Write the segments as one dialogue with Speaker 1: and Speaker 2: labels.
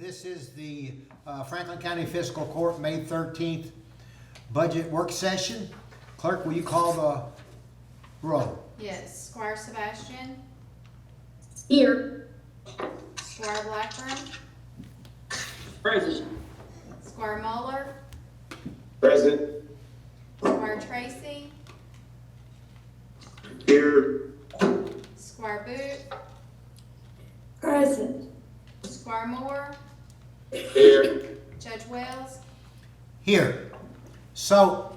Speaker 1: This is the Franklin County Fiscal Court May 13th budget work session. Clerk, will you call the roll?
Speaker 2: Yes. Squire Sebastian.
Speaker 3: Here.
Speaker 2: Squire Blackburn.
Speaker 4: Present.
Speaker 2: Squire Muller.
Speaker 4: Present.
Speaker 2: Squire Tracy.
Speaker 4: Here.
Speaker 2: Squire Boot.
Speaker 3: Present.
Speaker 2: Squire Moore.
Speaker 4: Here.
Speaker 2: Judge Wells.
Speaker 1: Here. So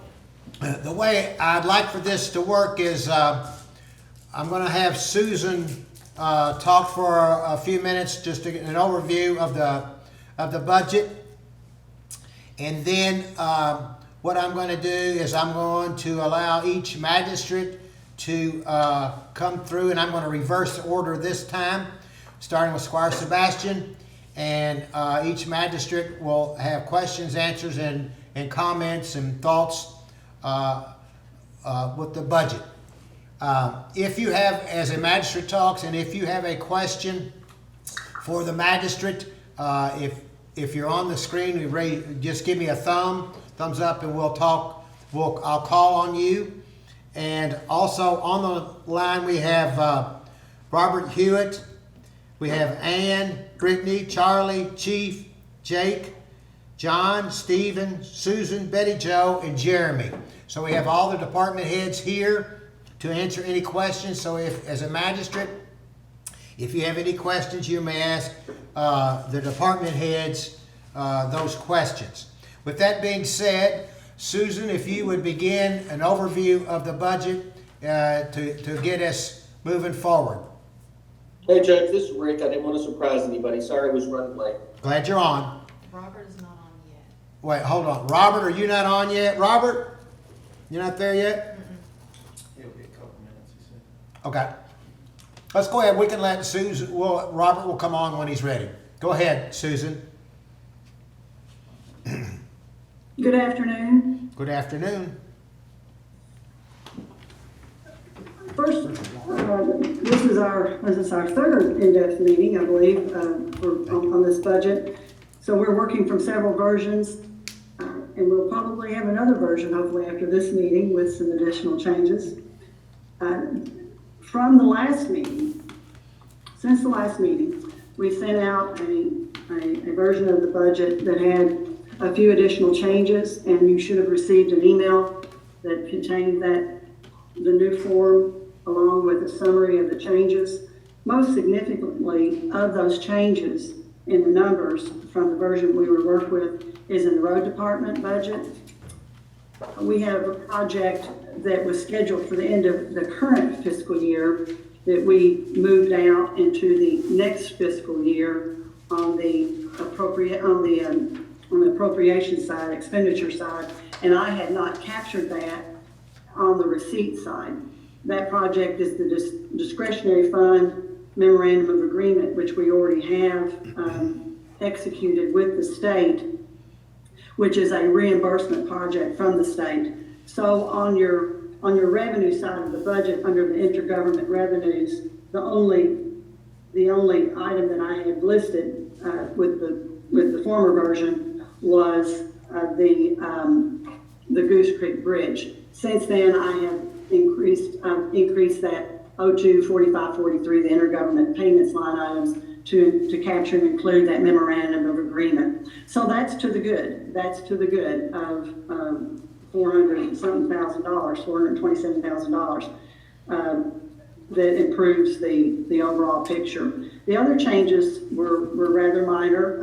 Speaker 1: the way I'd like for this to work is I'm going to have Susan talk for a few minutes, just to get an overview of the budget. And then what I'm going to do is I'm going to allow each magistrate to come through, and I'm going to reverse the order this time, starting with Squire Sebastian. And each magistrate will have questions, answers, and comments and thoughts with the budget. If you have, as a magistrate talks, and if you have a question for the magistrate, if you're on the screen, just give me a thumbs up, and we'll talk. I'll call on you. And also on the line we have Robert Hewitt, we have Ann, Brittany, Charlie, Chief, Jake, John, Stephen, Susan, Betty Jo, and Jeremy. So we have all the department heads here to answer any questions. So if, as a magistrate, if you have any questions, you may ask the department heads those questions. With that being said, Susan, if you would begin an overview of the budget to get us moving forward.
Speaker 4: Hey, Judge, this is Rick. I didn't want to surprise anybody. Sorry I was running late.
Speaker 1: Glad you're on.
Speaker 2: Robert is not on yet.
Speaker 1: Wait, hold on. Robert, are you not on yet? Robert? You're not there yet?
Speaker 5: It'll be a couple minutes, he said.
Speaker 1: Okay. Let's go ahead. We can let Susan, Robert will come on when he's ready. Go ahead, Susan.
Speaker 3: Good afternoon.
Speaker 1: Good afternoon.
Speaker 3: First, this is our third in-depth meeting, I believe, on this budget. So we're working from several versions, and we'll probably have another version hopefully after this meeting with some additional changes. From the last meeting, since the last meeting, we sent out a version of the budget that had a few additional changes, and you should have received an email that contained the new form along with a summary of the changes. Most significantly of those changes in the numbers from the version we were worked with is in the road department budget. We have a project that was scheduled for the end of the current fiscal year that we moved out into the next fiscal year on the appropriation side, expenditure side, and I had not captured that on the receipt side. That project is the discretionary fund memorandum of agreement, which we already have executed with the state, which is a reimbursement project from the state. So on your revenue side of the budget, under the intergovernment revenues, the only item that I had listed with the former version was the Goose Creek Bridge. Since then, I have increased that 024543, the intergovernment payments line items, to capture and include that memorandum of agreement. So that's to the good. That's to the good of $427,000 that improves the overall picture. The other changes were rather minor,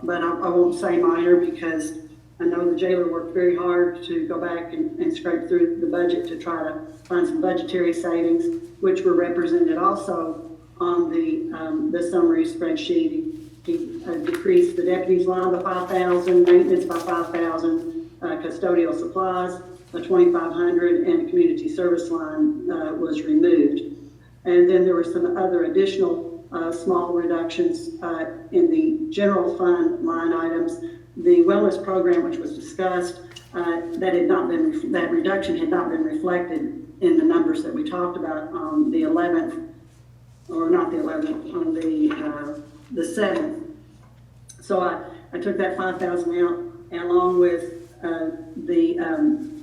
Speaker 3: but I won't say minor because I know the jailer worked very hard to go back and scrape through the budget to try to find some budgetary savings, which were represented also on the summary spreadsheet. He decreased the deputies line by $5,000, maintenance by $5,000, custodial supplies by $2,500, and the community service line was removed. And then there were some other additional small reductions in the general fund line items. The wellness program, which was discussed, that reduction had not been reflected in the numbers that we talked about on the 11th, or not the 11th, on the 7th. So I took that 5,000 out, and along with, the,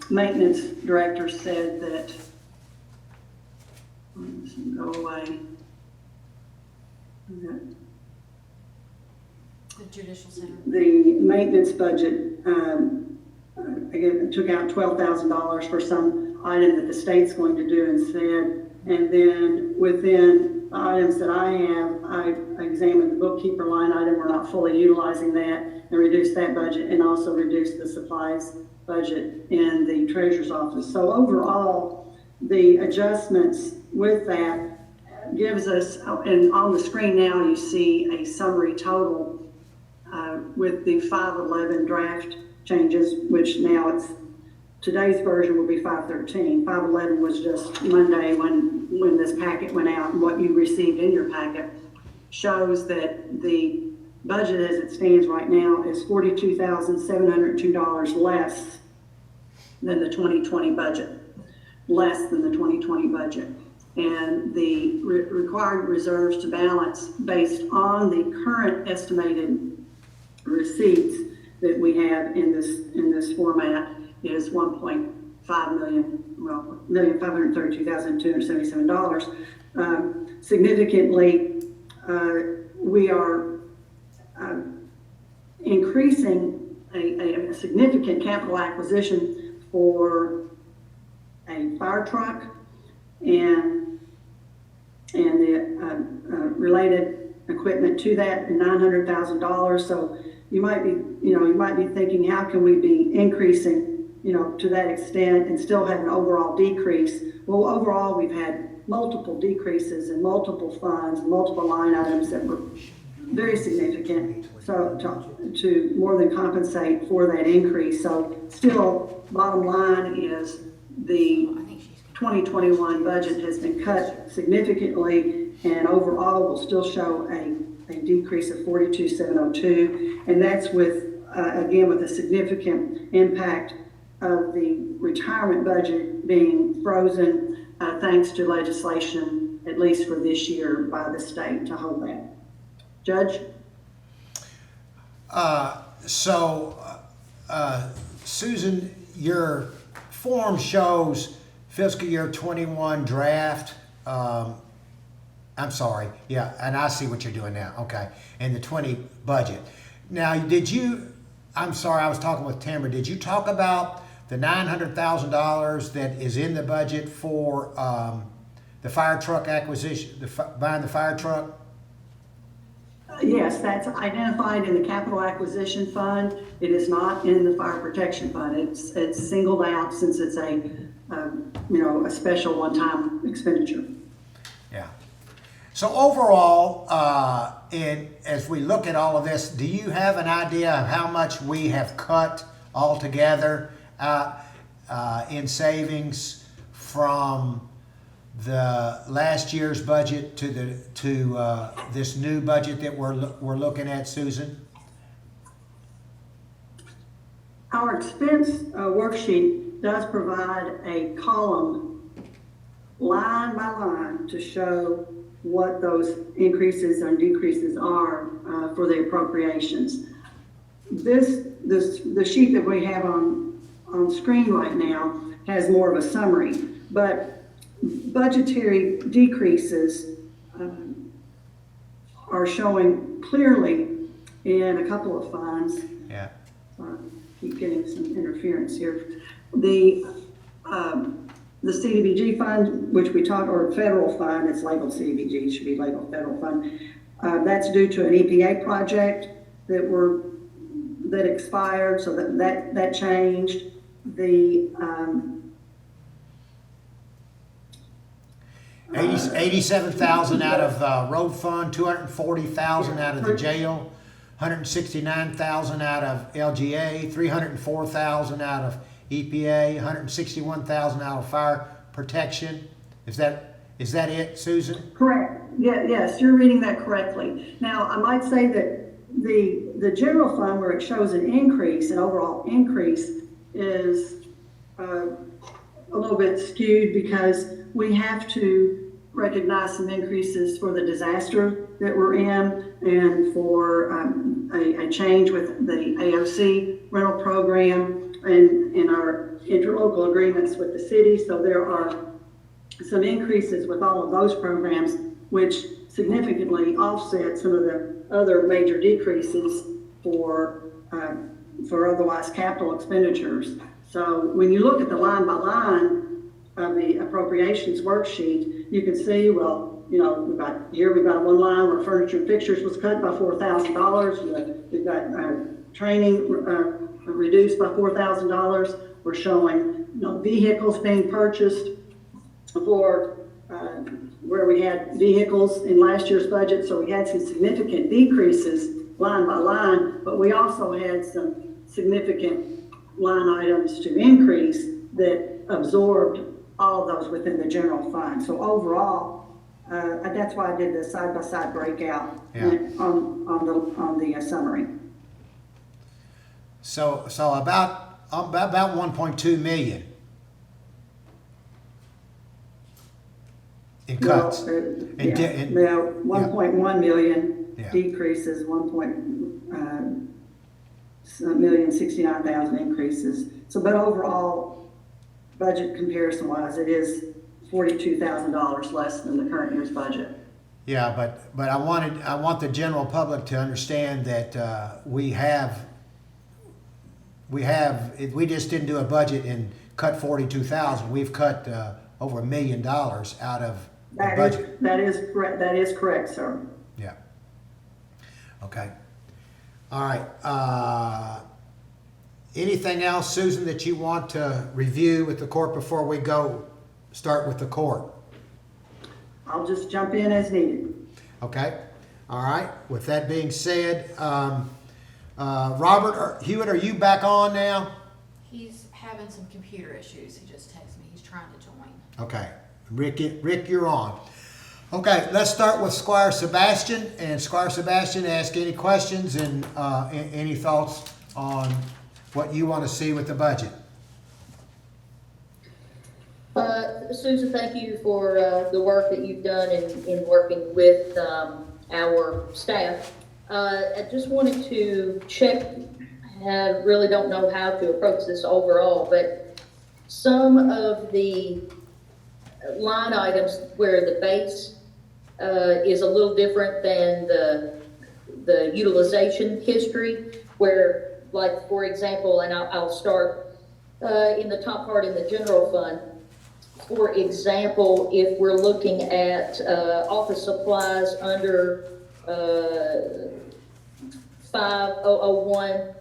Speaker 3: maintenance director said that, this will go away.
Speaker 2: The judicial center.
Speaker 3: The maintenance budget, again, took out $12,000 for some item that the state's going to do instead. And then within the items that I have, I examined the bookkeeper line item. We're not fully utilizing that, and reduced that budget, and also reduced the supplies budget in the treasurer's office. So overall, the adjustments with that gives us, and on the screen now you see a summary total with the 511 draft changes, which now today's version will be 513. 511 was just Monday when this packet went out, and what you received in your packet shows that the budget as it stands right now is $42,702 less than the 2020 budget. Less than the 2020 budget. And the required reserves to balance based on the current estimated receipts that we have in this format is $1.5 million, well, $1,532,277. Significantly, we are increasing a significant capital acquisition for a fire truck and the related equipment to that, $900,000. So you might be thinking, how can we be increasing, to that extent and still have an overall decrease? Well, overall, we've had multiple decreases in multiple funds, multiple line items that were very significant, so to more than compensate for that increase. So still, bottom line is the 2021 budget has been cut significantly, and overall will still show a decrease of 42,702, and that's with again with a significant impact of the retirement budget being frozen thanks to legislation, at least for this year, by the state to hold that. Judge?
Speaker 1: Susan, your form shows fiscal year 21 draft. I'm sorry, yeah, and I see what you're doing now, okay, and the 20 budget. Now, I'm sorry, I was talking with Tamara, did you talk about the $900,000 that is in the budget for the fire truck acquisition, buying the fire truck?
Speaker 3: Yes, that's identified in the capital acquisition fund. It is not in the fire protection fund. It's singled out since it's a special one-time expenditure.
Speaker 1: Yeah. So overall, as we look at all of this, do you have an idea of how much we have cut altogether in savings from the last year's budget to this new budget that we're looking at, Susan?
Speaker 3: Our expense worksheet does provide a column line by line to show what those increases and decreases are for the appropriations. The sheet that we have on screen right now has more of a summary, but budgetary decreases are showing clearly in a couple of funds.
Speaker 1: Yeah.
Speaker 3: Keep getting some interference here. The CDBG fund, which we talk, or federal fund, it's labeled CDBG, it should be labeled federal fund. That's due to an EPA project that expired, so that changed. The
Speaker 1: 87,000 out of road fund, 240,000 out of the jail, 169,000 out of LGA, 304,000 out of EPA, 161,000 out of fire protection. Is that it, Susan?
Speaker 3: Correct. Yes, you're reading that correctly. Now, I might say that the general fund, where it shows an increase, an overall increase, is a little bit skewed because we have to recognize some increases for the disaster that we're in and for a change with the AOC rental program and in our interlocal agreements with the city. So there are some increases with all of those programs, which significantly offset some of the other major decreases for otherwise capital expenditures. So when you look at the line by line of the appropriations worksheet, you can see, well, you know, we've got one line where furniture and fixtures was cut by $4,000. We've got training reduced by $4,000. We're showing, you know, vehicles being purchased for where we had vehicles in last year's budget. So we had some significant decreases line by line, but we also had some significant line items to increase that absorbed all of those within the general fund. So overall, that's why I did the side-by-side breakout on the summary.
Speaker 1: So about 1.2 million in cuts.
Speaker 3: Well, 1.1 million decreases, 1,069,000 increases. So, but overall, budget comparison wise, it is $42,000 less than the current year's budget.
Speaker 1: Yeah, but I want the general public to understand that we just didn't do a budget and cut 42,000. We've cut over $1 million out of the budget.
Speaker 3: That is correct. That is correct, sir.
Speaker 1: Yeah. Okay. All right. Anything else, Susan, that you want to review with the court before we go start with the court?
Speaker 3: I'll just jump in as needed.
Speaker 1: Okay. All right. With that being said, Robert Hewitt, are you back on now?
Speaker 2: He's having some computer issues. He just texted me. He's trying to join.
Speaker 1: Okay. Rick, you're on. Okay, let's start with Squire Sebastian. And Squire Sebastian, ask any questions and any thoughts on what you want to see with the budget.
Speaker 6: Susan, thank you for the work that you've done in working with our staff. I just wanted to check, I really don't know how to approach this overall, but some of the line items where the base is a little different than the utilization history, where, like, for example, and I'll start in the top part in the general fund. For example, if we're looking at office supplies under 5001,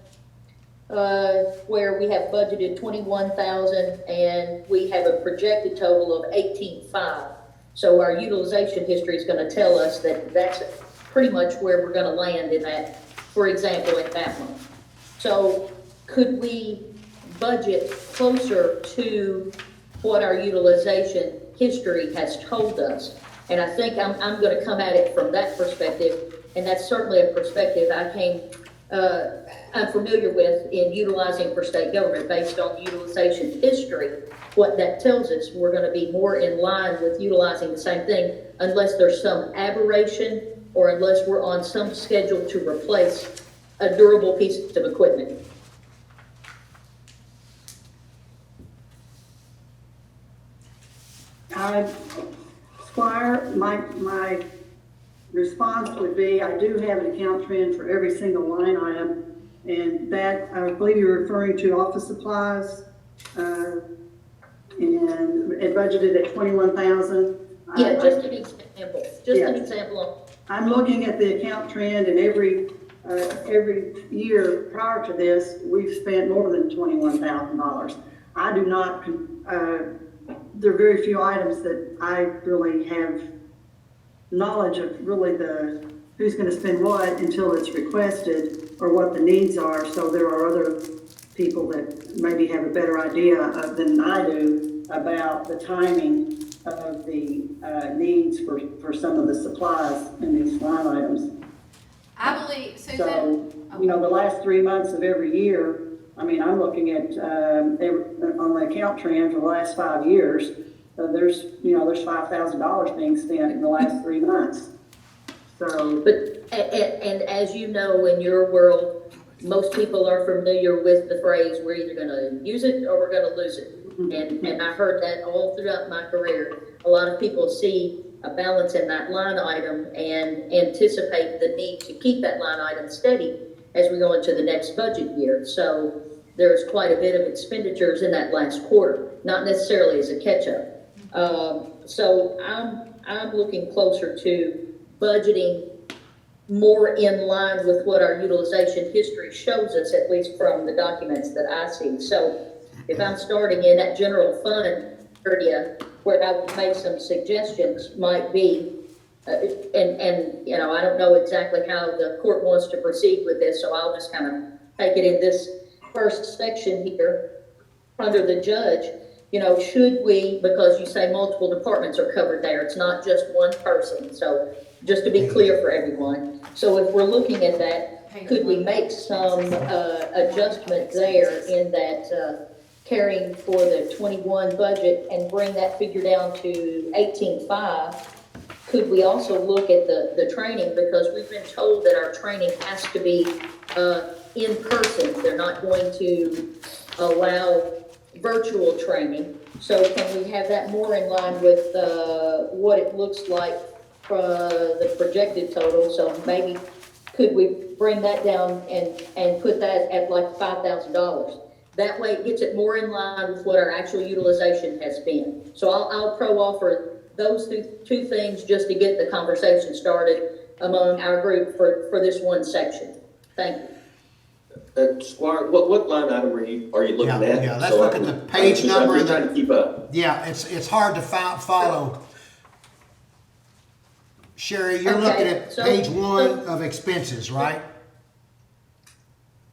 Speaker 6: where we have budgeted 21,000 and we have a projected total of 18,500. So our utilization history is going to tell us that that's pretty much where we're going to land in that, for example, in that one. So could we budget closer to what our utilization history has told us? And I think I'm going to come at it from that perspective, and that's certainly a perspective I'm familiar with in utilizing for state government based on utilization history. What that tells us, we're going to be more in line with utilizing the same thing unless there's some aberration or unless we're on some schedule to replace a durable piece of equipment.
Speaker 3: Squire, my response would be, I do have an account trend for every single line item, and that, I believe you're referring to office supplies, and it budgeted at 21,000.
Speaker 6: Yeah, just an example. An example.
Speaker 3: I'm looking at the account trend, and every year prior to this, we've spent more than $21,000. I do not. There are very few items that I really have knowledge of really who's going to spend what until it's requested or what the needs are. So there are other people that maybe have a better idea than I do about the timing of the needs for some of the supplies in these line items.
Speaker 2: I believe, Susan.
Speaker 3: So, the last 3 months of every year, I mean, I'm looking at on the account trend for the last 5 years, there's $5,000 being spent in the last 3 months. So,
Speaker 6: But, and as you know, in your world, most people are familiar with the phrase, we're either gonna use it or we're gonna lose it. And I heard that all throughout my career. A lot of people see a balance in that line item and anticipate the need to keep that line item steady as we go into the next budget year. So there's quite a bit of expenditures in that last quarter, not necessarily as a catch-up. So I'm looking closer to budgeting more in line with what our utilization history shows us, at least from the documents that I see. So if I'm starting in that general fund area, where I would make some suggestions might be, and I don't know exactly how the court wants to proceed with this, so I'll just kind of take it in this first section here, under the judge. Should we, because you say multiple departments are covered there, it's not just one person, so just to be clear for everyone. So if we're looking at that, could we make some adjustment there in that carrying for the 21 budget and bring that figure down to 18.5? Could we also look at the training, because we've been told that our training has to be in person. They're not going to allow virtual training. So can we have that more in line with what it looks like for the projected total? So maybe could we bring that down and put that at like $5,000? That way it gets it more in line with what our actual utilization has been. So I'll offer those two things just to get the conversation started among our group for this one section. Thank you.
Speaker 4: Squire, what line item are you looking at?
Speaker 1: Yeah, let's look at the page number.
Speaker 4: I'm just trying to keep up.
Speaker 1: Yeah, it's hard to follow. Sherry, you're
Speaker 6: Okay,
Speaker 1: looking at
Speaker 6: so-
Speaker 1: page 1 of expenses, right?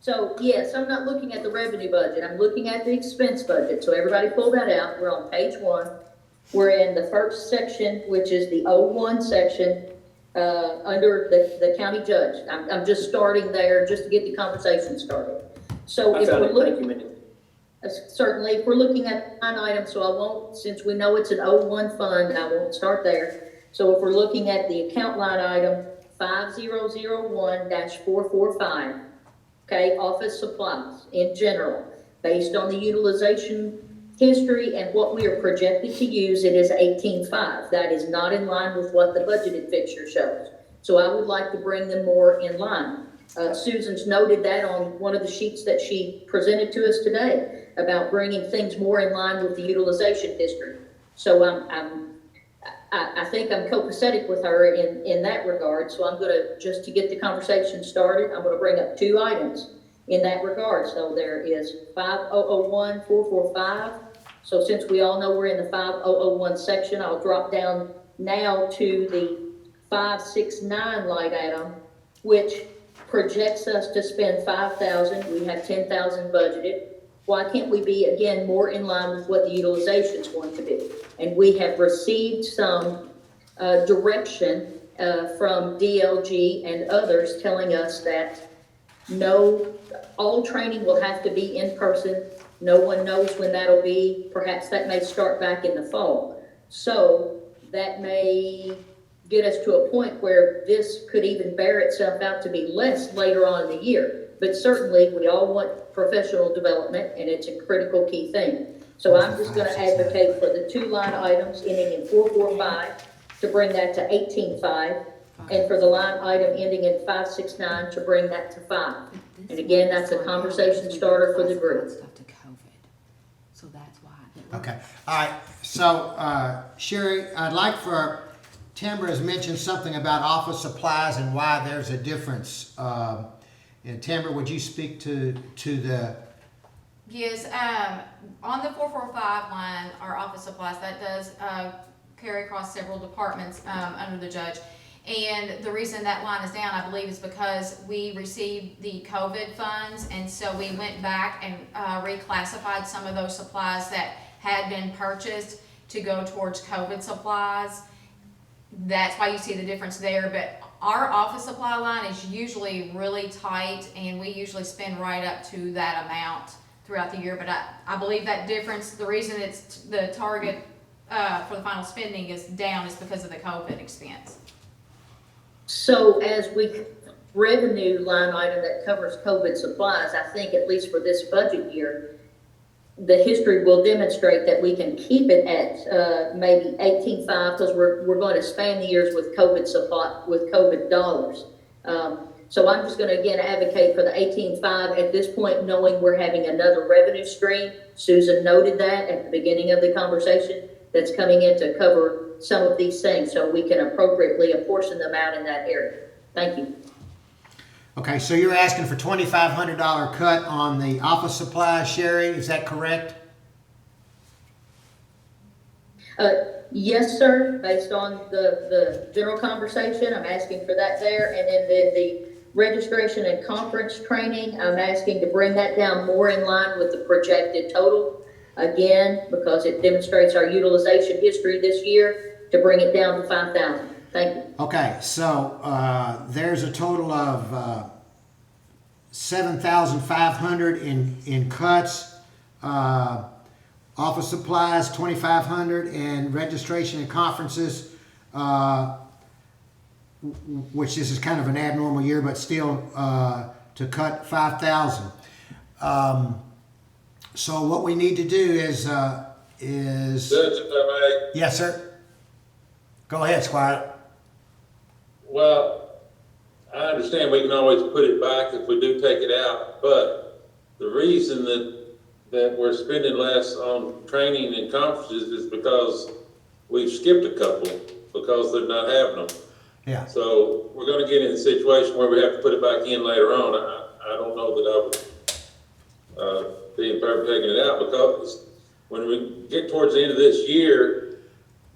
Speaker 6: So yes, I'm not looking at the revenue budget. I'm looking at the expense budget. So everybody pull that out. We're on page 1. We're in the first section, which is the 01 section, under the county judge. I'm just starting there just to get the conversation started. So if we're looking,
Speaker 4: Thank you, Minnie.
Speaker 6: certainly, if we're looking at line item, so I won't, since we know it's an 01 fund, I won't start there. So if we're looking at the account line item 5001-445, okay, office supplies in general, based on the utilization history and what we are projected to use, it is 18.5. That is not in line with what the budgeted fixture shows. So I would like to bring them more in line. Susan's noted that on one of the sheets that she presented to us today about bringing things more in line with the utilization history. So I think I'm copacetic with her in that regard. So I'm gonna, just to get the conversation started, I'm gonna bring up 2 items in that regard. So there is 5001-445. So since we all know we're in the 5001 section, I'll drop down now to the 569 line item, which projects us to spend 5,000. We have 10,000 budgeted. Why can't we be, again, more in line with what the utilization is going to be? And we have received some direction from DLG and others telling us that all training will have to be in person. No one knows when that'll be. Perhaps that may start back in the fall. So that may get us to a point where this could even bear itself out to be less later on in the year. But certainly, we all want professional development, and it's a critical key thing. So I'm just going to advocate for the 2 line items ending in 445 to bring that to 18.5, and for the line item ending in 569 to bring that to 5. And again, that's a conversation starter for the group.
Speaker 2: So that's why.
Speaker 1: Okay, all right, so, Sherry, I'd like for, Timber has mentioned something about office supplies and why there's a difference. And Timber, would you speak to the,
Speaker 2: Yes, on the 445 line, our office supplies, that does carry across several departments under the judge. And the reason that line is down, I believe, is because we received the COVID funds, and so we went back and reclassified some of those supplies that had been purchased to go towards COVID supplies. That's why you see the difference there. But our office supply line is usually really tight, and we usually spend right up to that amount throughout the year. But I believe that difference, the reason it's the target for the final spending is down is because of the COVID expense.
Speaker 6: So as revenue line item that covers COVID supplies, I think at least for this budget year, the history will demonstrate that we can keep it at, maybe 18.5, because we're going to span the years with COVID supply, with COVID dollars. So I'm just gonna again advocate for the 18.5 at this point, knowing we're having another revenue stream. Susan noted that at the beginning of the conversation, that's coming in to cover some of these things, so we can appropriately apportion them out in that area. Thank you.
Speaker 1: Okay, so you're asking for $2,500 cut on the office supplies, Sherry, is that correct?
Speaker 6: Yes, sir, based on the general conversation, I'm asking for that there, and then the registration and conference training, I'm asking to bring that down more in line with the projected total. Again, because it demonstrates our utilization history this year, to bring it down to 5,000. Thank you.
Speaker 1: Okay, so there's a total of 7,500 in cuts. Office supplies 2,500, and registration and conferences, which this is kind of an abnormal year, but still to cut 5,000. So what we need to do is
Speaker 7: Judge, if I
Speaker 1: yes, sir. Go ahead, Squire.
Speaker 7: may, well, I understand we can always put it back if we do take it out, but the reason that we're spending less on training and conferences is because we've skipped a couple because they're not having them.
Speaker 1: Yeah.
Speaker 7: So we're gonna get in a situation where we have to put it back in later on. I don't know that I would, be in favor of taking it out, because when we get towards the end of this year,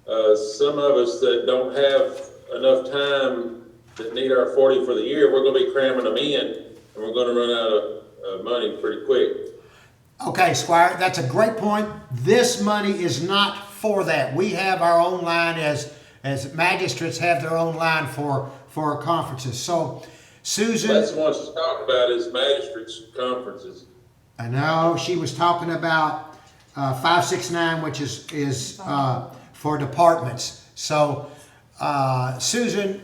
Speaker 7: some of us that don't have enough time that need our 40 for the year, we're gonna be cramming them in, and we're gonna run out of money pretty quick.
Speaker 1: Okay, Squire, that's a great point. This money is not for that. We have our own line as magistrates have their own line for conferences. So, Susan.
Speaker 7: That's the one she's talking about is magistrates conferences.
Speaker 1: I know she was talking about 569, which is for departments. So, Susan,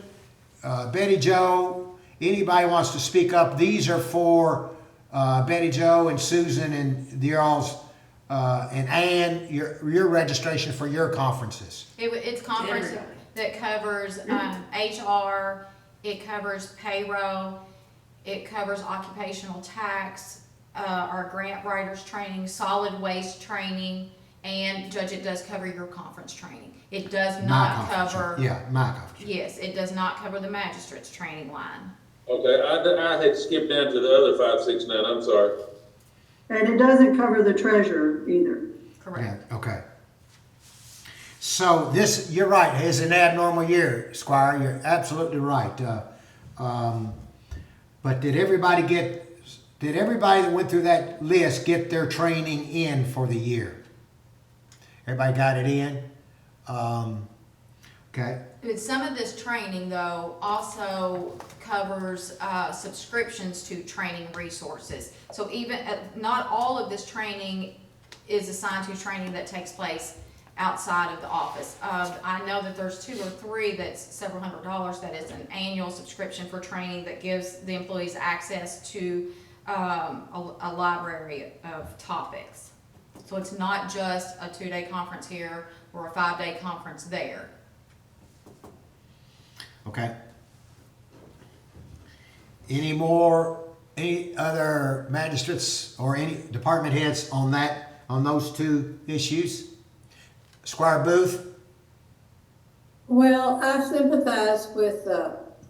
Speaker 1: Betty Jo, anybody wants to speak up? These are for Betty Jo and Susan and the y'all's and Ann, your registration for your conferences.
Speaker 2: It's conference that covers HR, it covers payroll, it covers occupational tax, our grant writers training, solid waste training, and Judge, it does cover your conference training. It does not cover.
Speaker 1: Yeah, my conference.
Speaker 2: Yes, it does not cover the magistrate's training line.
Speaker 7: Okay, I had skipped down to the other 569, I'm sorry.
Speaker 3: And it doesn't cover the treasurer either.
Speaker 2: Correct.
Speaker 1: Yeah, okay. So this, you're right, is an abnormal year, Squire. You're absolutely right. But did everybody that went through that list get their training in for the year? Everybody got it in? Okay.
Speaker 2: But some of this training, though, also covers subscriptions to training resources. So even not all of this training is assigned to training that takes place outside of the office. I know that there's 2 or 3 that's several $100s that is an annual subscription for training that gives the employees access to a library of topics. So it's not just a 2-day conference here or a 5-day conference there.
Speaker 1: Okay. Any other magistrates or any department heads on those 2 issues? Squire Booth?
Speaker 8: Well, I sympathize with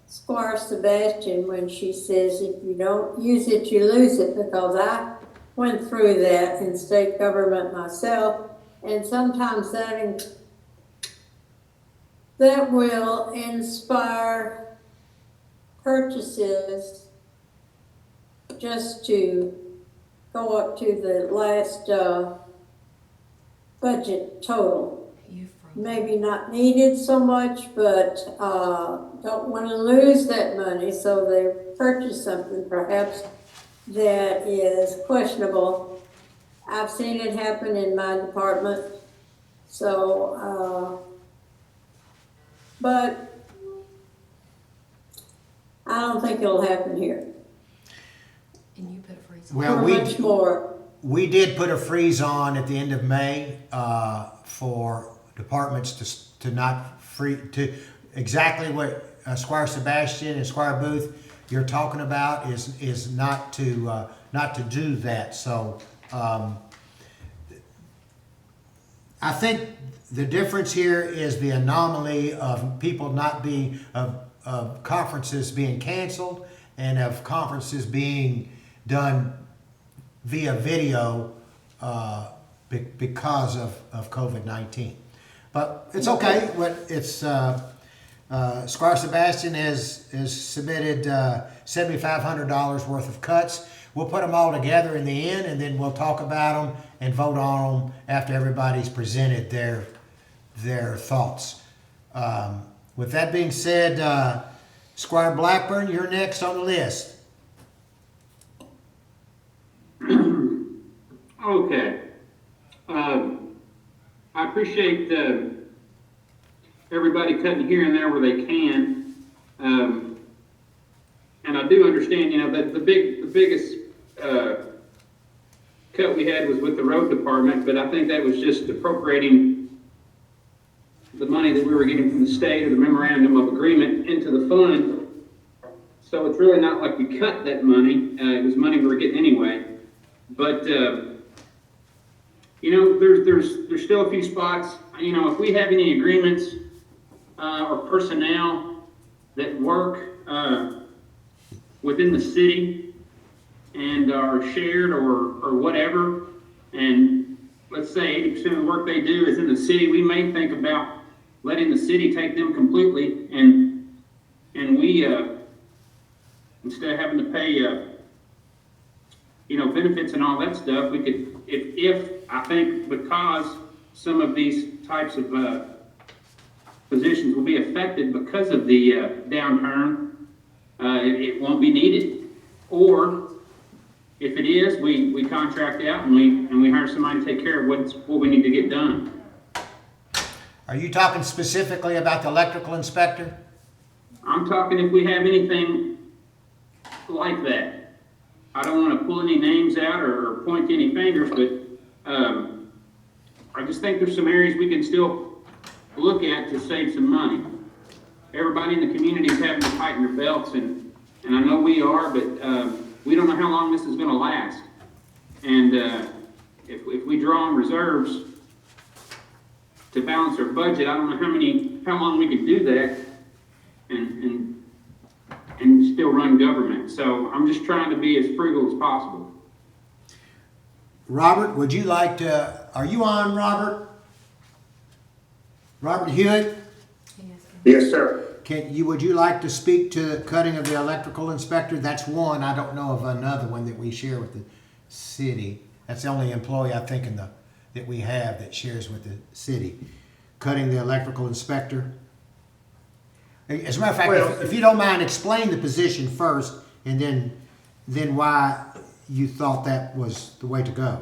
Speaker 8: Squire Sebastian when she says if you don't use it, you lose it, because I went through that in state government myself, and sometimes that will inspire purchases just to go up to the last budget total. Maybe not needed so much, but don't want to lose that money, so they purchase something perhaps that is questionable. I've seen it happen in my department, So, but I don't think it'll happen here.
Speaker 2: And you put a freeze on.
Speaker 1: Well,
Speaker 8: Or much more.
Speaker 1: we did put a freeze on at the end of May for departments to not to exactly what Squire Sebastian and Squire Booth you're talking about is not to do that. So I think the difference here is the anomaly of people not being of conferences being canceled and of conferences being done via video because of COVID-19. But it's okay. It's Squire Sebastian has submitted $7,500 worth of cuts. We'll put them all together in the end, and then we'll talk about them and vote on them after everybody's presented their thoughts. With that being said, Squire Blackburn, you're next on the list.
Speaker 9: Okay. I appreciate everybody cutting here and there where they can. And I do understand, that the biggest cut we had was with the road department, but I think that was just appropriating the money that we were getting from the state or the memorandum of agreement into the fund. So it's really not like we cut that money. It was money we were getting anyway. But, there's still a few spots. If we have any agreements or personnel that work within the city and are shared or whatever, and let's say 80% of the work they do is in the city, we may think about letting the city take them completely, and we instead of having to pay benefits and all that stuff, we could, if I think because some of these types of positions will be affected because of the downturn, it won't be needed. Or if it is, we contract out and we hire somebody to take care of what we need to get done.
Speaker 1: Are you talking specifically about the electrical inspector?
Speaker 9: I'm talking if we have anything like that. I don't want to pull any names out or point any fingers, but I just think there's some areas we can still look at to save some money. Everybody in the community is having to tighten their belts, and I know we are, but we don't know how long this is going to last. And if we draw on reserves to balance our budget, I don't know how long we can do that and still run government. So I'm just trying to be as frugal as possible.
Speaker 1: Robert, would you like to, are you on, Robert? Robert Hewitt?
Speaker 10: Yes, sir.
Speaker 1: Would you like to speak to the cutting of the electrical inspector? That's one. I don't know of another one that we share with the city. That's the only employee I think that we have that shares with the city. Cutting the electrical inspector. As a matter of fact, if you don't mind, explain the position first, and then why you thought that was the way to go.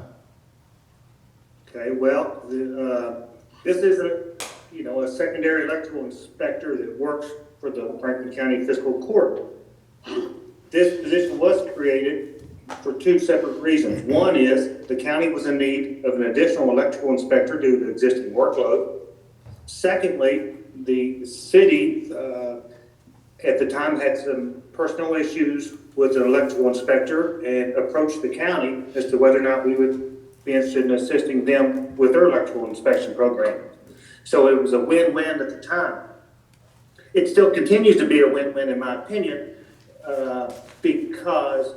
Speaker 10: Okay, well, this is a secondary electrical inspector that works for the Franklin County Fiscal Court. This position was created for two separate reasons. One is the county was in need of an additional electrical inspector due to existing workload. Secondly, the city at the time had some personal issues with an electrical inspector and approached the county as to whether or not we would be interested in assisting them with their electrical inspection program. So it was a win-win at the time. It still continues to be a win-win in my opinion, because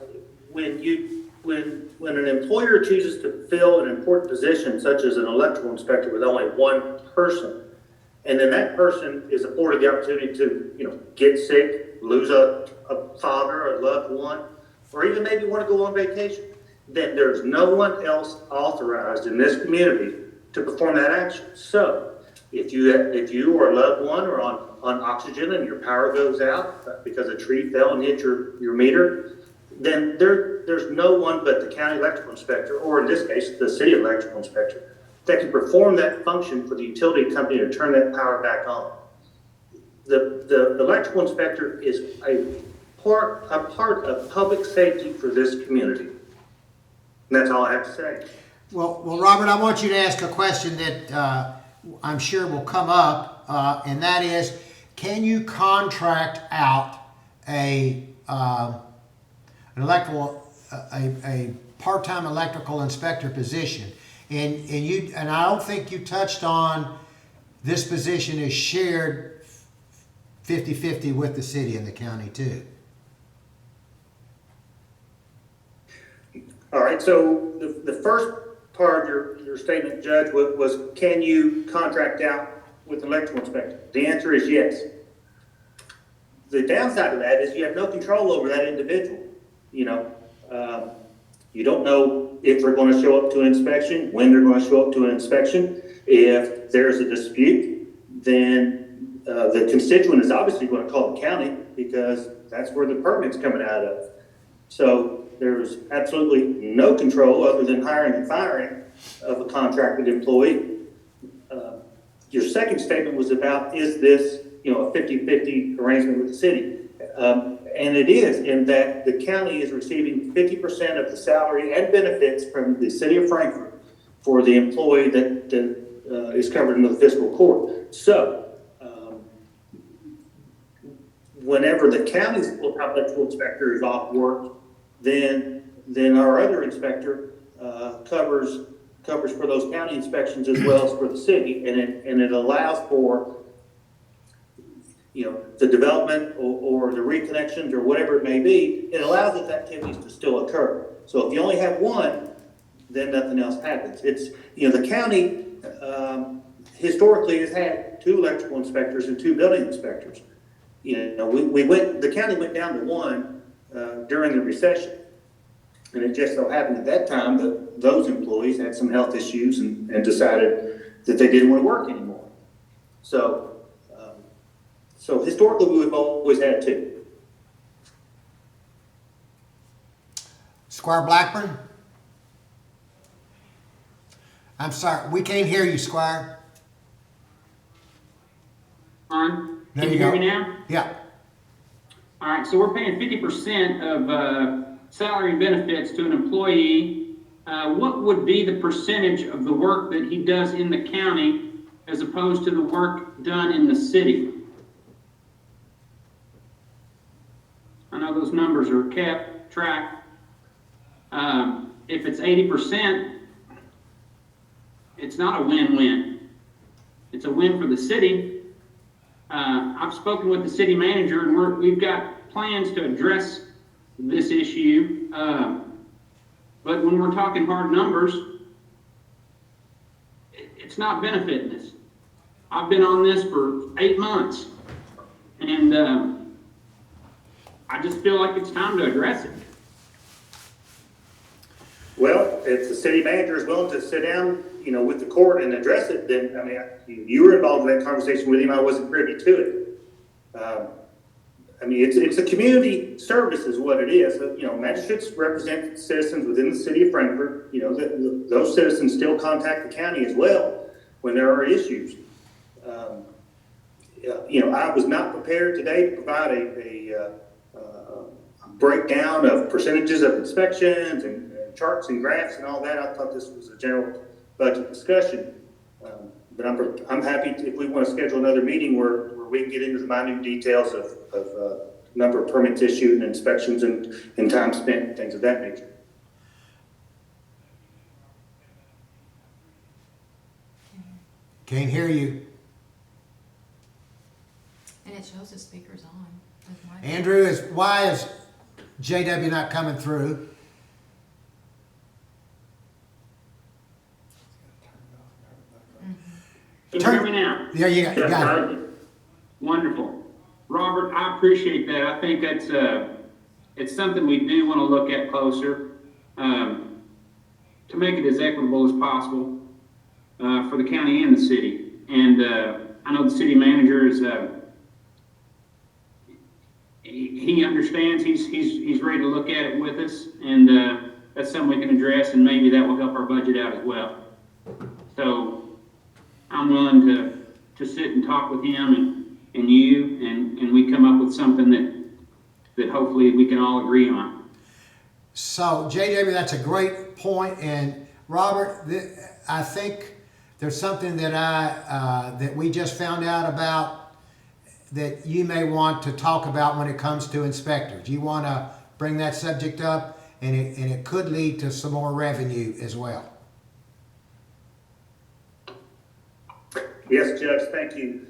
Speaker 10: when an employer chooses to fill an important position such as an electrical inspector with only one person, and then that person is afforded the opportunity to, get sick, lose a father, a loved one, or even maybe want to go on vacation, then there's no one else authorized in this community to perform that action. So if you or a loved one are on oxygen and your power goes out because a tree fell and hit your meter, then there's no one but the county electrical inspector, or in this case, the city electrical inspector, that can perform that function for the utility company to turn that power back on. The electrical inspector is a part of public safety for this community. And that's all I have to say.
Speaker 1: Well, Robert, I want you to ask a question that I'm sure will come up, and that is, can you contract out an part-time electrical inspector position? And I don't think you touched on this position is shared 50-50 with the city and the county too.
Speaker 10: All right, so the first part of your statement, Judge, was can you contract out with an electrical inspector? The answer is yes. The downside of that is you have no control over that individual. You know, you don't know if they're going to show up to an inspection, when they're going to show up to an inspection. If there's a dispute, then the constituent is obviously going to call the county because that's where the permit's coming out of. So there's absolutely no control other than hiring and firing of a contracted employee. Your second statement was about, is this, you know, a 50-50 arrangement with the city? And it is, in that the county is receiving 50% of the salary and benefits from the city of Frankfort for the employee that is covered under the fiscal court. So, whenever the county's electrical inspector is off work, then our other inspector covers for those county inspections as well as for the city, and it allows for, you know, the development or the reconnections or whatever it may be. It allows those activities to still occur. So if you only have one, then nothing else happens. It's, you know, the county historically has had 2 electrical inspectors and 2 building inspectors. You know, the county went down to 1 during the recession. And it just so happened at that time that those employees had some health issues and decided that they didn't want to work anymore. So historically, we've always had 2.
Speaker 1: Squire Blackburn? I'm sorry, we can't hear you, Squire.
Speaker 9: On.
Speaker 1: There
Speaker 9: Can
Speaker 1: you
Speaker 9: you hear
Speaker 1: go.
Speaker 9: me now?
Speaker 1: Yeah.
Speaker 9: All right, so we're paying 50% of salary and benefits to an employee. What would be the percentage of the work that he does in the county as opposed to the work done in the city? I know those numbers are kept track. If it's 80%, it's not a win-win. It's a win for the city. I've spoken with the city manager, and we've got plans to address this issue. But when we're talking hard numbers, it's not benefiting us. I've been on this for 8 months, and I just feel like it's time to address it.
Speaker 10: Well, if the city manager is willing to sit down, you know, with the court and address it, then, I mean, you were involved in that conversation with him. I wasn't privy to it. I mean, it's a community service is what it is. You know, magistrates represent citizens within the city of Frankfort. You know, those citizens still contact the county as well when there are issues. You know, I was not prepared today to provide a breakdown of percentages of inspections and charts and graphs and all that. I thought this was a general budget discussion. But I'm happy if we want to schedule another meeting where we can get into the minute details of number of permits issued and inspections and time spent and things of that nature.
Speaker 1: Can't hear you.
Speaker 2: And it shows the speaker's on.
Speaker 1: Andrew, why is JW not coming through?
Speaker 9: Can you hear me now?
Speaker 1: Yeah, you got it.
Speaker 9: Wonderful. Robert, I appreciate that. I think that's it's something we do want to look at closer to make it as equitable as possible for the county and the city. And I know the city manager is he understands. He's ready to look at it with us, and that's something we can address, and maybe that will help our budget out as well. So I'm willing to sit and talk with him and you, and we come up with something that hopefully we can all agree on.
Speaker 1: So, JW, that's a great point. And Robert, I think there's something that that we just found out about that you may want to talk about when it comes to inspectors. You want to bring that subject up, and it could lead to some more revenue as well.
Speaker 10: Yes, Judge, thank you.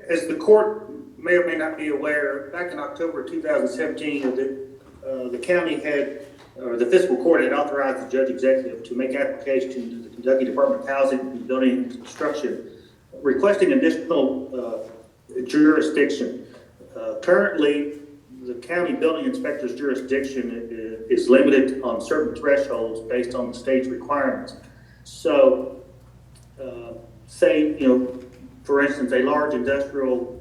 Speaker 10: As the court may or may not be aware, back in October 2017, the county had, or the fiscal court had authorized the judge executive to make application to the Kentucky Department of Housing and Building and Construction requesting additional jurisdiction. Currently, the county building inspector's jurisdiction is limited on certain thresholds based on the state's requirements. So, say, for instance, a large industrial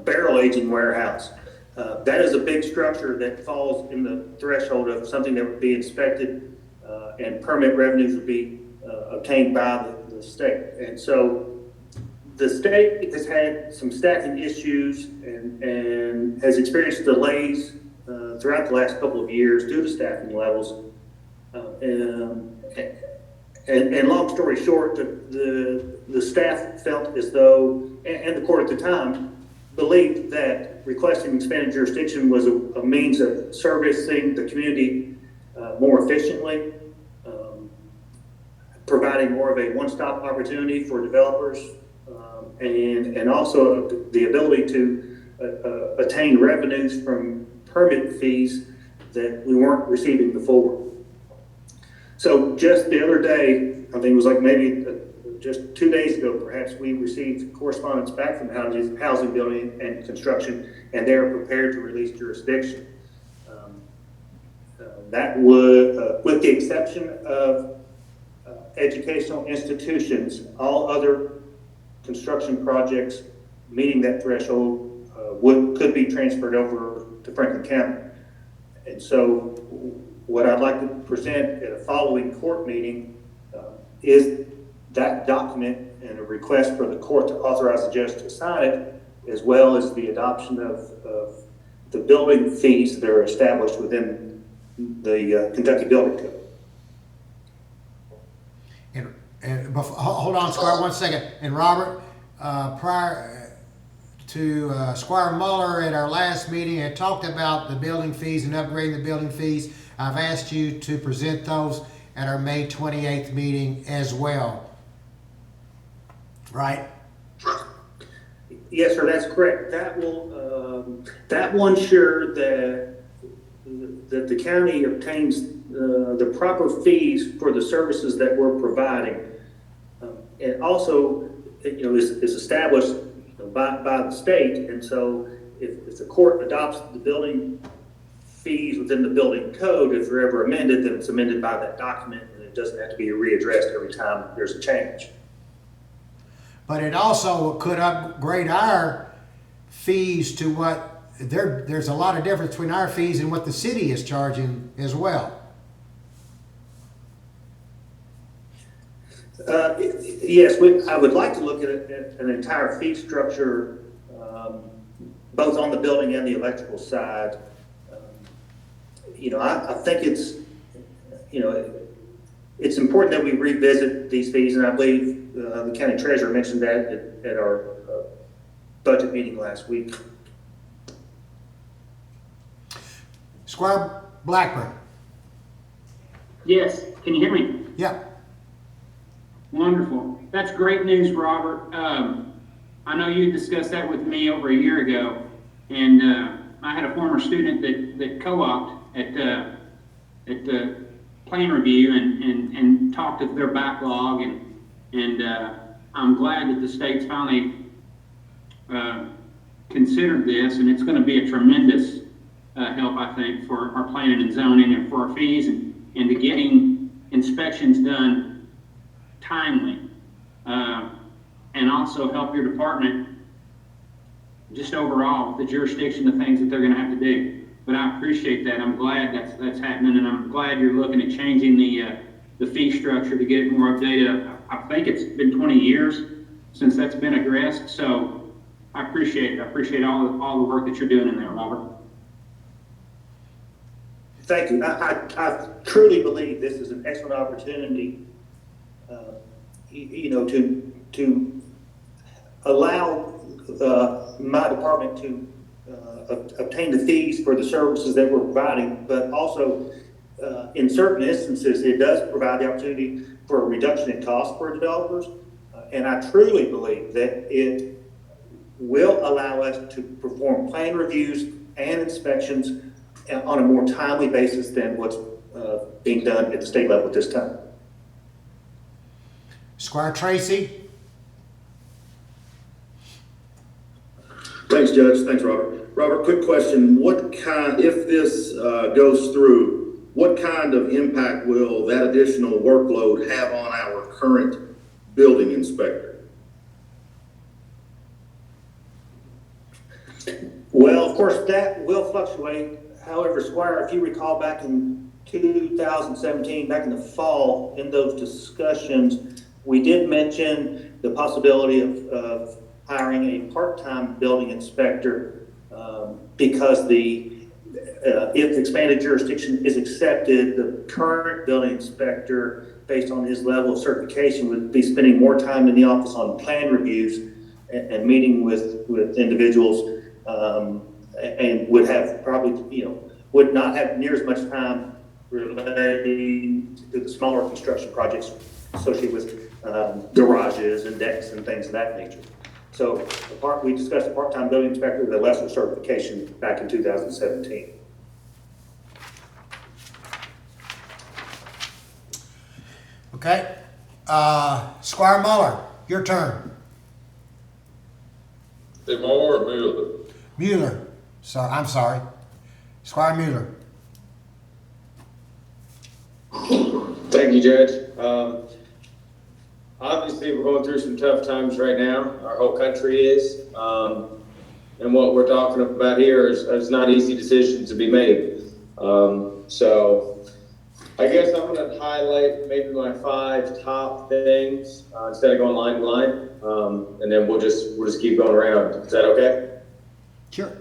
Speaker 10: barrel aging warehouse. That is a big structure that falls in the threshold of something that would be inspected and permit revenues would be obtained by the state. And so the state has had some staffing issues and has experienced delays throughout the last couple of years due to staffing levels. And long story short, the staff felt as though, and the court at the time, believed that requesting expanded jurisdiction was a means of servicing the community more efficiently, providing more of a one-stop opportunity for developers, and also the ability to attain revenues from permit fees that we weren't receiving before. So just the other day, I think it was like maybe just 2 days ago, perhaps, we received correspondence back from Housing, Building, and Construction, and they're prepared to release jurisdiction. That would, with the exception of educational institutions, all other construction projects meeting that threshold could be transferred over to Franklin County. And so what I'd like to present at a following court meeting is that document and a request for the court to authorize the judge to sign it, as well as the adoption of the building fees that are established within the Kentucky Building Code.
Speaker 1: And hold on, Squire, 1 second. And Robert, prior to Squire Muller at our last meeting had talked about the building fees and upgrading the building fees. I've asked you to present those at our May 28th meeting as well. Right?
Speaker 10: Yes, sir, that's correct. That will ensure that the county obtains the proper fees for the services that we're providing. And also, is established by the state. And so if the court adopts the building fees within the building code, if they're ever amended, then it's amended by that document, and it doesn't have to be readdressed every time there's a change.
Speaker 1: But it also could upgrade our fees to what there's a lot of difference between our fees and what the city is charging as well.
Speaker 10: Yes, I would like to look at an entire fee structure, both on the building and the electrical side. I think it's important that we revisit these fees, and I believe the county treasurer mentioned that at our budget meeting last week.
Speaker 1: Squire Blackburn.
Speaker 9: Yes, can you hear me?
Speaker 1: Yeah.
Speaker 9: Wonderful. That's great news, Robert. I know you discussed that with me over a year ago, and I had a former student that co-opted at the plan review and talked of their backlog, and I'm glad that the state's finally considered this, and it's going to be a tremendous help, I think, for our planning and zoning and for our fees and to getting inspections done timely, and also help your department just overall with the jurisdiction, the things that they're going to have to do. but I appreciate that. I'm glad that's happening, and I'm glad you're looking at changing the fee structure to get it more updated. I think it's been 20 years since that's been addressed, so I appreciate it. I appreciate all the work that you're doing in there, Robert.
Speaker 10: Thank you. I truly believe this is an excellent opportunity, to allow my department to obtain the fees for the services that we're providing, but also in certain instances, it does provide the opportunity for a reduction in cost for developers. And I truly believe that it will allow us to perform plan reviews and inspections on a more timely basis than what's being done at the state level at this time.
Speaker 1: Squire Tracy?
Speaker 11: Thanks, Judge. Thanks, Robert. Robert, quick question. If this goes through, what kind of impact will that additional workload have on our current building inspector?
Speaker 10: Well, of course, that will fluctuate. However, Squire, if you recall back in 2017, back in the fall, in those discussions, we did mention the possibility of hiring a part-time building inspector because if expanded jurisdiction is accepted, the current building inspector, based on his level of certification, would be spending more time in the office on plan reviews and meeting with individuals, and would have probably, would not have near as much time relating to the smaller construction projects associated with garages and decks and things of that nature. So we discussed a part-time building inspector with a lesser certification back in 2017.
Speaker 1: Okay. Squire Muller, your turn.
Speaker 7: The Moore or Mueller?
Speaker 1: Mueller. I'm sorry. Squire Mueller.
Speaker 12: Thank you, Judge. Obviously, we're going through some tough times right now. Our whole country is. And what we're talking about here is not easy decisions to be made. So I guess I'm going to highlight maybe my 5 top things instead of going line to line. And then we'll just keep going around. Is that okay?
Speaker 1: Sure.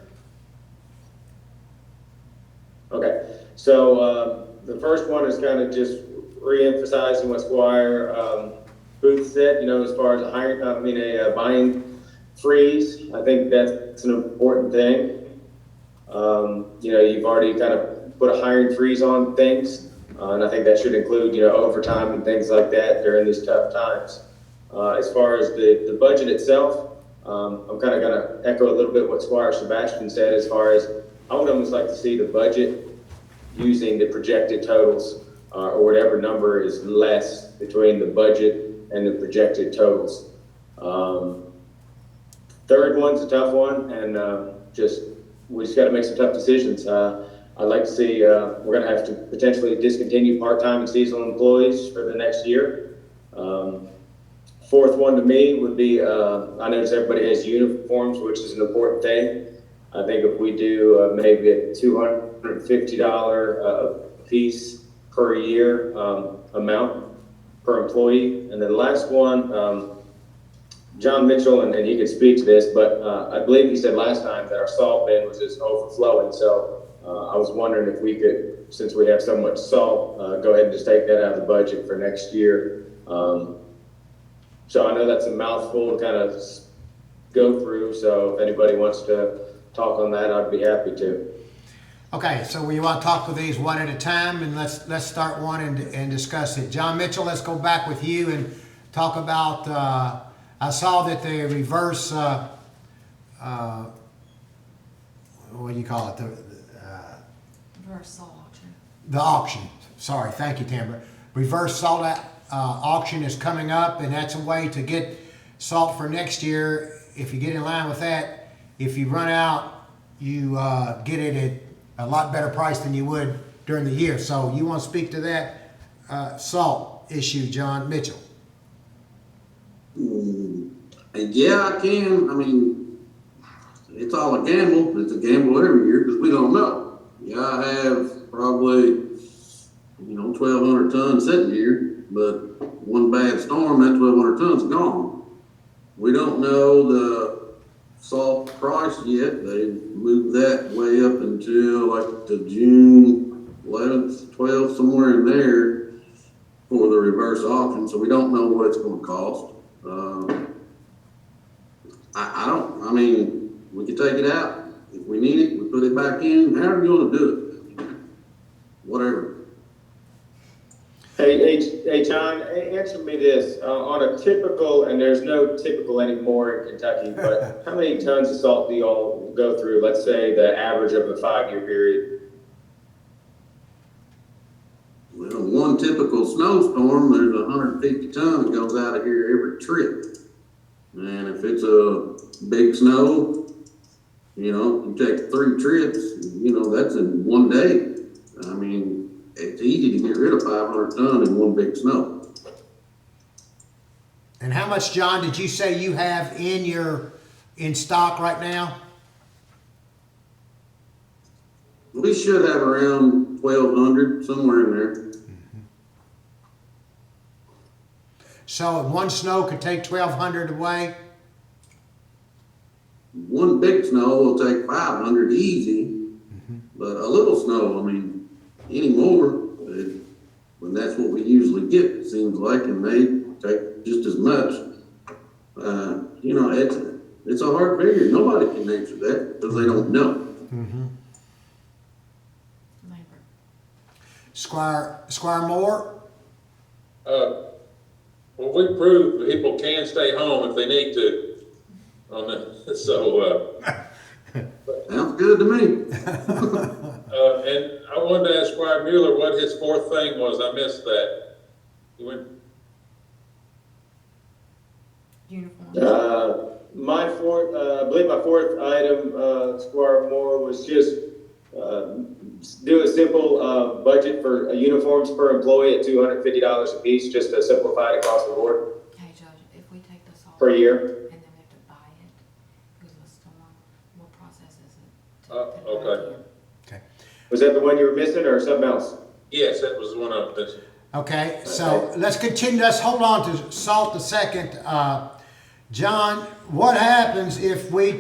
Speaker 12: Okay. So the first one is kind of just re-emphasizing what Squire Booth said, as far as a buying freeze. I think that's an important thing. You've already kind of put a hiring freeze on things, and I think that should include, overtime and things like that during these tough times. As far as the budget itself, I'm kind of going to echo a little bit what Squire Sebastian said, as far as I would almost like to see the budget using the projected totals or whatever number is less between the budget and the projected totals. Third one's a tough one, and we just got to make some tough decisions. I'd like to see we're going to have to potentially discontinue part-time and seasonal employees for the next year. Fourth one to me would be, I notice everybody has uniforms, which is an important thing. I think if we do maybe a $250 a piece per year amount per employee. And then the last one, John Mitchell, and he could speak to this, but I believe he said last time that our salt bin was just overflowing. So I was wondering if we could, since we have so much salt, go ahead and just take that out of the budget for next year. So I know that's a mouthful to kind of go through. So if anybody wants to talk on that, I'd be happy to.
Speaker 1: Okay, so we want to talk with these one at a time, and let's start one and discuss it. John Mitchell, let's go back with you and talk about. I saw that the reverse. What do you call it?
Speaker 2: Reverse salt auction.
Speaker 1: The auction. Sorry, thank you, Tambra. Reverse salt auction is coming up, and that's a way to get salt for next year. If you get in line with that, if you run out, you get it at a lot better price than you would during the year. So you want to speak to that salt issue, John Mitchell?
Speaker 11: Yeah, I can. I mean, it's all a gamble. It's a gamble every year because we don't know.
Speaker 13: Yeah, I have probably, 1,200 tons sitting here, but one bad storm, that 1,200 tons gone. We don't know the salt price yet. They moved that way up until like the June 11th, 12th, somewhere in there for the reverse auction. So we don't know what it's going to cost. I mean, we could take it out. If we need it, we put it back in. How are we going to do it? Whatever.
Speaker 12: Hey, John, answer me this. On a typical, and there's no typical anymore in Kentucky, but how many tons of salt do y'all go through? Let's say the average of a 5-year period.
Speaker 13: Well, one typical snowstorm, there's 150 tons that goes out of here every trip. And if it's a big snow, you take 3 trips, that's in one day. I mean, it's easy to get rid of 500 tons in one big snow.
Speaker 1: And how much, John, did you say you have in stock right now?
Speaker 13: We should have around 1,200, somewhere in there.
Speaker 1: So one snow could take 1,200 away?
Speaker 13: One big snow will take 500 easy, but a little snow, any more, when that's what we usually get, it seems like, and they take just as much. It's a hard figure. Nobody can answer that because they don't know.
Speaker 1: Mm-hmm. Squire Moore?
Speaker 7: Well, we proved people can stay home if they need to. On that, so
Speaker 13: sounds good to me.
Speaker 7: And I wanted to ask Squire Mueller what his fourth thing was. I missed that. He went.
Speaker 2: Uniform.
Speaker 12: My fourth, I believe my fourth item, Squire Moore, was just do a simple budget for uniforms per employee at $250 a piece, just to simplify it across the board
Speaker 2: Hey, Judge, if we take this off.
Speaker 12: per year.
Speaker 2: And then we have to buy it, because of the storm, what process is it? to put it back
Speaker 7: Okay.
Speaker 2: in?
Speaker 1: Okay.
Speaker 12: Was that the one you were missing or something else?
Speaker 7: Yes, that was the one I missed.
Speaker 1: Okay, so let's continue. Let's hold on to salt a second. John, what happens if we,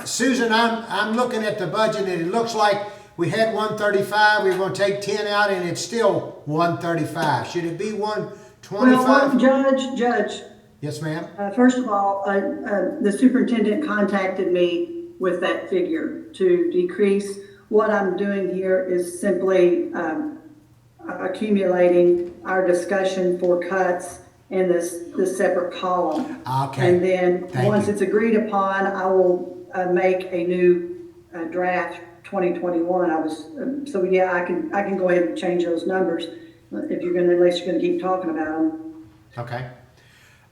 Speaker 1: Susan, I'm looking at the budget and it looks like we had 135, we were gonna take 10 out and it's still 135. Should it be 125?
Speaker 3: Well, Judge,
Speaker 1: Yes, ma'am.
Speaker 3: first of all, the superintendent contacted me with that figure to decrease. What I'm doing here is simply accumulating our discussion for cuts in this separate column.
Speaker 1: Okay.
Speaker 3: And then,
Speaker 1: Thank
Speaker 3: once
Speaker 1: you.
Speaker 3: it's agreed upon, I will make a new draft 2021. So yeah, I can go ahead and change those numbers if you're gonna, unless you're gonna keep talking about them.
Speaker 1: Okay.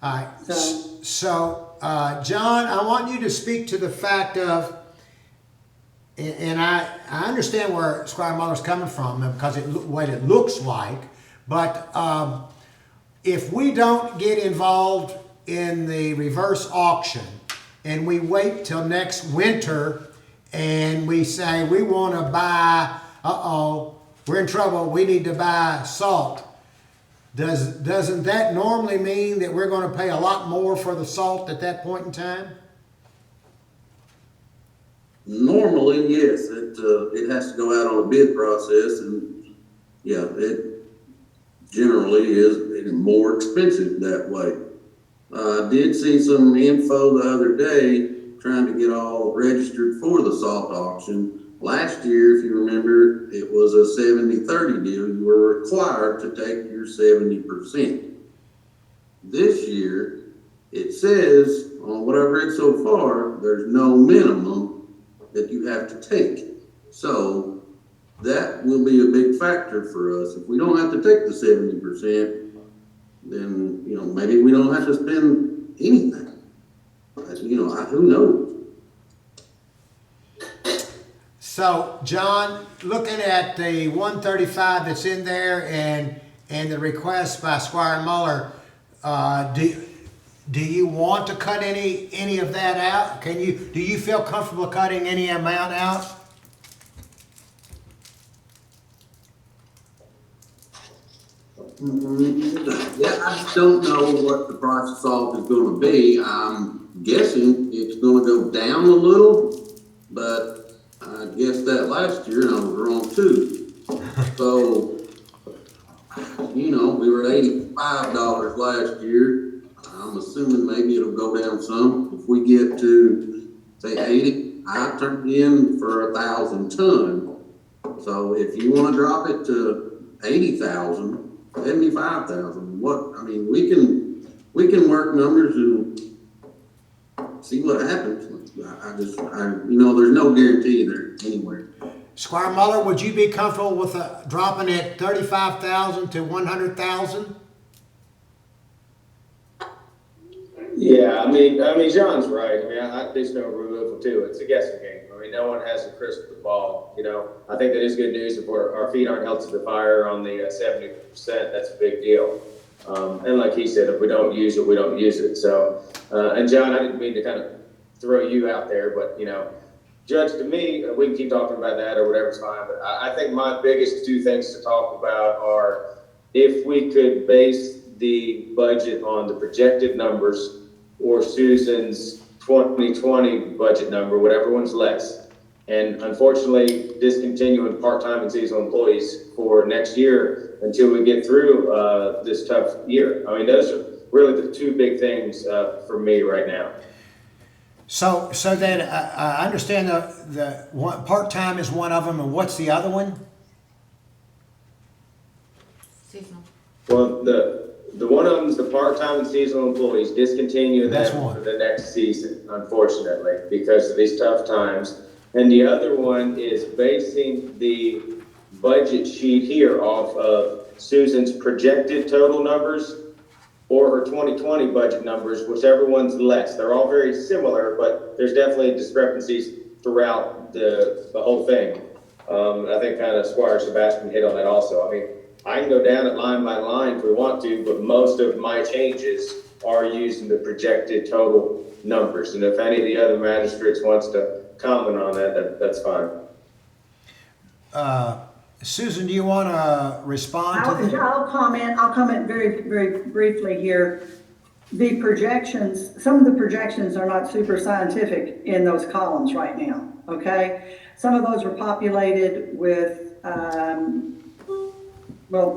Speaker 1: All right.
Speaker 3: So-
Speaker 1: So, John, I want you to speak to the fact of, and I understand where Squire Muller's coming from because what it looks like, but if we don't get involved in the reverse auction and we wait till next winter and we say we want to buy, we're in trouble, we need to buy salt, doesn't that normally mean that we're going to pay a lot more for the salt at that point in time?
Speaker 13: Normally, yes, it has to go out on a bid process, and yeah, it generally is more expensive that way. I did see some info the other day trying to get all registered for the salt auction. Last year, if you remember, it was a 70-30 deal. You were required to take your 70%. This year, it says on what I've read so far, there's no minimum that you have to take. So that will be a big factor for us. If we don't have to take the 70%, then, maybe we don't have to spend anything. Who knows?
Speaker 1: So, John, looking at the 135 that's in there and the request by Squire Muller, Do you want to cut any of that out? Do you feel comfortable cutting any amount out?
Speaker 13: Yeah, I just don't know what the price of salt is gonna be. I'm guessing it's gonna go down a little, but I guessed that last year and I was wrong too. So, we were at $85 last year. I'm assuming maybe it'll go down some. If we get to, say, 80, I turned in for 1,000 ton. So if you wanna drop it to 80,000, 75,000, we can work numbers and see what happens. There's no guarantee there anywhere.
Speaker 1: Squire Muller, would you be comfortable with dropping it 35,000 to 100,000?
Speaker 12: Yeah, I mean, John's right. I mean, there's no removal too. It's a guessing game. I mean, no one has a crystal ball. I think that is good news. If our feet aren't held to the fire on the 70%, that's a big deal. And like he said, if we don't use it, we don't use it. So, and John, I didn't mean to kind of throw you out there, but Judge, to me, we can keep talking about that or whatever's fine. But I think my biggest two things to talk about are if we could base the budget on the projected numbers or Susan's 2020 budget number, whatever one's less. And unfortunately, discontinuing part-time and seasonal employees for next year until we get through this tough year. I mean, those are really the two big things for me right now.
Speaker 1: So then I understand the one part-time is one of them, and what's the other one?
Speaker 2: Seasonal.
Speaker 12: Well, the one of them is the part-time and seasonal employees, discontinue
Speaker 1: That's
Speaker 12: them
Speaker 1: one.
Speaker 12: for the next season, unfortunately, because of these tough times. And the other one is basing the budget sheet here off of Susan's projected total numbers or her 2020 budget numbers, whichever one's less. They're all very similar, but there's definitely discrepancies throughout the whole thing. I think kind of Squire Sebastian hit on that also. I mean, I can go down it line by line if we want to, but most of my changes are using the projected total numbers. And if any of the other magistrates wants to comment on that, that's fine.
Speaker 1: Susan, do you want to respond to that?
Speaker 3: I'll comment very, very briefly here. The projections, some of the projections are not super scientific in those columns right now, okay? Some of those were populated with,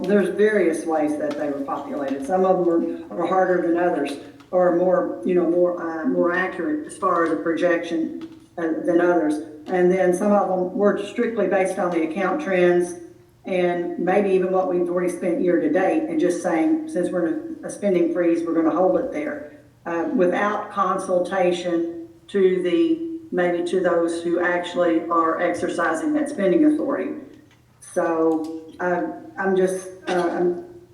Speaker 3: there's various ways that they were populated. Some of them are harder than others, or more accurate as far as a projection than others. And then some of them were strictly based on the account trends and maybe even what we've already spent year to date, and just saying, since we're in a spending freeze, we're going to hold it there without consultation to those who actually are exercising that spending authority. So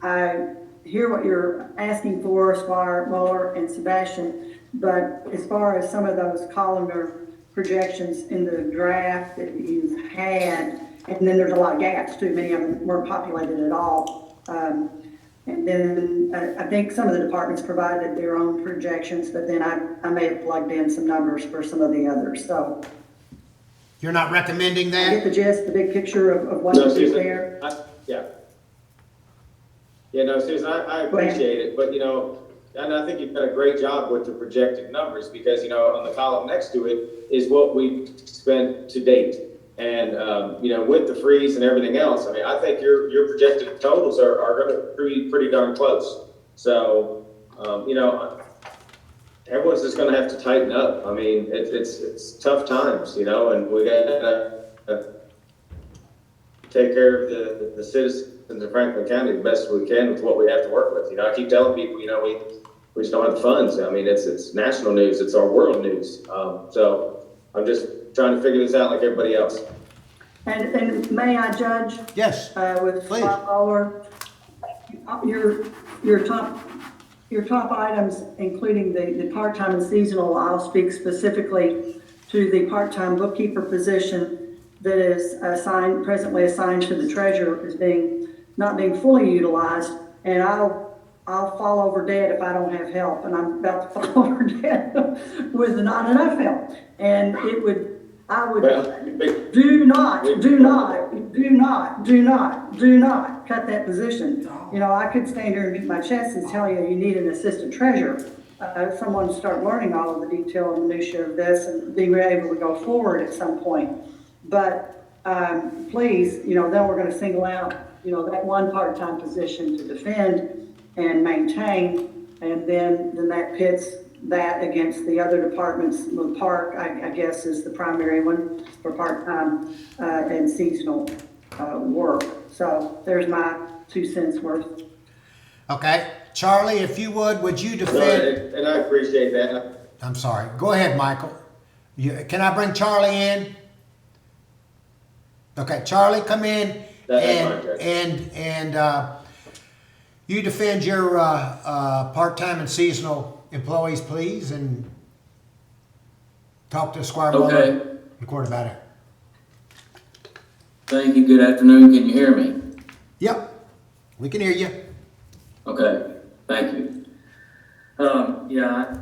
Speaker 3: I hear what you're asking for, Squire Muller and Sebastian, but as far as some of those columnar projections in the draft that you've had, and then there's a lot of gaps too, many of them weren't populated at all. And then I think some of the departments provided their own projections, but then I may have plugged in some numbers for some of the others, so.
Speaker 1: You're not recommending
Speaker 3: I
Speaker 1: that?
Speaker 3: get the gist, the big picture of what is
Speaker 12: Susan,
Speaker 3: there.
Speaker 12: Susan, I appreciate it, but and I think you've done a great job with the projected numbers because, on the column next to it is what we spent to date. And, with the freeze and everything else, I mean, I think your projected totals are going to be pretty darn close. So, everyone's just going to have to tighten up. I mean, it's tough times, and we got to take care of the citizens of Franklin County the best we can with what we have to work with. I keep telling people, we just don't have the funds. I mean, it's national news. It's our world news. So I'm just trying to figure this out like everybody else.
Speaker 3: And may I judge?
Speaker 1: Yes,
Speaker 3: With
Speaker 1: please.
Speaker 3: Squire, your top items, including the part-time and seasonal, I'll speak specifically to the part-time bookkeeper position that is presently assigned to the treasurer as not being fully utilized. And I'll I'll fall over dead if I don't have help, and I'm about to fall over dead with not enough help. And I would, do not cut that position. You know, I could stand here and beat my chest and tell you need an assistant treasurer. Someone to start learning all of the detail and minutia of this and being able to go forward at some point. But please, you know, then we're going to single out, you know, that one part-time position to defend and maintain, and then that pits that against the other departments. The park, I guess, is the primary one for part-time and seasonal work. So there's my 2 cents worth.
Speaker 1: Okay, Charlie, if you would you defend?
Speaker 12: And I appreciate that.
Speaker 1: I'm sorry. Go ahead, Michael. Can I bring Charlie in? Okay, Charlie, come in and you defend your part-time and seasonal employees, please, and talk to Squire Muller in court about it.
Speaker 14: Thank you. Good afternoon. Can you hear me?
Speaker 1: Yep, we can hear you.
Speaker 14: Okay. Thank you. Yeah,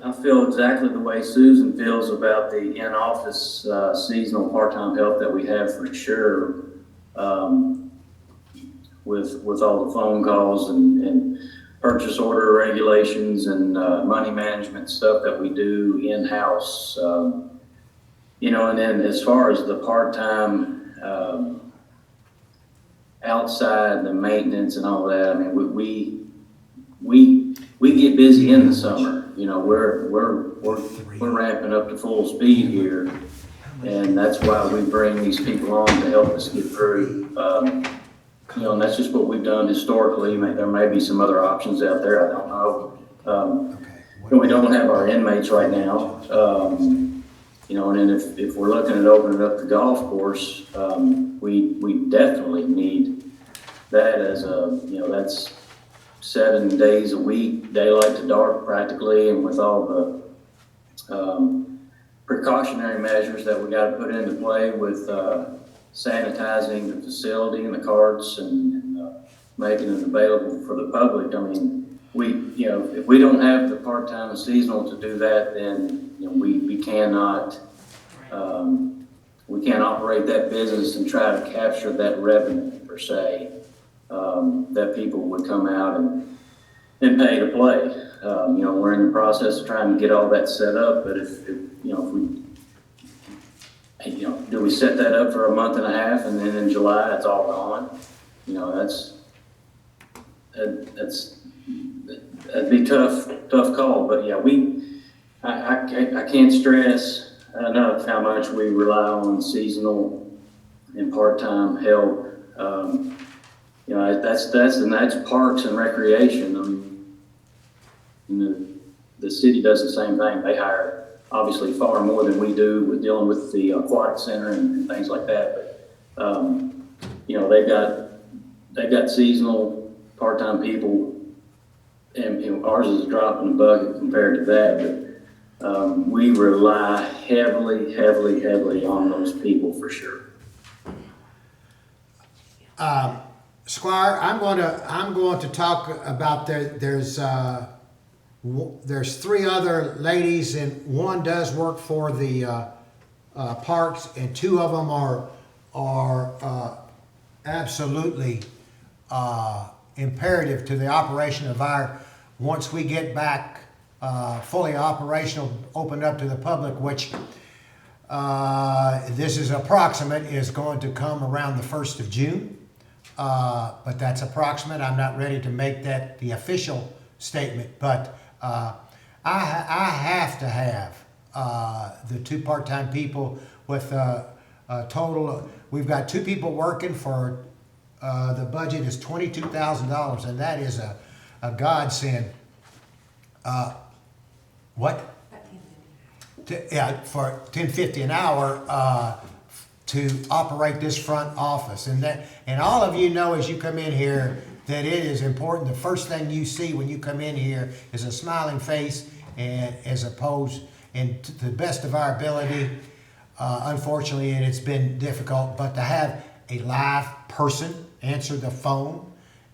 Speaker 14: I feel exactly the way Susan feels about the in-office seasonal part-time help that we have for sure. With all the phone calls and purchase order regulations and money management stuff that we do in-house. You know, and then as far as the part-time outside, the maintenance and all that, I mean, we get busy in the summer. You know, we're ramping up to full speed here, and that's why we bring these people on to help us get through. You know, and that's just what we've done historically. There may be some other options out there. I don't know. We don't have our inmates right now. You know, and then if we're looking at opening up the golf course, we definitely need that as you know, that's 7 days a week, daylight to dark practically, and with all the precautionary measures that we got to put into play with sanitizing the facility and the carts and making it available for the public. I mean, you know, if we don't have the part-time and seasonal to do that, then, you know, we cannot operate that business and try to capture that revenue per se, that people would come out and pay to play. You know, we're in the process of trying to get all that set up, but if do we set that up for a month and a half and then in July it's all gone? You know, that'd be tough call. But yeah, I can't stress enough how much we rely on seasonal and part-time help. You know, that's parks and recreation. I mean, the city does the same thing. They hire obviously far more than we do with dealing with the aquatic center and things like that. But you know, they've got seasonal part-time people, and you know, ours is a drop in the bucket compared to that. But we rely heavily on those people for sure.
Speaker 1: Squire, I'm going to talk about there's 3 other ladies, and one does work for the parks, and 2 of them are absolutely imperative to the operation of once we get back fully operational, opened up to the public, which this is approximate, is going to come around the 1st of June. But that's approximate. I'm not ready to make that the official statement, but I have to have the 2 part-time people with a total. We've got 2 people working for the budget is $22,000, and that is a godsend. What? For $10.50 an hour to operate this front office, and all of you know as you come in here that it is important. The first thing you see when you come in here is a smiling face, and as opposed, and to the best of our ability, unfortunately, and it's been difficult, but to have a live person answer the phone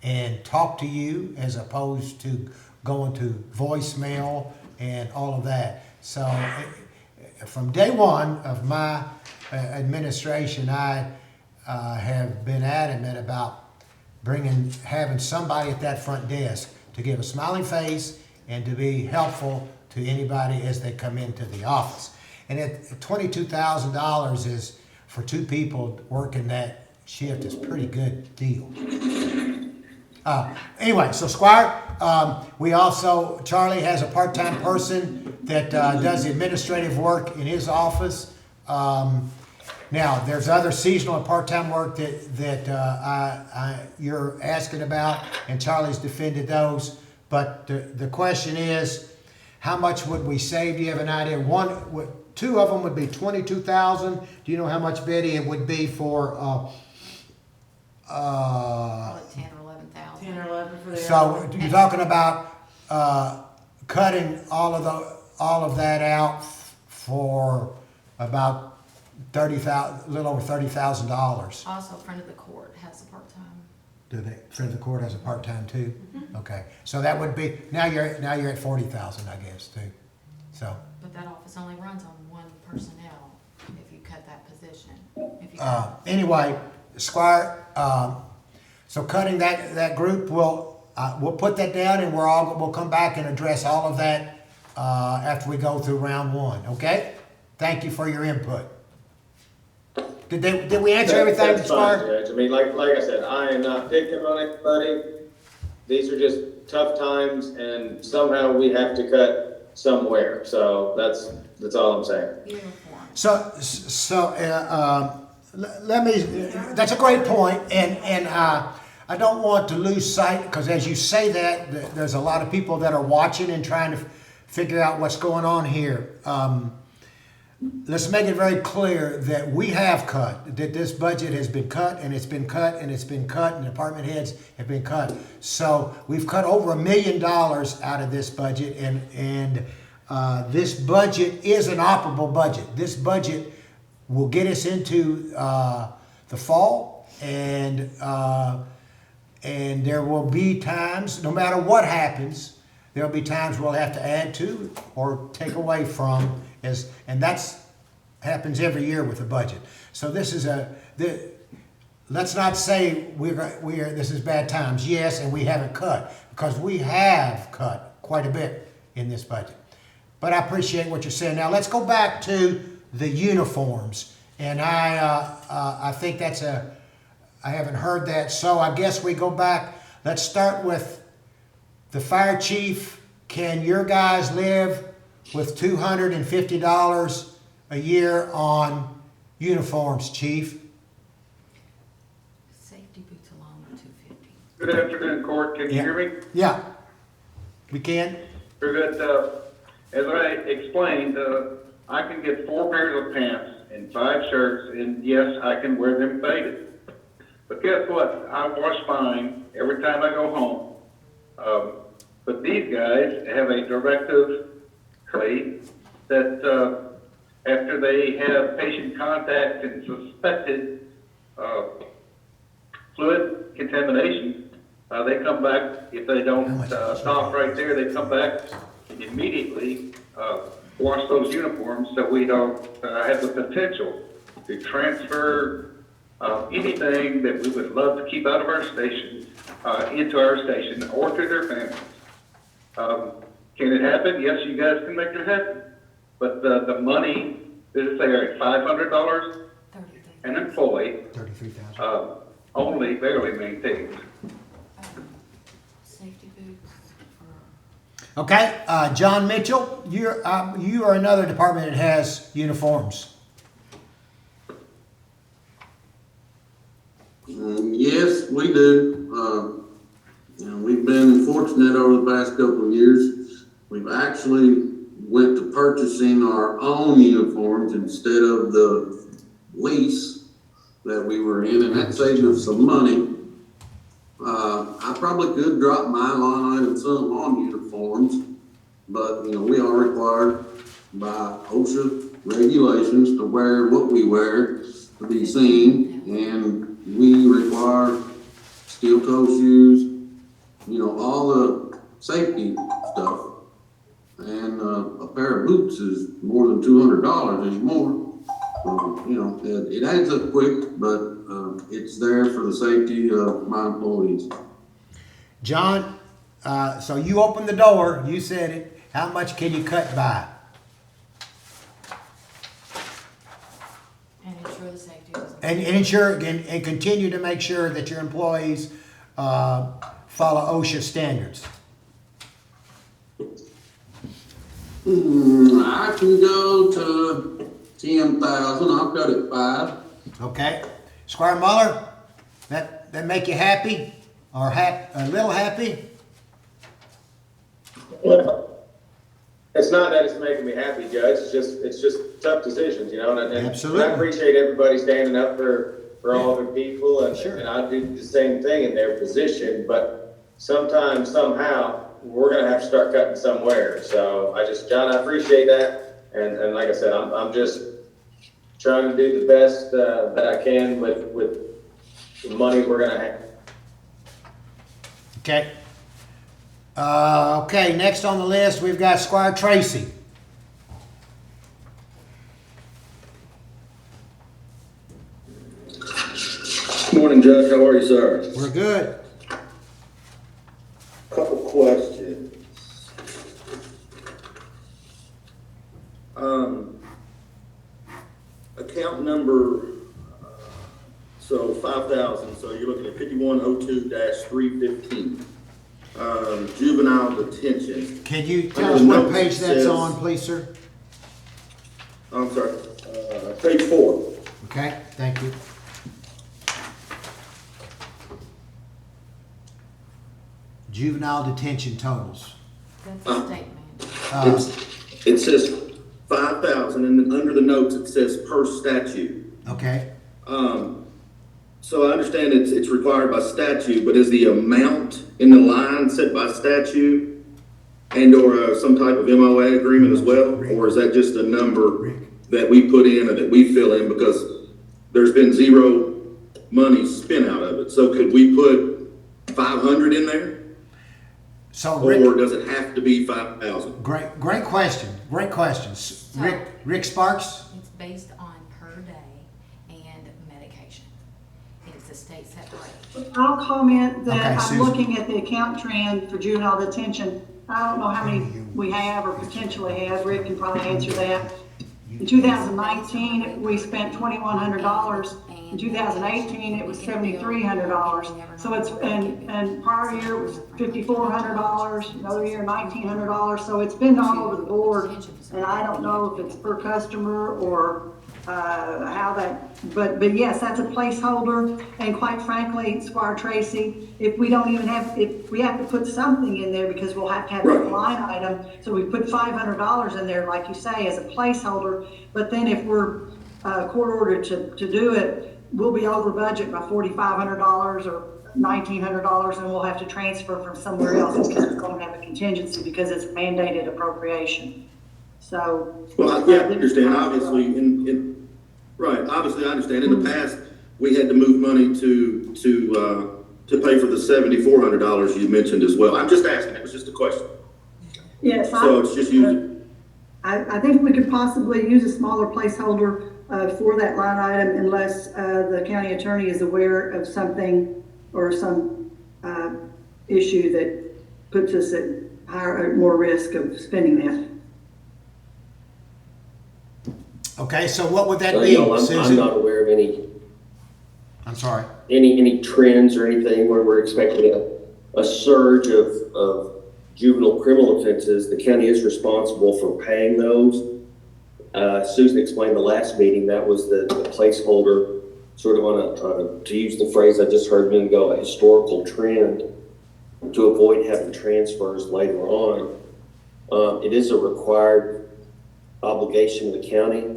Speaker 1: and talk to you as opposed to going to voicemail and all of that. So from day one of my administration, I have been adamant about having somebody at that front desk to give a smiling face and to be helpful to anybody as they come into the office. And at $22,000 is for two people working that shift is pretty good deal. Anyway, so Squire, Charlie has a part-time person that does the administrative work in his office. Now, there's other seasonal and part-time work that you're asking about, and Charlie's defended those. But the question is, how much would we save? Do you have an idea? Two of them would be $22,000. Do you know how much, Betty, it would be for?
Speaker 2: Call it 10 or 11,000.
Speaker 15: 10 or 11 for the
Speaker 1: So
Speaker 15: hour.
Speaker 1: you're talking about cutting all of that out for about a little over $30,000.
Speaker 2: Also, friend of the court has a part-time.
Speaker 1: Do they? Friend of the court has a part-time too. Okay, so that would be now you're at 40,000, I guess, too. So.
Speaker 2: But that office only runs on one personnel if you cut that position.
Speaker 1: Anyway, Squire. So cutting that group, we'll put that down, and we'll come back and address all of that after we go through round one. Okay. Thank you for your input. Did we answer everything,
Speaker 12: That's fine,
Speaker 1: Squire?
Speaker 12: Judge. I mean, like I said, I am not picking on anybody. These are just tough times, and somehow we have to cut somewhere. So that's all I'm saying.
Speaker 2: Uniform.
Speaker 1: So let me. That's a great point, and I don't want to lose sight, because as you say that, there's a lot of people that are watching and trying to figure out what's going on here. Let's make it very clear that we have cut, that this budget has been cut, and it's been cut, and it's been cut, and department heads have been cut. So we've cut over $1 million out of this budget, and this budget is an operable budget. This budget will get us into the fall, and there will be times, no matter what happens, there'll be times we'll have to add to or take away from, and that's happens every year with the budget. So this is let's not say this is bad times. Yes, and we haven't cut, because we have cut quite a bit in this budget. But I appreciate what you're saying. Now let's go back to the uniforms, and I think I haven't heard that, so I guess we go back. Let's start with the fire chief. Can your guys live with $250 a year on uniforms, Chief?
Speaker 2: Safety boots alone are $250.
Speaker 16: Good afternoon, Court. Can you hear me?
Speaker 1: Yeah, we can.
Speaker 16: Very good. As I explained, I can get 4 pairs of pants and 5 shirts, and yes, I can wear them faded. But guess what? I wash mine every time I go home. But these guys have a directive that after they have patient contact and suspected fluid contamination, they come back. If they don't stop right there, they come back and immediately wash those uniforms, so we don't have the potential to transfer anything that we would love to keep out of our station into our station or to their families. Can it happen? Yes, you guys can make it happen. But the money, did it say $500 an employee,
Speaker 1: $33,000.
Speaker 16: only barely maintains.
Speaker 2: Safety boots.
Speaker 1: Okay, John Mitchell, you are another department that has uniforms.
Speaker 13: Yes, we do. We've been fortunate over the past couple of years. We've actually went to purchasing our own uniforms instead of the lease that we were in, and that saved us some money. I probably could drop my line item some on uniforms, but we are required by OSHA regulations to wear what we wear to be seen, and we require steel toe shoes, is more than $200 anymore. It adds up quick, but it's there for the safety of my employees.
Speaker 1: John, so you opened the door, you said it, how much can you cut by?
Speaker 2: And ensure the safety of the.
Speaker 1: And ensure, and continue to make sure that your employees follow OSHA standards.
Speaker 13: I can go to 10,000. I'll cut it 5.
Speaker 1: Okay, Squire Muller, that make you happy, or a little happy?
Speaker 12: It's not that it's making me happy, Judge. It's just tough decisions, and
Speaker 1: Absolutely.
Speaker 12: I appreciate everybody standing up for all the people, and,
Speaker 1: Sure.
Speaker 12: and I do the same thing in their position, but sometimes, somehow, we're gonna have to start cutting somewhere. So John, I appreciate that, and like I said, I'm just trying to do the best that I can with the money we're gonna have.
Speaker 1: Okay. Okay, next on the list, we've got Squire Tracy.
Speaker 11: Morning, Judge. How are you, sir?
Speaker 1: We're good.
Speaker 11: Couple questions. Account number, so 5,000, so you're looking at 5102-315. Juvenile detention.
Speaker 1: Can you tell us what page that's on, please, sir?
Speaker 11: I'm sorry, page 4.
Speaker 1: Okay, thank you. Juvenile detention totals.
Speaker 2: That's a statement.
Speaker 11: It says 5,000, and then under the notes, it says per statute.
Speaker 1: Okay.
Speaker 11: So I understand it's required by statute, but is the amount in the line set by statute and or some type of MOA agreement as well? Or is that just a number that we put in or that we fill in because there's been zero money spent out of it? So could we put 500 in there?
Speaker 1: So
Speaker 11: Or does it have to be 5,000?
Speaker 1: Great question. Great question. Rick Sparks?
Speaker 2: It's based on per day and medication. It's a state set rate.
Speaker 3: I'll comment that
Speaker 1: Okay,
Speaker 3: I'm
Speaker 1: Susan.
Speaker 3: looking at the account trend for juvenile detention. I don't know how many we have or potentially have. Rick can probably answer that. In 2019, we spent $2,100. In 2018, it was $7,300. So it's, and prior year it was $5,400, another year $1,900. So it's been all over the board. And I don't know if it's per customer or how that, but yes, that's a placeholder. And quite frankly, Squire Tracy, if we don't even have, if we have to put something in there because we'll have to have a line item. So we put $500 in there, like you say, as a placeholder. But then if we're court ordered to do it, we'll be over budget by $4,500 or $1,900, and we'll have to transfer from somewhere else because it's going to have a contingency because it's mandated appropriation. So.
Speaker 11: Well, I understand. Obviously, obviously, I understand. In the past, we had to move money to pay for the $7,400 you mentioned as well. I'm just asking. It was just a question.
Speaker 3: Yes.
Speaker 11: So it's just using.
Speaker 3: I think we could possibly use a smaller placeholder for that line item unless the county attorney is aware of something or some issue that puts us at more risk of spending that.
Speaker 1: Okay, so what would that be, Susan?
Speaker 15: I'm not aware of any.
Speaker 1: I'm sorry.
Speaker 15: Any trends or anything where we're expecting a surge of juvenile criminal offenses. The county is responsible for paying those. Susan explained the last meeting, that was the placeholder, sort of on a, to use the phrase I just heard a minute ago, a historical trend to avoid having transfers later on. It is a required obligation of the county.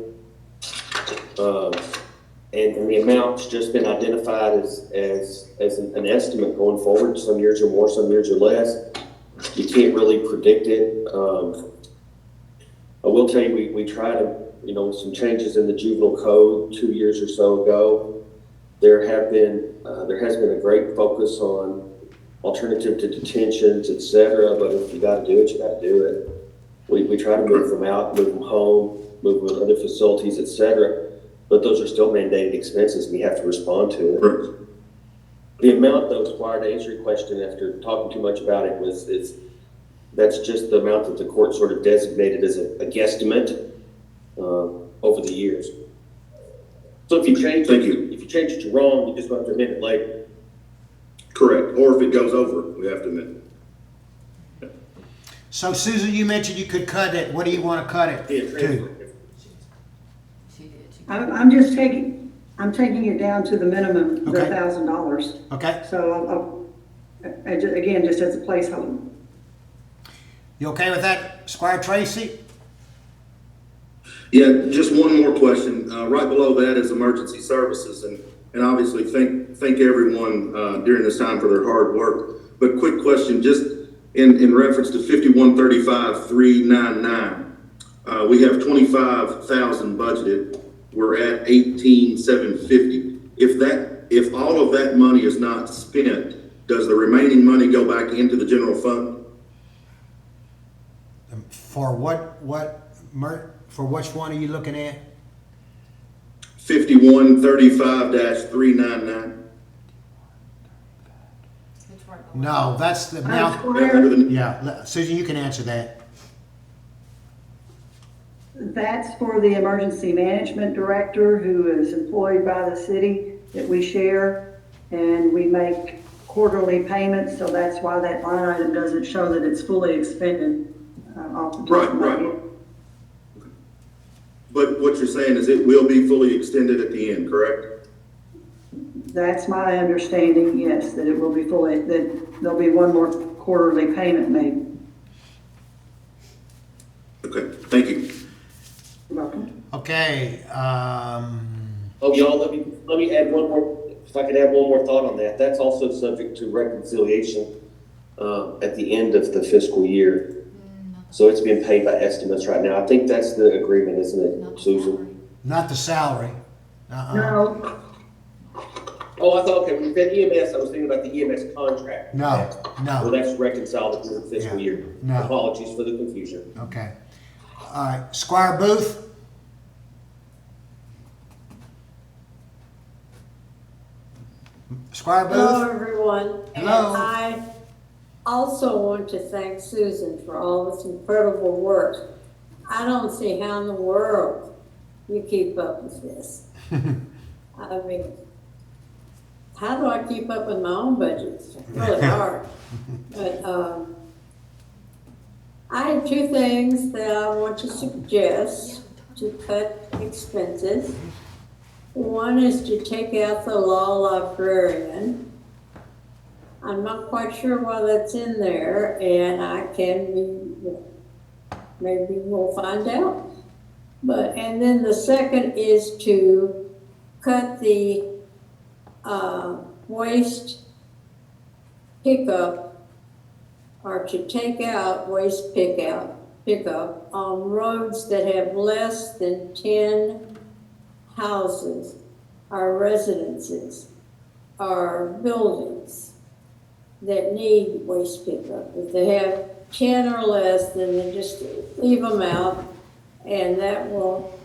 Speaker 15: And the amount's just been identified as an estimate going forward. Some years are more, some years are less. You can't really predict it. I will tell you, we tried some changes in the juvenile code 2 years or so ago. There has been a great focus on alternative to detentions, et cetera, but if you gotta do it, you gotta do it. We try to move them out, move them home, move them to other facilities, et cetera. But those are still mandated expenses. We have to respond to it. The amount, though, Squire, to answer your question after talking too much about it, that's just the amount that the court sort of designated as a guesstimate over the years. So if you change it, if you change it to wrong, you just have to amend it later.
Speaker 11: Correct. Or if it goes over, we have to amend it.
Speaker 1: So Susan, you mentioned you could cut it. What do you want to cut it to?
Speaker 3: I'm just taking it down to the minimum, the
Speaker 1: Okay.
Speaker 3: $1,000.
Speaker 1: Okay.
Speaker 3: So again, just as a placeholder.
Speaker 1: You okay with that, Squire Tracy?
Speaker 11: Yeah, just one more question. Right below that is emergency services, and obviously thank everyone during this time for their hard work. But quick question, just in reference to 5135-399, we have 25,000 budgeted. We're at 18,750. If all of that money is not spent, does the remaining money go back into the general fund?
Speaker 1: For for which one are you looking at?
Speaker 11: 5135-399.
Speaker 1: No, that's the amount. Yeah, Susan, you can answer that.
Speaker 3: That's for the emergency management director who is employed by the city that we share, and we make quarterly payments, so that's why that line item doesn't show that it's fully expended off the top of my head.
Speaker 11: But what you're saying is it will be fully extended at the end, correct?
Speaker 3: That's my understanding, yes, that it will be fully, that there'll be one more quarterly payment made.
Speaker 11: Okay, thank you.
Speaker 3: You're welcome.
Speaker 1: Okay.
Speaker 15: Oh, y'all, let me add one more, if I could add one more thought on that. That's also subject to reconciliation at the end of the fiscal year. So it's being paid by estimates right now. I think that's the agreement, isn't it, Susan?
Speaker 1: Not the salary.
Speaker 3: No.
Speaker 15: Oh, I thought, okay, when you said EMS, I was thinking about the EMS contract.
Speaker 1: No.
Speaker 15: Well, that's reconciled at the end of the fiscal year.
Speaker 1: No.
Speaker 15: Apologies for the confusion.
Speaker 1: Okay. All right, Squire Booth. Squire Booth.
Speaker 8: Hello, everyone.
Speaker 1: Hello.
Speaker 8: And I also want to thank Susan for all this incredible work. I don't see how in the world you keep up with this. I mean, how do I keep up with my own budget? It's really hard. But I have two things that I want to suggest to cut expenses. One is to take out the law librarian. I'm not quite sure why that's in there, and I can be, maybe we'll find out. And then the second is to cut the waste pickup, or to take out waste pickup on roads that have less than 10 houses, or residences, or buildings that need waste pickup. If they have 10 or less, then they just leave them out, and that will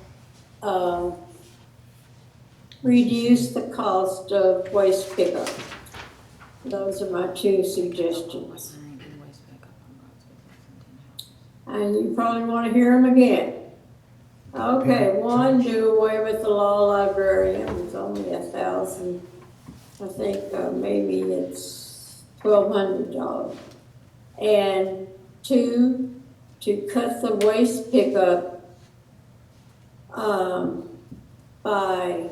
Speaker 8: reduce the cost of waste pickup. Those are my two suggestions. And you probably want to hear them again. Okay, one, do away with the law librarian. It's only $1,000. I think maybe it's $1,200. And two, to cut the waste pickup by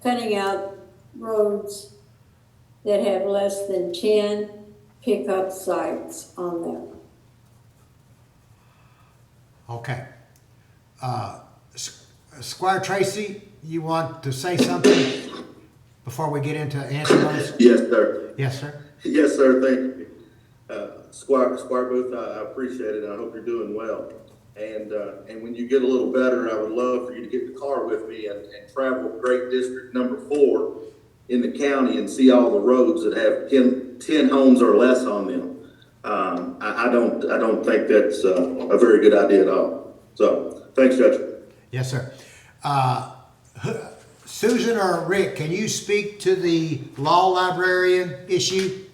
Speaker 8: cutting out roads that have less than 10 pickup sites on them.
Speaker 1: Okay. Squire Tracy, you want to say something before we get into answering those?
Speaker 11: Yes, sir.
Speaker 1: Yes, sir.
Speaker 11: Yes, sir. Thank you. Squire Booth, I appreciate it. I hope you're doing well. And when you get a little better, I would love for you to get in the car with me and travel Great District number 4 in the county and see all the roads that have 10 homes or less on them. I don't think that's a very good idea at all. So, thanks, Judge.
Speaker 1: Yes, sir. Susan or Rick, can you speak to the law librarian issue?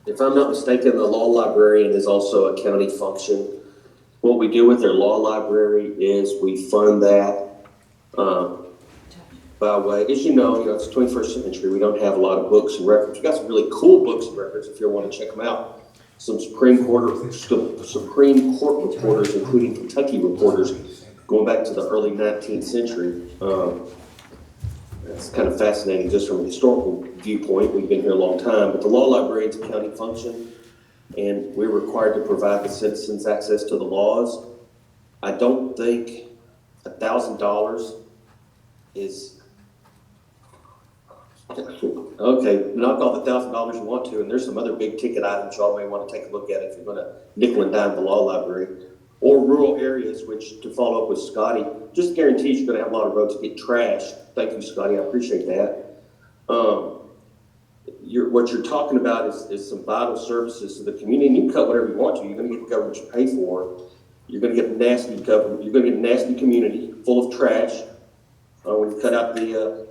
Speaker 15: If I'm not mistaken, the law librarian is also a county function. What we do with their law library is we fund that by way, as you know, it's the 21st century. We don't have a lot of books and records. We've got some really cool books and records if you want to check them out. Some Supreme Court reporters, including Kentucky reporters, going back to the early 19th century. It's kind of fascinating just from a historical viewpoint. We've been here a long time, but the law library is a county function, and we're required to provide the citizens access to the laws. I don't think $1,000 is okay. Knock off $1,000 you want to, and there's some other big ticket items y'all may want to take a look at if you're going to nickel and dime the law library. Or rural areas, which, to follow up with Scotty, just guarantees you're going to have a lot of roads that get trashed. Thank you, Scotty. I appreciate that. What you're talking about is some vital services to the community. And you can cut whatever you want to. You're going to get the government you pay for. You're going to get nasty government. You're going to get a nasty community full of trash. When you cut out the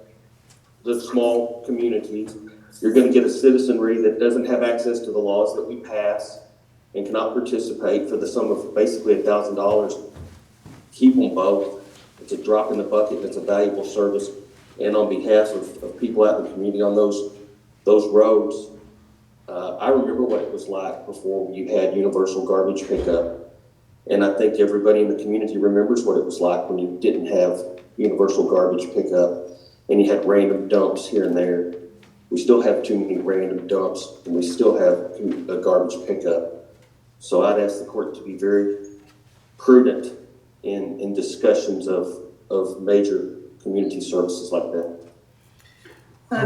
Speaker 15: small communities, you're going to get a citizenry that doesn't have access to the laws that we pass and cannot participate for the sum of basically $1,000. Keep them both. It's a drop in the bucket. It's a valuable service. And on behalf of people out in the community on those roads, I remember what it was like before you had universal garbage pickup. And I think everybody in the community remembers what it was like when you didn't have universal garbage pickup and you had random dumps here and there. We still have too many random dumps, and we still have a garbage pickup. So I'd ask the court to be very prudent in discussions of major community services like that.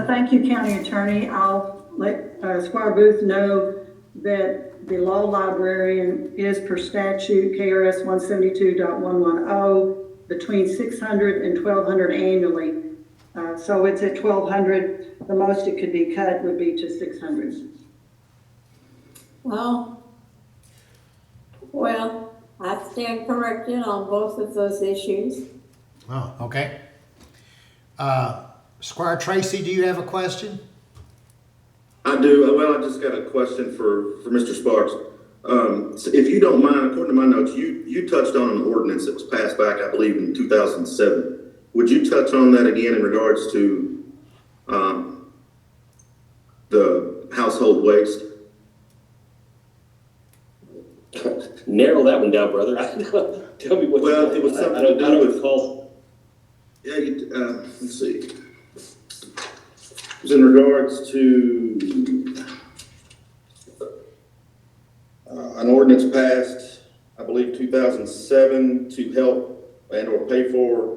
Speaker 3: Thank you, County Attorney. I'll let Squire Booth know that the law librarian is per statute KRS 172.110 between $600 and $1,200 annually. So it's at $1,200. The most it could be cut would be to $600.
Speaker 8: Well, I stand corrected on both of those issues.
Speaker 1: Oh, okay. Squire Tracy, do you have a question?
Speaker 11: I do. Well, I just got a question for Mr. Sparks. So if you don't mind, according to my notes, you touched on an ordinance that was passed back, I believe, in 2007. Would you touch on that again in regards to the household waste?
Speaker 15: Narrow that one down, brother. Tell me what.
Speaker 11: Well, it was something to do with
Speaker 15: call.
Speaker 11: Yeah, let's see. It was in regards to an ordinance passed, I believe, 2007 to help and or pay for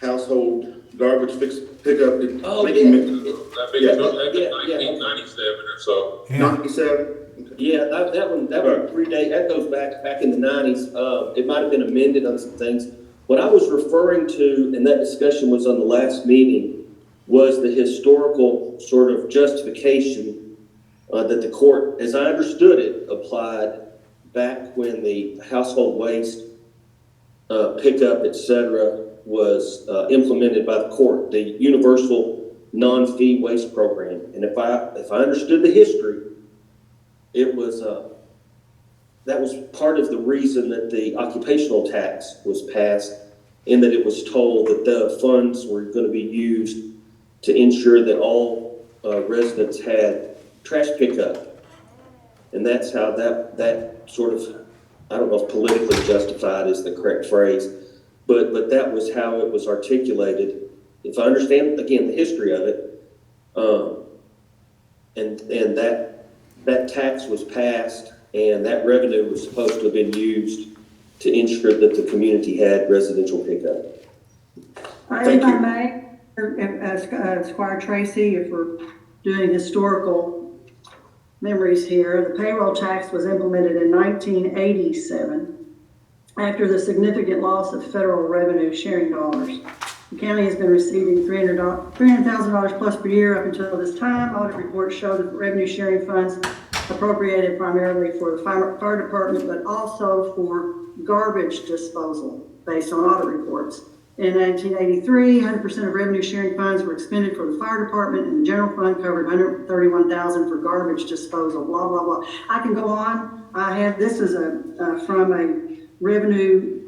Speaker 11: household garbage pickup.
Speaker 15: Oh,
Speaker 7: That'd be 1997 or so.
Speaker 11: 97?
Speaker 15: Yeah, that one predate. That goes back in the 90s. It might have been amended on some things. What I was referring to, and that discussion was on the last meeting, was the historical sort of justification that the court, as I understood it, applied back when the household waste pickup, et cetera, was implemented by the court, the universal non-fee waste program. And if I understood the history, it was that was part of the reason that the occupational tax was passed, in that it was told that the funds were going to be used to ensure that all residents had trash pickup. And that's how that sort of, I don't know if politically justified is the correct phrase, but that was how it was articulated. If I understand, again, the history of it, and that tax was passed, and that revenue was supposed to have been used to ensure that the community had residential pickup.
Speaker 3: If I may, Squire Tracy, if we're doing historical memories here, the payroll tax was implemented in 1987 after the significant loss of federal revenue sharing dollars. The county has been receiving $300,000 plus per year up until this time. Audit reports show that revenue sharing funds appropriated primarily for the fire department, but also for garbage disposal based on audit reports. In 1983, 100% of revenue sharing funds were expended for the fire department, and the general fund covered $131,000 for garbage disposal, blah, blah, blah. I can go on. This is from a revenue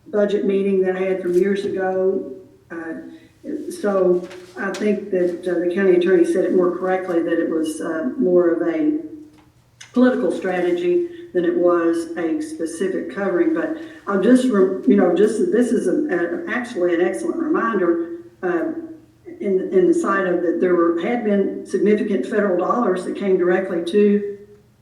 Speaker 3: budget meeting that I had from years ago. So I think that the county attorney said it more correctly, that it was more of a political strategy than it was a specific covering. But I'll just, this is actually an excellent reminder in the side of that there had been significant federal dollars that came directly to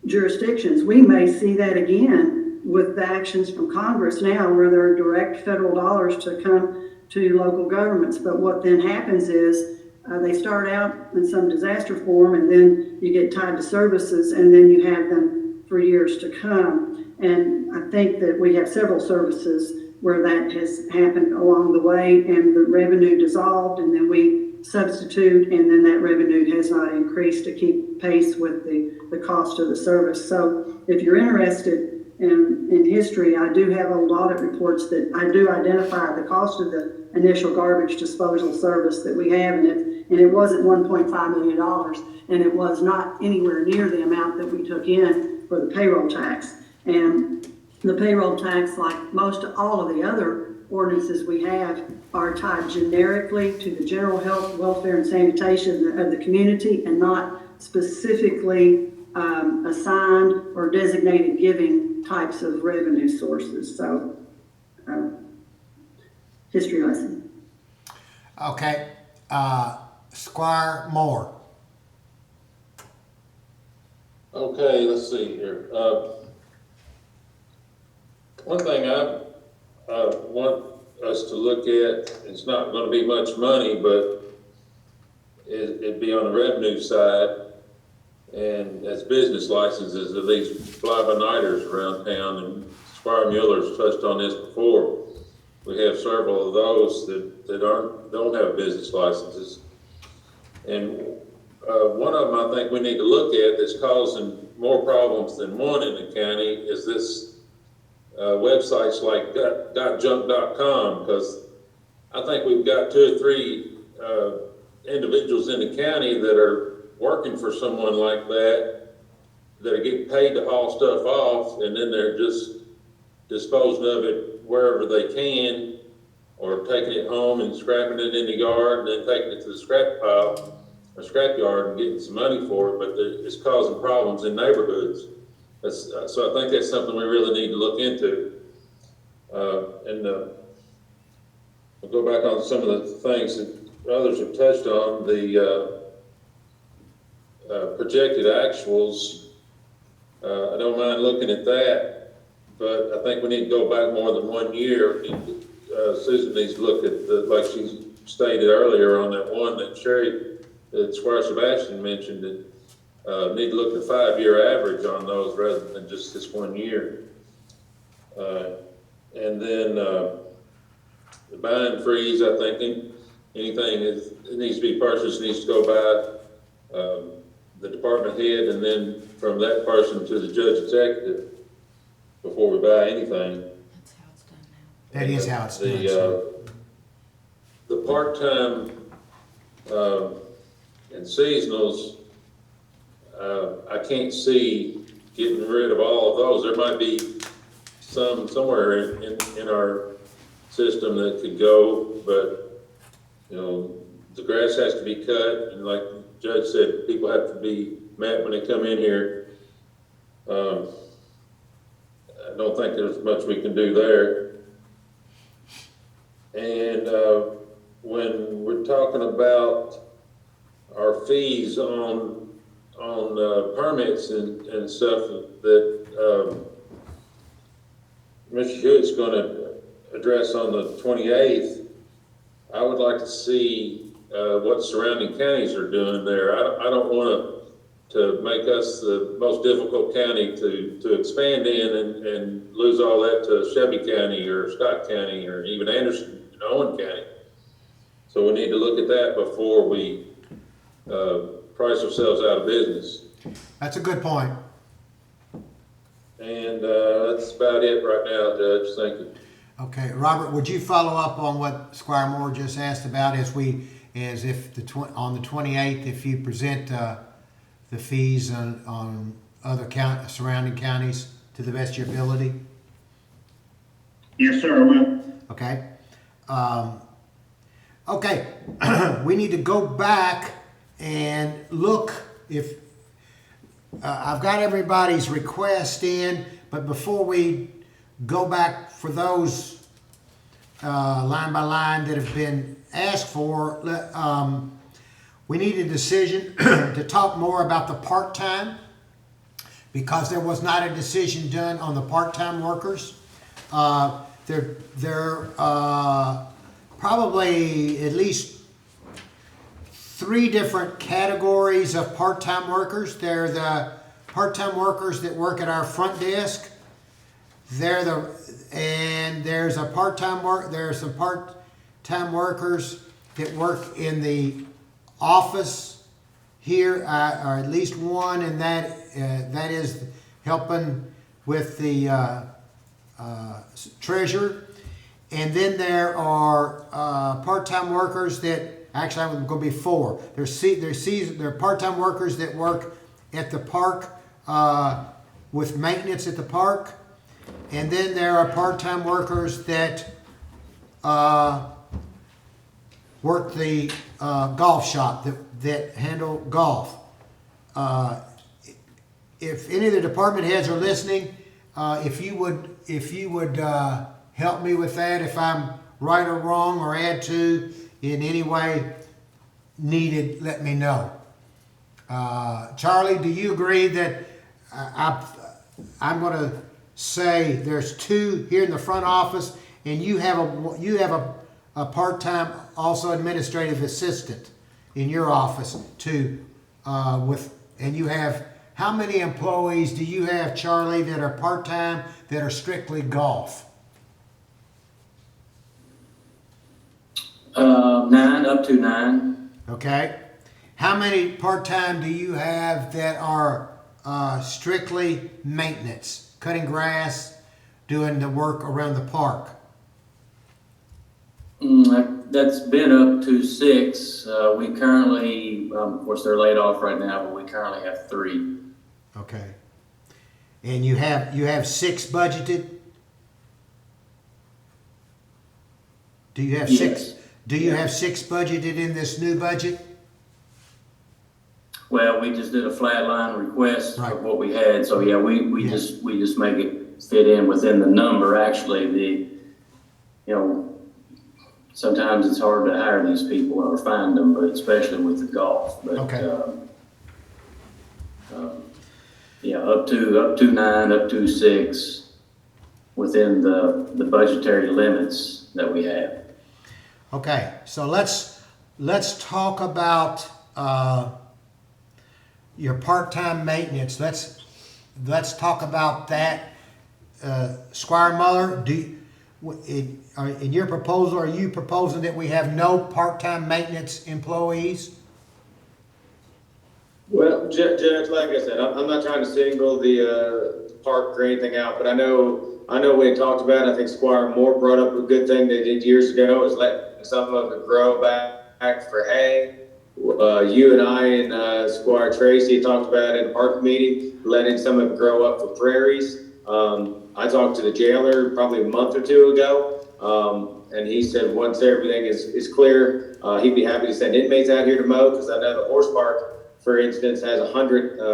Speaker 3: jurisdictions. We may see that again with the actions from Congress now, where there are direct federal dollars to come to local governments. But what then happens is they start out in some disaster form, and then you get tied to services, and then you have them for years to come. And I think that we have several services where that has happened along the way, and the revenue dissolved, and then we substitute, and then that revenue has not increased to keep pace with the cost of the service. So if you're interested in history, I do have old audit reports that I do identify the cost of the initial garbage disposal service that we have, and it wasn't $1.5 million, and it was not anywhere near the amount that we took in for the payroll tax. And the payroll tax, like most all of the other ordinances we have, are tied generically to the general health, welfare, and sanitation of the community, and not specifically assigned or designated giving types of revenue sources. So, history lesson.
Speaker 1: Okay, Squire Moore.
Speaker 7: Okay, let's see here. One thing I want us to look at, it's not going to be much money, but it'd be on the revenue side, and as business licenses of these fly-by-nighters around town, and Squire Mueller's touched on this before. We have several of those that don't have business licenses, and one of them I think we need to look at that's causing more problems than one in the county is this websites like .junk.com, because I think we've got 2 or 3 individuals in the county that are working for someone like that are getting paid to haul stuff off, and then they're just disposing of it wherever they can, or taking it home and scrapping it in the yard and then taking it to the scrap pile or scrap yard and getting some money for it, but it's causing problems in neighborhoods. So I think that's something we really need to look into. We'll go back on some of the things that others have touched on. The projected actuals, I don't mind looking at that, but I think we need to go back more than 1 year. Susan needs to look at like she stated earlier on that one that that Squire Sebastian mentioned, that need to look at the 5-year average on those rather than just this 1 year. And then the buying freeze, I think anything that needs to be purchased needs to go by the department head, and then from that person to the judge executive before we buy anything.
Speaker 2: That's how it's done now.
Speaker 1: That is how it's done.
Speaker 7: The part-time and seasonals, I can't see getting rid of all of those. There might be some somewhere in our system that could go, but the grass has to be cut, and like the judge said, people have to be met when they come in here. I don't think there's much we can do there. And when we're talking about our fees on permits and stuff that Mr. Hewitt's going to address on the 28th, I would like to see what surrounding counties are doing there. I don't want to make us the most difficult county to expand in and lose all that to Shelby County or Scott County or even Anderson in Owen County. So we need to look at that before we, price ourselves out of business.
Speaker 1: That's a good point.
Speaker 7: And, that's about it right now, Judge, thank you.
Speaker 1: Okay, Robert, would you follow up on what Squire Moore just asked about as if on the 28th, if you present the fees on other surrounding counties to the best of your ability?
Speaker 9: Yes, sir, I will.
Speaker 1: Okay. Okay, we need to go back and look if, I've got everybody's request in, but before we go back for those line by line that have been asked for, we need a decision to talk more about the part-time, because there was not a decision done on the part-time workers. There probably at least 3 different categories of part-time workers. They're the part-time workers that work at our front desk. There's some part-time workers that work in the office here, or at least one, and that is helping with the treasurer. And then there are part-time workers that, actually I'm going to be 4. There are part-time workers that work at the park with maintenance at the park. And then there are part-time workers that work the golf shop, that handle golf. If any of the department heads are listening, if you would help me with that, if I'm right or wrong or add to in any way needed, let me know. Charlie, do you agree that I'm going to say there's 2 here in the front office, and you have a part-time also administrative assistant in your office too, and you have, how many employees do you have, Charlie, that are part-time that are strictly golf?
Speaker 14: 9, up to 9.
Speaker 1: Okay. How many part-time do you have that are strictly maintenance, cutting grass, doing the work around the park?
Speaker 14: That's been up to 6. We currently, of course, they're laid off right now, but we currently have 3.
Speaker 1: Okay. And you have 6 budgeted? Do you have 6?
Speaker 14: Yes.
Speaker 1: Do you have 6 budgeted in this new budget?
Speaker 14: Well, we just did a flat line request
Speaker 1: Right.
Speaker 14: of what we had, so yeah, we just make it fit in within the number. Actually, sometimes it's hard to hire these people or find them, but especially with the golf. But
Speaker 1: Okay.
Speaker 14: up to 9, up to 6, within the budgetary limits that we have.
Speaker 1: Okay, so let's talk about your part-time maintenance. Let's talk about that. Squire Muller, in your proposal, are you proposing that we have no part-time maintenance employees?
Speaker 12: Well, Judge, like I said, I'm not trying to single the park or anything out, but I know we had talked about it. I think Squire Moore brought up a good thing they did years ago, is letting some of it grow back for hay. You and I and Squire Tracy talked about it in the park meeting, letting some of it grow up for prairies. I talked to the jailer probably a month or 2 ago, and he said once everything is clear, he'd be happy to send inmates out here to mow, because I know the horse park, for instance, has 100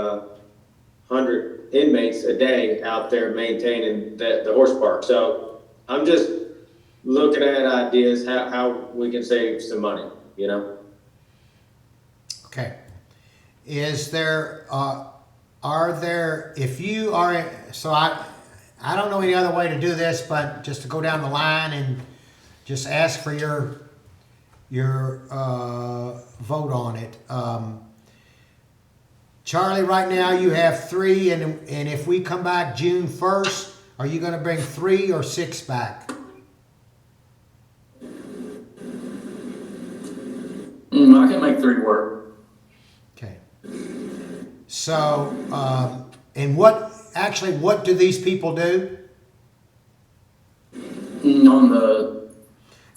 Speaker 12: inmates a day out there maintaining the horse park. So I'm just looking at ideas how we can save some money,
Speaker 1: Okay. Is there, are there, if you are, so I don't know any other way to do this, but just to go down the line and just ask for your vote on it. Charlie, right now you have 3, and if we come back June 1st, are you going to bring 3 or 6 back?
Speaker 14: I can make 3 work.
Speaker 1: Okay. So, and what do these people do?
Speaker 14: On the,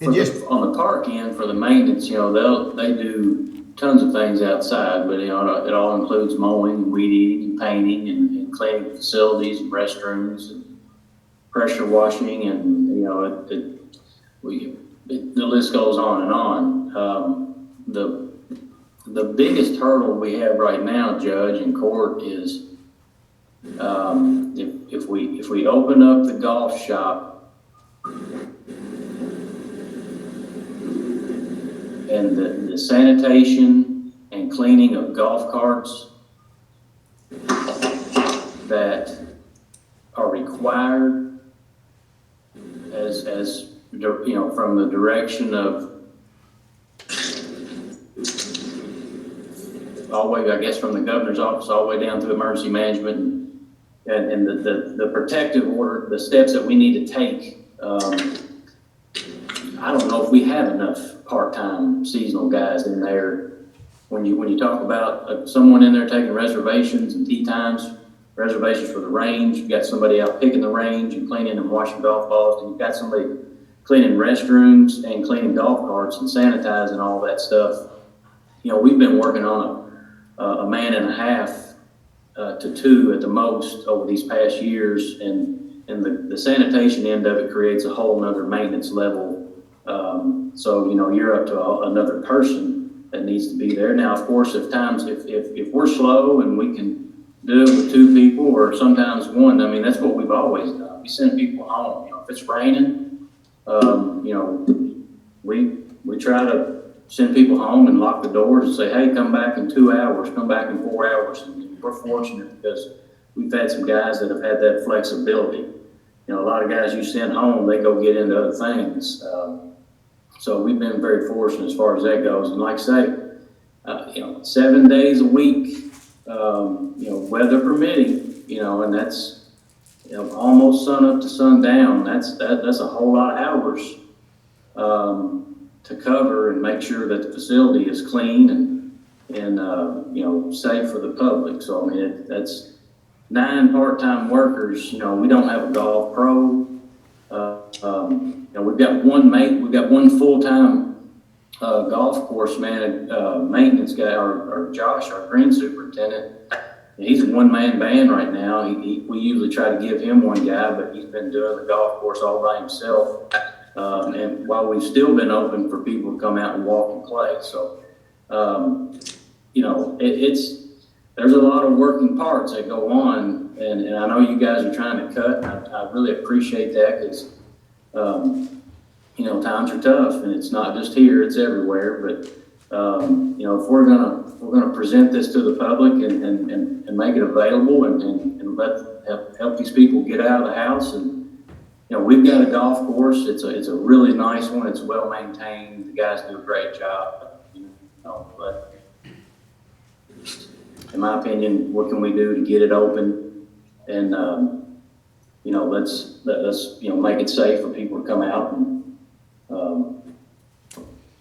Speaker 1: And just,
Speaker 14: on the park end for the maintenance, they do tons of things outside, but it all includes mowing, weed eating, and painting, and cleaning facilities, and restrooms, and pressure washing, and the list goes on and on. The biggest hurdle we have right now, Judge, in court is if we open up the golf shop and the sanitation and cleaning of golf carts that are required as from the direction of all the way, I guess, from the governor's office all the way down to emergency management and the protective order, the steps that we need to take. I don't know if we have enough part-time seasonal guys in there. When you talk about someone in there taking reservations and tee times, reservations for the range, you've got somebody out picking the range and cleaning and washing golf balls, and you've got somebody cleaning restrooms and cleaning golf carts and sanitizing all that stuff. We've been working on a man and a half to 2 at the most over these past years, and the sanitation end of it creates a whole nother maintenance level. So you're up to another person that needs to be there. Now, of course, if we're slow and we can do it with 2 people or sometimes 1, I mean, that's what we've always done. We send people home. If it's raining, we try to send people home and lock the doors and say, hey, come back in 2 hours, come back in 4 hours. And we're fortunate because we've had some guys that have had that flexibility. A lot of guys you send home, they go get into other things. So we've been very fortunate as far as that goes. And like I say, 7 days a week, weather permitting, and that's, almost sun up to sun down. That's a whole lot of hours to cover and make sure that the facility is clean and safe for the public. So I mean, that's 9 part-time workers. We don't have a golf pro. We've got one full-time golf course maintenance guy, or Josh, our green superintendent. He's a one-man band right now. We usually try to give him 1 guy, but he's been doing the golf course all by himself. And while we've still been open for people to come out and walk and play. So, there's a lot of working parts that go on, and I know you guys are trying to cut, and I really appreciate that because, times are tough, and it's not just here, it's everywhere. But, if we're gonna present this to the public and make it available and help these people get out of the house, and we've got a golf course. It's a really nice one. It's well maintained. The guys do a great job. But in my opinion, what can we do to get it open? And let's make it safe for people to come out. And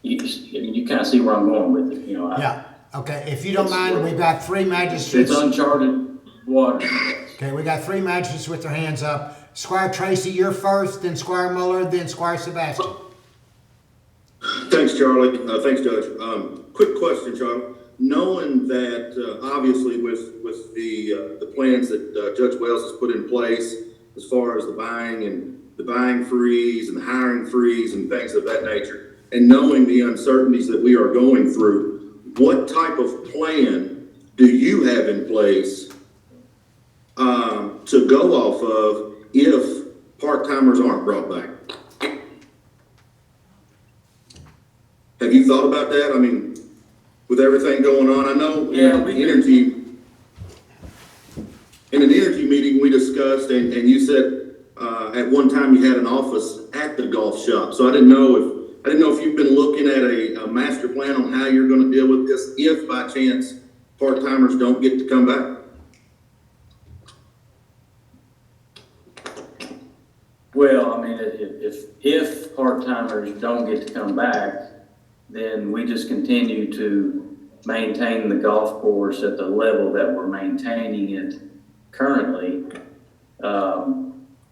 Speaker 14: you kind of see where I'm going with it.
Speaker 1: yeah. Okay. If you don't mind, we've got 3 magistrates.
Speaker 14: It's uncharted water.
Speaker 1: Okay, we got 3 magistrates with their hands up. Squire Tracy, you're first, then Squire Muller, then Squire Sebastian.
Speaker 11: Thanks, Charlie. Thanks, Judge. Quick question, Charlie. Knowing that obviously with the plans that Judge Wells has put in place as far as the buying freeze and the hiring freeze and things of that nature, and knowing the uncertainties that we are going through, what type of plan do you have in place to go off of if part-timers aren't brought back? Have you thought about that? I mean, with everything going on, I know in an energy meeting we discussed, and you said at one time you had an office at the golf shop. So I didn't know if you've been looking at a master plan on how you're going to deal with this if by chance part-timers don't get to come back.
Speaker 14: Well, I mean, if part-timers don't get to come back, then we just continue to maintain the golf course at the level that we're maintaining it currently.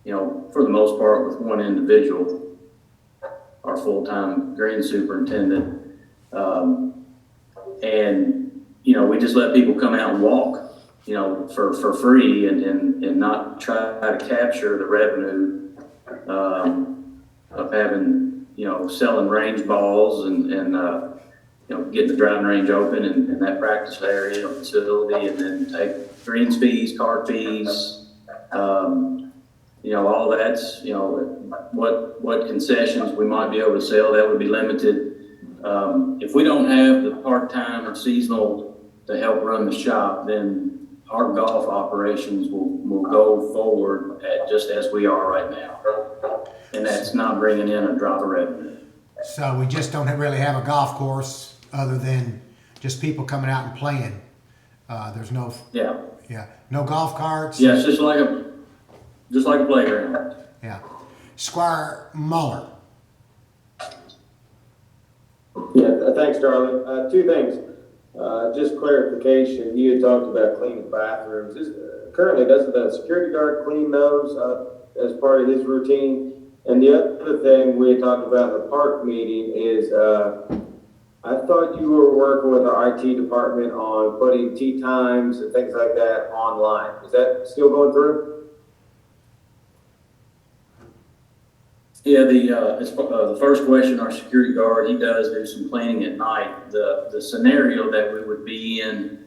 Speaker 14: You know, for the most part with one individual, our full-time green superintendent. And, you know, we just let people come out and walk, you know, for free and not try to capture the revenue, of having, you know, selling range balls and you know, getting the driving range open and that practice area facility, and then take greens fees, cart fees, you know, all that's, you know, what concessions we might be able to sell, that would be limited. If we don't have the part-time or seasonal to help run the shop, then our golf operations will go forward just as we are right now. And that's not bringing in a drop of revenue.
Speaker 1: So we just don't really have a golf course other than just people coming out and playing. There's no, no golf carts.
Speaker 14: Yeah, it's just like a playground.
Speaker 1: Yeah. Squire Muller.
Speaker 12: Yeah, thanks, Charlie. Two things. Just clarification, you had talked about cleaning bathrooms. Currently, doesn't the security guard clean those as part of his routine? And the other thing we had talked about in the park meeting is I thought you were working with our IT department on putting tee times and things like that online. Is that still going through?
Speaker 14: Yeah, the first question, our security guard, he does do some cleaning at night. The scenario that we would be in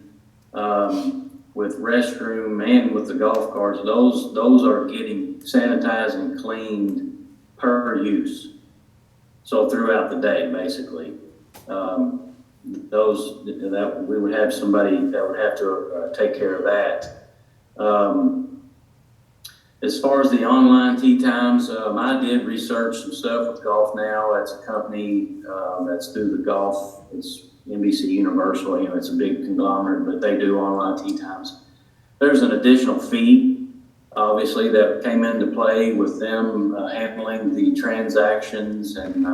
Speaker 14: with restroom and with the golf carts, those are getting sanitized and cleaned per use. So throughout the day, basically. That we would have somebody that would have to take care of that. As far as the online tee times, I did research some stuff with Golf Now. That's a company that's through the golf. It's NBC Universal. You know, it's a big conglomerate, but they do online tee times. There's an additional fee, obviously, that came into play with them handling the transactions and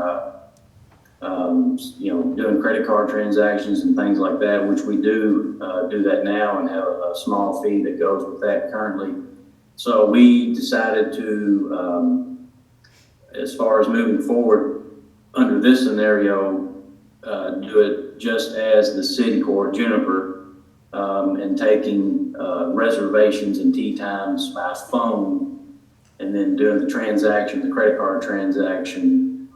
Speaker 14: you know, doing credit card transactions and things like that, which we do that now and have a small fee that goes with that currently. So we decided to, as far as moving forward under this scenario, do it just as the city court, Juniper, and taking reservations and tee times by phone, and then doing the transaction, the credit card transaction.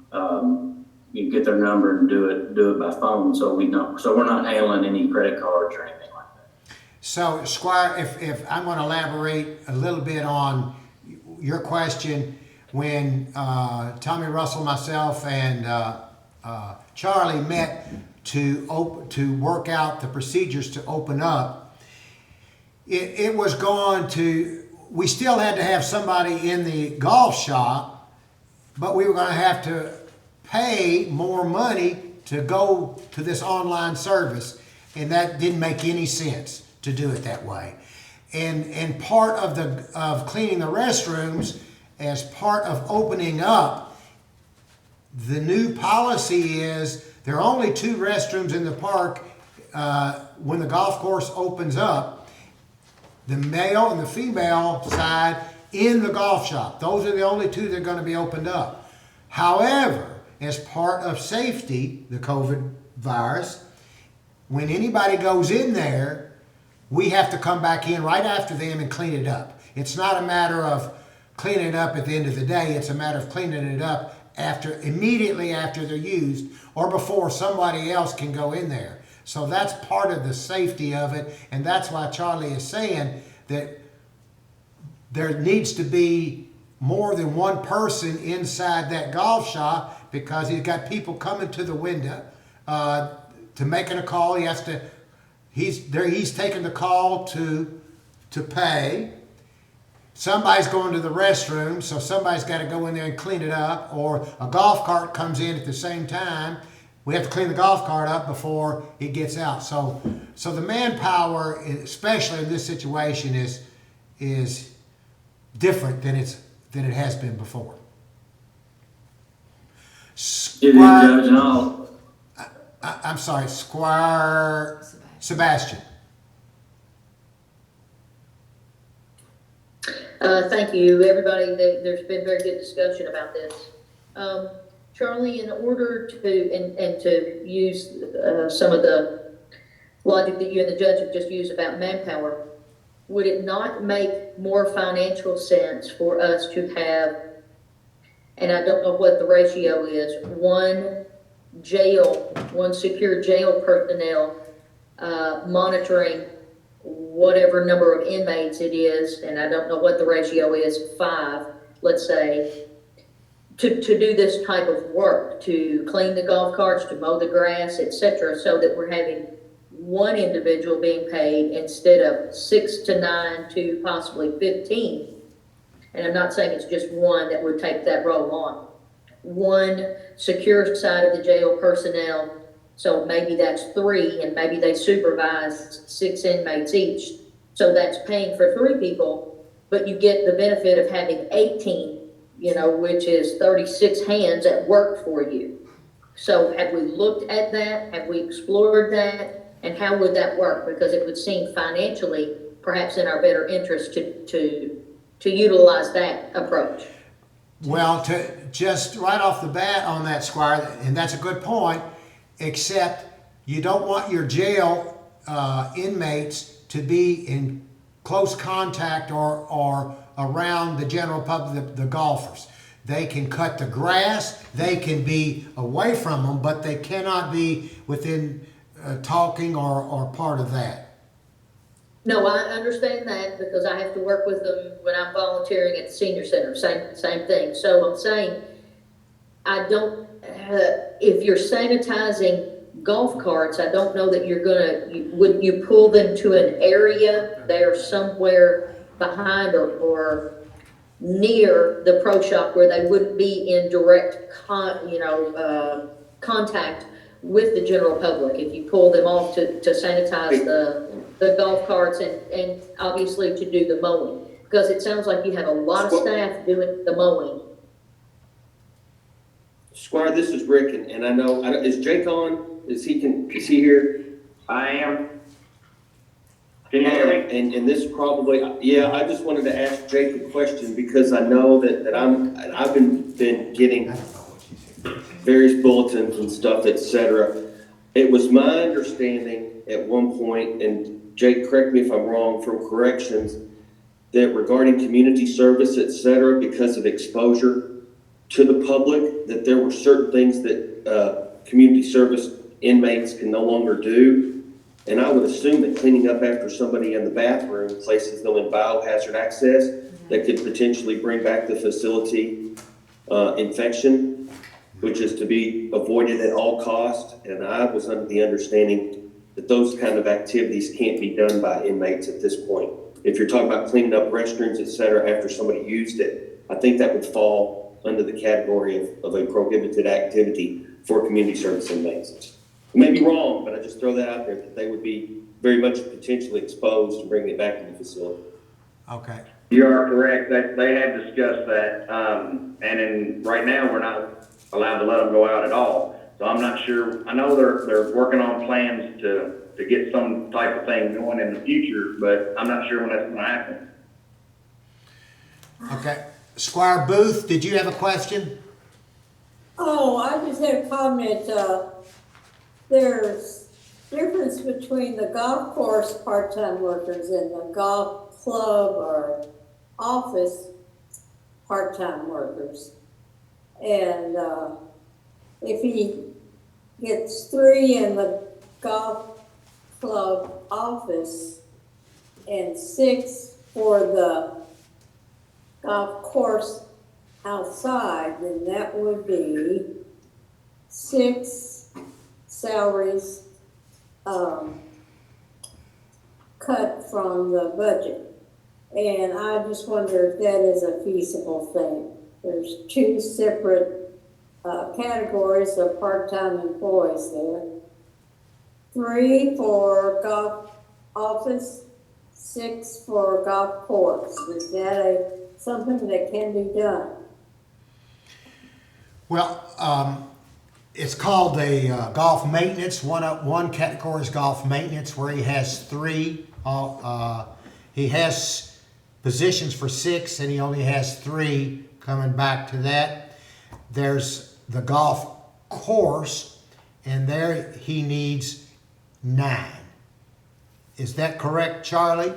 Speaker 14: You get their number and do it by phone, so we're not handling any credit cards or anything.
Speaker 1: So, Squire, if I'm going to elaborate a little bit on your question, when Tommy Russell, myself, and Charlie met to work out the procedures to open up, it was going to, we still had to have somebody in the golf shop, but we were going to have to pay more money to go to this online service, and that didn't make any sense to do it that way. And part of cleaning the restrooms, as part of opening up, the new policy is there are only 2 restrooms in the park when the golf course opens up, the male and the female side in the golf shop. Those are the only 2 that are going to be opened up. However, as part of safety, the COVID virus, when anybody goes in there, we have to come back in right after them and clean it up. It's not a matter of cleaning it up at the end of the day. It's a matter of cleaning it up immediately after they're used or before somebody else can go in there. So that's part of the safety of it, and that's why Charlie is saying that there needs to be more than one person inside that golf shop, because he's got people coming to the window to making a call. He has to. He's taking the call to pay. Somebody's going to the restroom, so somebody's got to go in there and clean it up, or a golf cart comes in at the same time. We have to clean the golf cart up before it gets out. So the manpower, especially in this situation, is different than it has been before.
Speaker 14: It is, Judge, and
Speaker 1: I'm sorry, Squire Sebastian.
Speaker 6: Thank you, everybody. There's been very good discussion about this. Charlie, in order to, and to use some of the logic that you and the judge have just used about manpower, would it not make more financial sense for us to have, and I don't know what the ratio is, one secure jail personnel monitoring whatever number of inmates it is, and I don't know what the ratio is, 5, let's say, to do this type of work, to clean the golf carts, to mow the grass, etc., so that we're having one individual being paid instead of 6 to 9 to possibly 15. And I'm not saying it's just one that would take that role on. One secure side of the jail personnel, so maybe that's 3, and maybe they supervise 6 inmates each. So that's paying for 3 people, but you get the benefit of having 18, which is 36 hands at work for you. So have we looked at that? Have we explored that? And how would that work? Because it would seem financially perhaps in our better interest to utilize that approach.
Speaker 1: Well, to just right off the bat on that, Squire, and that's a good point, except you don't want your jail inmates to be in close contact or around the general public, the golfers. They can cut the grass, they can be away from them, but they cannot be within talking or part of that.
Speaker 6: No, I understand that because I have to work with them when I'm volunteering at the senior center, same thing. So I'm saying, I don't, if you're sanitizing golf carts, I don't know that would you pull them to an area there somewhere behind or near the pro shop where they wouldn't be in direct contact with the general public? If you pull them off to sanitize the golf carts and obviously to do the mowing, because it sounds like you have a lot of staff doing the mowing.
Speaker 15: Squire, this is Rick, and I know, is Jake on? Is he here?
Speaker 16: I am. Can you hear me?
Speaker 15: And this probably, yeah, I just wanted to ask Jake a question because I know that I've been getting various bulletins and stuff, etc. It was my understanding at one point, and Jake, correct me if I'm wrong, from corrections, that regarding community service, etc., because of exposure to the public, that there were certain things that community service inmates can no longer do. And I would assume that cleaning up after somebody in the bathroom places them in biohazard access that could potentially bring back the facility infection, which is to be avoided at all costs. And I was under the understanding that those kind of activities can't be done by inmates at this point. If you're talking about cleaning up restrooms, et cetera, after somebody used it, I think that would fall under the category of a prohibited activity for community service inmates. I may be wrong, but I just throw that out there that they would be very much potentially exposed to bringing it back to the facility.
Speaker 1: Okay.
Speaker 16: You are correct. They have discussed that, and right now we're not allowed to let them go out at all. So I'm not sure. I know they're working on plans to get some type of thing going in the future, but I'm not sure when that's going to happen.
Speaker 1: Okay. Squire Booth, did you have a question?
Speaker 8: Oh, I just had a comment. There's difference between the golf course part-time workers and the golf club or office part-time workers. And if he gets 3 in the golf club office and 6 for the golf course outside, then that would be 6 salaries cut from the budget. And I just wonder if that is a feasible thing. There's 2 separate categories of part-time employees there. 3 for golf office, 6 for golf course. Is that something that can be done?
Speaker 1: Well, it's called the golf maintenance. One category is golf maintenance, where he has three. He has positions for 6, and he only has 3 coming back to that. There's the golf course, and there he needs 9. Is that correct, Charlie?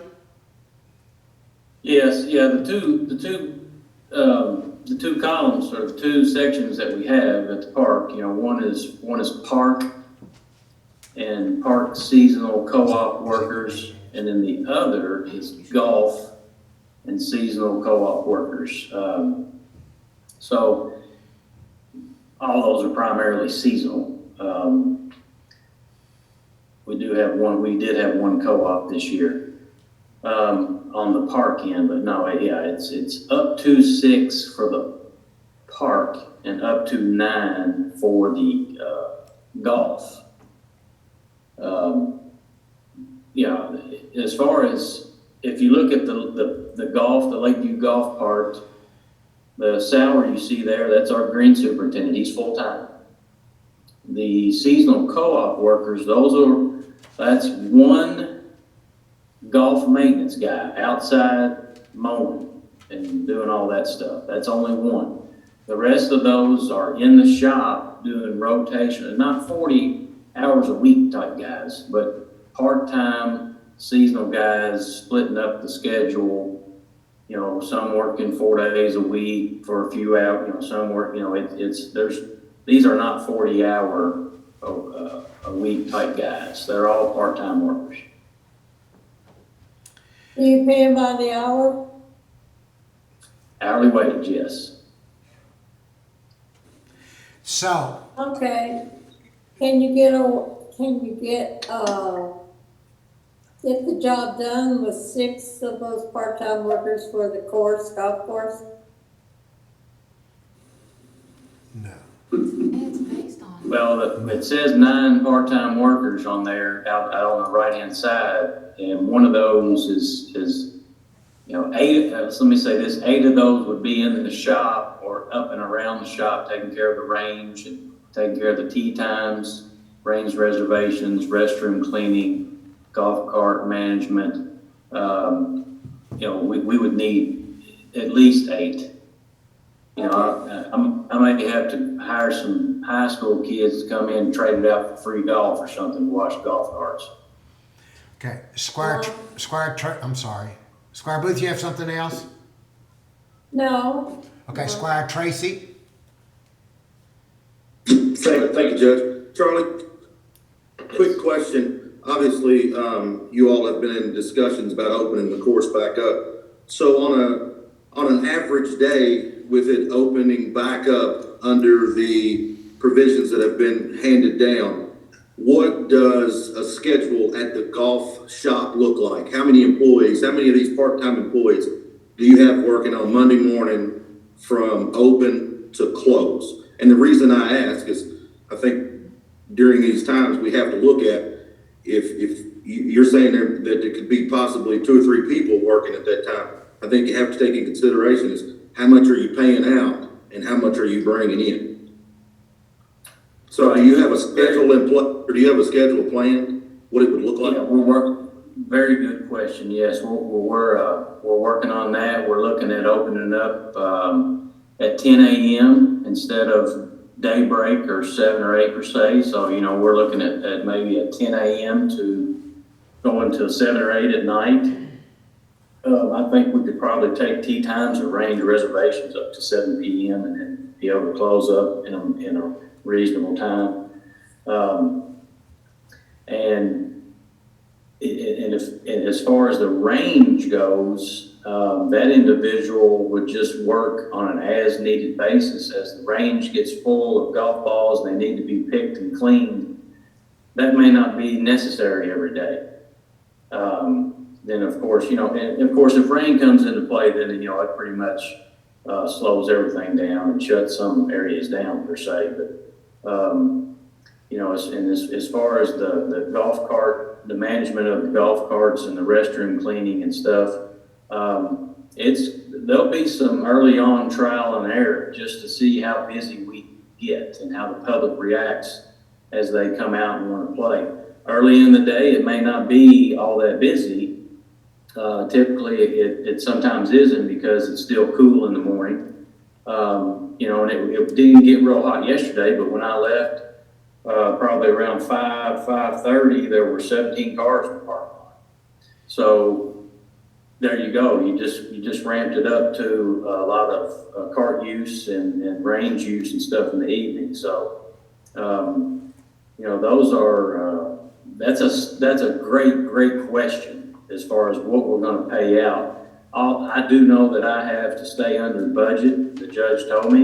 Speaker 14: Yes, yeah, the two columns or the 2 sections that we have at the park, you know, one is park and park seasonal co-op workers, and then the other is golf and seasonal co-op workers. So all those are primarily seasonal. We did have one co-op this year on the park end, but no, yeah, it's up to 6 for the park and up to 9 for the golf. Yeah, as far as if you look at the golf, the Lakeview Golf part, the salary you see there, that's our green superintendent. He's full time. The seasonal co-op workers, that's one golf maintenance guy outside mowing and doing all that stuff. That's only one. The rest of those are in the shop doing rotation, and not 40 hours a week type guys, but part-time seasonal guys splitting up the schedule. You know, some working 4 days a week for a few hours. You know, some work. You know, these are not 40-hour a week type guys. They're all part-time workers.
Speaker 8: Do you pay them by the hour?
Speaker 14: Hourly wage, yes.
Speaker 1: So,
Speaker 8: Okay. Can you get the job done with 6 of those part-time workers for the golf course?
Speaker 1: no.
Speaker 2: It's based on.
Speaker 14: Well, it says 9 part-time workers on there out on the right-hand side, and one of those is you know, 8. Let me say this: 8 of those would be in the shop or up and around the shop, taking care of the range and taking care of the tee times, range reservations, restroom cleaning, golf cart management. You know, we would need at least 8. You know, I might have to hire some high school kids to come in and trade it out for free golf or something to wash golf carts.
Speaker 1: Okay, Squire Booth, you have something else?
Speaker 8: No.
Speaker 1: Okay, Squire Tracy.
Speaker 11: Thank you, Judge. Charlie, quick question. Obviously, you all have been in discussions about opening the course back up. So on an average day, with it opening back up under the provisions that have been handed down, what does a schedule at the golf shop look like? How many of these part-time employees do you have working on Monday morning from open to close? And the reason I ask is I think during these times we have to look at if you're saying that it could be possibly 2 or 3 people working at that time. I think you have to take in consideration is how much are you paying out and how much are you bringing in? So do you have a schedule in place, or do you have a schedule planned, what it would look like?
Speaker 14: Very good question. Yes, we're working on that. We're looking at opening up at 10 a.m. instead of daybreak or 7 or 8 per se. So, you know, we're looking at maybe at 10 a.m. to going to 7 or 8 at night. I think we could probably take tee times or range reservations up to 7 p.m. and then be able to close up in a reasonable time. And as far as the range goes, that individual would just work on an as-needed basis. As the range gets full of golf balls and they need to be picked and cleaned, that may not be necessary every day. Then of course, you know, and of course, if rain comes into play, then, you know, it pretty much slows everything down and shuts some areas down per se. But, you know, as far as the golf cart, the management of the golf carts and the restroom cleaning and stuff, there'll be some early on trial and error just to see how busy we get and how the public reacts as they come out and want to play. Early in the day, it may not be all that busy. Typically, it sometimes isn't because it's still cool in the morning. You know, and it didn't get real hot yesterday, but when I left, probably around 5:30, there were 17 cars in the parking lot. So there you go. You just ramped it up to a lot of cart use and range use and stuff in the evening. So, you know, those are, that's a great question as far as what we're going to pay out. I do know that I have to stay under budget. The judge told me,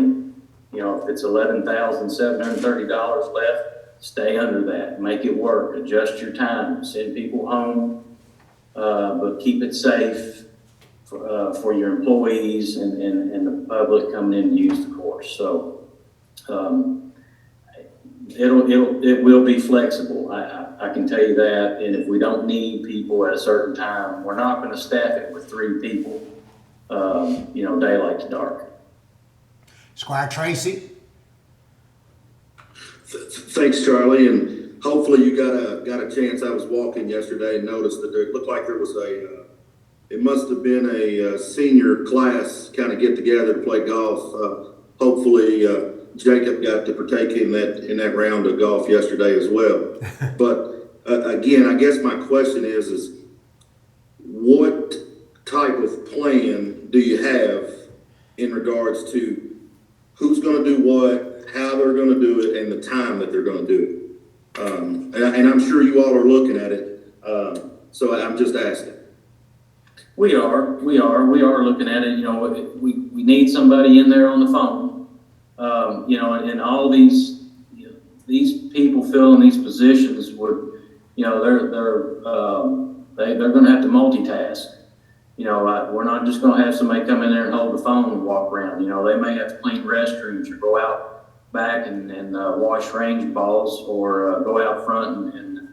Speaker 14: you know, if it's $11,730 left, stay under that, make it work, adjust your time, send people home, but keep it safe for your employees and the public coming in to use the course. So it will be flexible. I can tell you that. And if we don't need people at a certain time, we're not going to staff it with 3 people, you know, daylight to dark.
Speaker 1: Squire Tracy?
Speaker 11: Thanks, Charlie, and hopefully you got a chance. I was walking yesterday and noticed that it looked like there was it must have been a senior class kind of get together to play golf. Hopefully Jacob got to partake in that round of golf yesterday as well. But again, I guess my question is what type of plan do you have in regards to who's going to do what, how they're going to do it, and the time that they're going to do it? And I'm sure you all are looking at it, so I'm just asking.
Speaker 14: We are looking at it. You know, we need somebody in there on the phone. You know, and all these people filling these positions would, you know, they're going to have to multitask. You know, we're not just going to have somebody come in there and hold the phone and walk around. You know, they may have to clean restrooms or go out back and wash range balls, or go out front and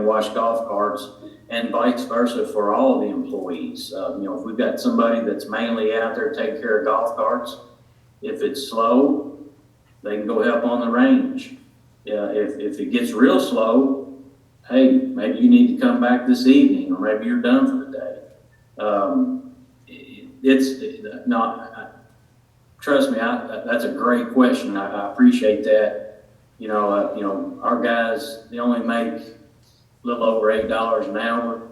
Speaker 14: wash golf carts, and vice versa for all of the employees. You know, if we've got somebody that's mainly out there taking care of golf carts, if it's slow, they can go help on the range. Yeah, if it gets real slow, hey, maybe you need to come back this evening, or maybe you're done for the day. It's not. Trust me, that's a great question. I appreciate that. You know, our guys, they only make a little over $8 an hour.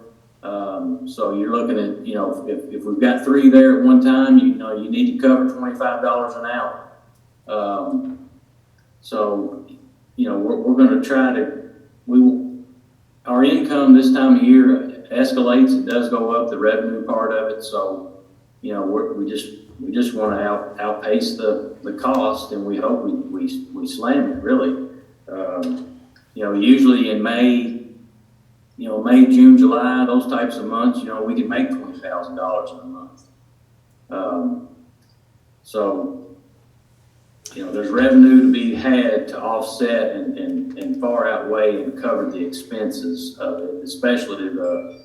Speaker 14: So you're looking at, you know, if we've got 3 there at one time, you know, you need to cover $25 an hour. So, you know, we're going to try to, our income this time of year escalates. It does go up, the revenue part of it. So, you know, we just want to outpace the cost, and we hope we slam it, really. You know, usually in May, June, July, those types of months, you know, we can make $20,000 in a month. So, you know, there's revenue to be had to offset and far outweigh and cover the expenses of it, especially the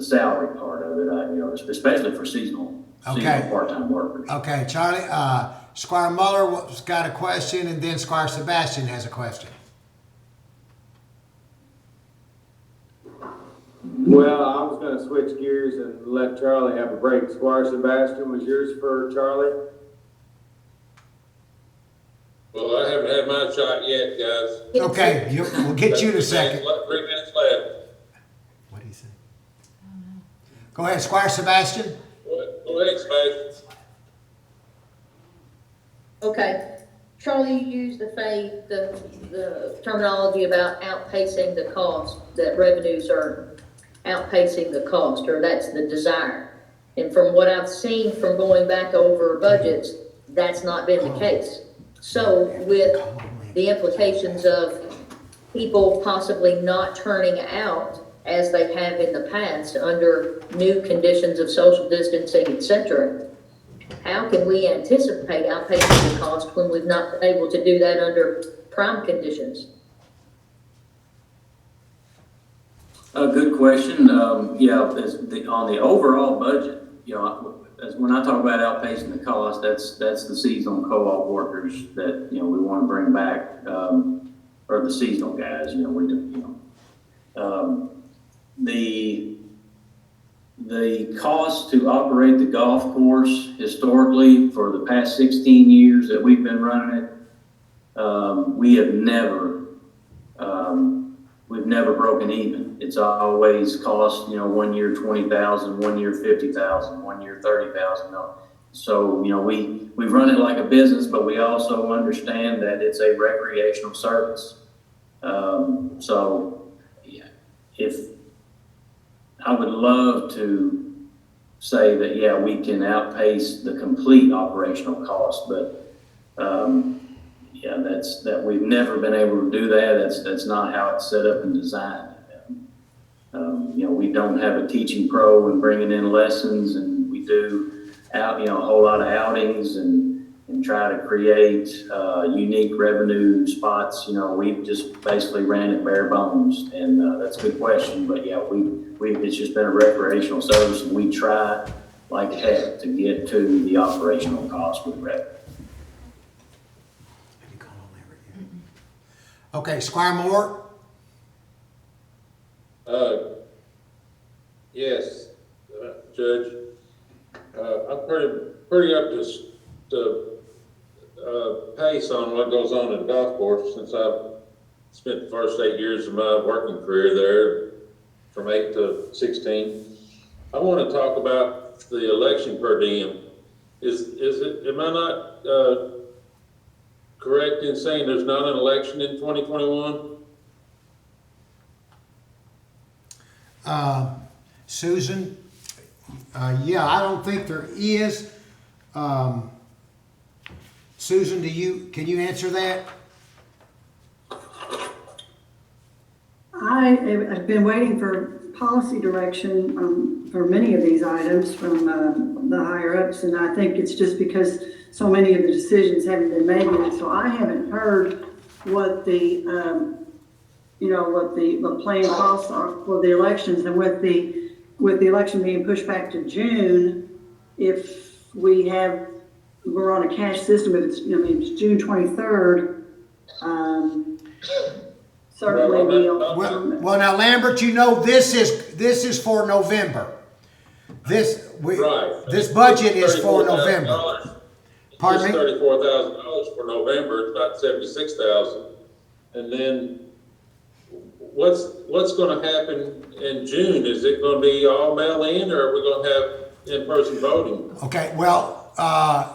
Speaker 14: salary part of it, you know, especially for seasonal part-time workers.
Speaker 1: Okay, Charlie, Squire Muller's got a question, and then Squire Sebastian has a question.
Speaker 12: Well, I was going to switch gears and let Charlie have a break. Squire Sebastian, was yours for Charlie?
Speaker 7: Well, I haven't had my shot yet, guys.
Speaker 1: Okay, we'll get you in a second.
Speaker 7: 3 minutes left.
Speaker 1: What did he say? Go ahead, Squire Sebastian.
Speaker 7: Go ahead, Sebastian.
Speaker 6: Okay, Charlie, you used the terminology about outpacing the cost, that revenues are outpacing the cost, or that's the desire. And from what I've seen from going back over budgets, that's not been the case. So with the implications of people possibly not turning out as they have in the past under new conditions of social distancing, etc., how can we anticipate outpacing the cost when we've not been able to do that under prime conditions?
Speaker 14: A good question. Yeah, on the overall budget, you know, as when I talk about outpacing the cost, that's the seasonal co-op workers that, you know, we want to bring back, or the seasonal guys, you know, the cost to operate the golf course historically for the past 16 years that we've been running it, we have we've never broken even. It's always cost, you know, 1 year 20,000, 1 year 50,000, 1 year 30,000. So, you know, we run it like a business, but we also understand that it's a recreational service. So, yeah, if I would love to say that, yeah, we can outpace the complete operational cost, but yeah, that we've never been able to do that. That's not how it's set up and designed. You know, we don't have a teaching pro and bringing in lessons, and we do a whole lot of outings and try to create unique revenue spots. You know, we've just basically ran it bare bones, and that's a good question. But yeah, it's just been a recreational service, and we try like heck to get to the operational cost with revenue.
Speaker 1: Okay, Squire Moore?
Speaker 7: Yes, Judge. I'm pretty up to pace on what goes on at the golf course since I've spent the first 8 years of my working career there, from 8 to 16. I want to talk about the election per diem. Am I not correct in saying there's not an election in 2021?
Speaker 1: Susan? Yeah, I don't think there is. Susan, can you answer that?
Speaker 3: I've been waiting for policy direction for many of these items from the higher ups, and I think it's just because so many of the decisions haven't been made yet. So I haven't heard what the planned costs are for the elections, and with the election being pushed back to June, if we're on a cash system, if it's June 23rd, certainly
Speaker 1: well, now Lambert, you know this is for November. This budget is for November. Pardon me?
Speaker 7: It's $34,000 for November. It's about $76,000, and then what's going to happen in June? Is it going to be all mail-in, or are we going to have in-person voting?
Speaker 1: Okay, well,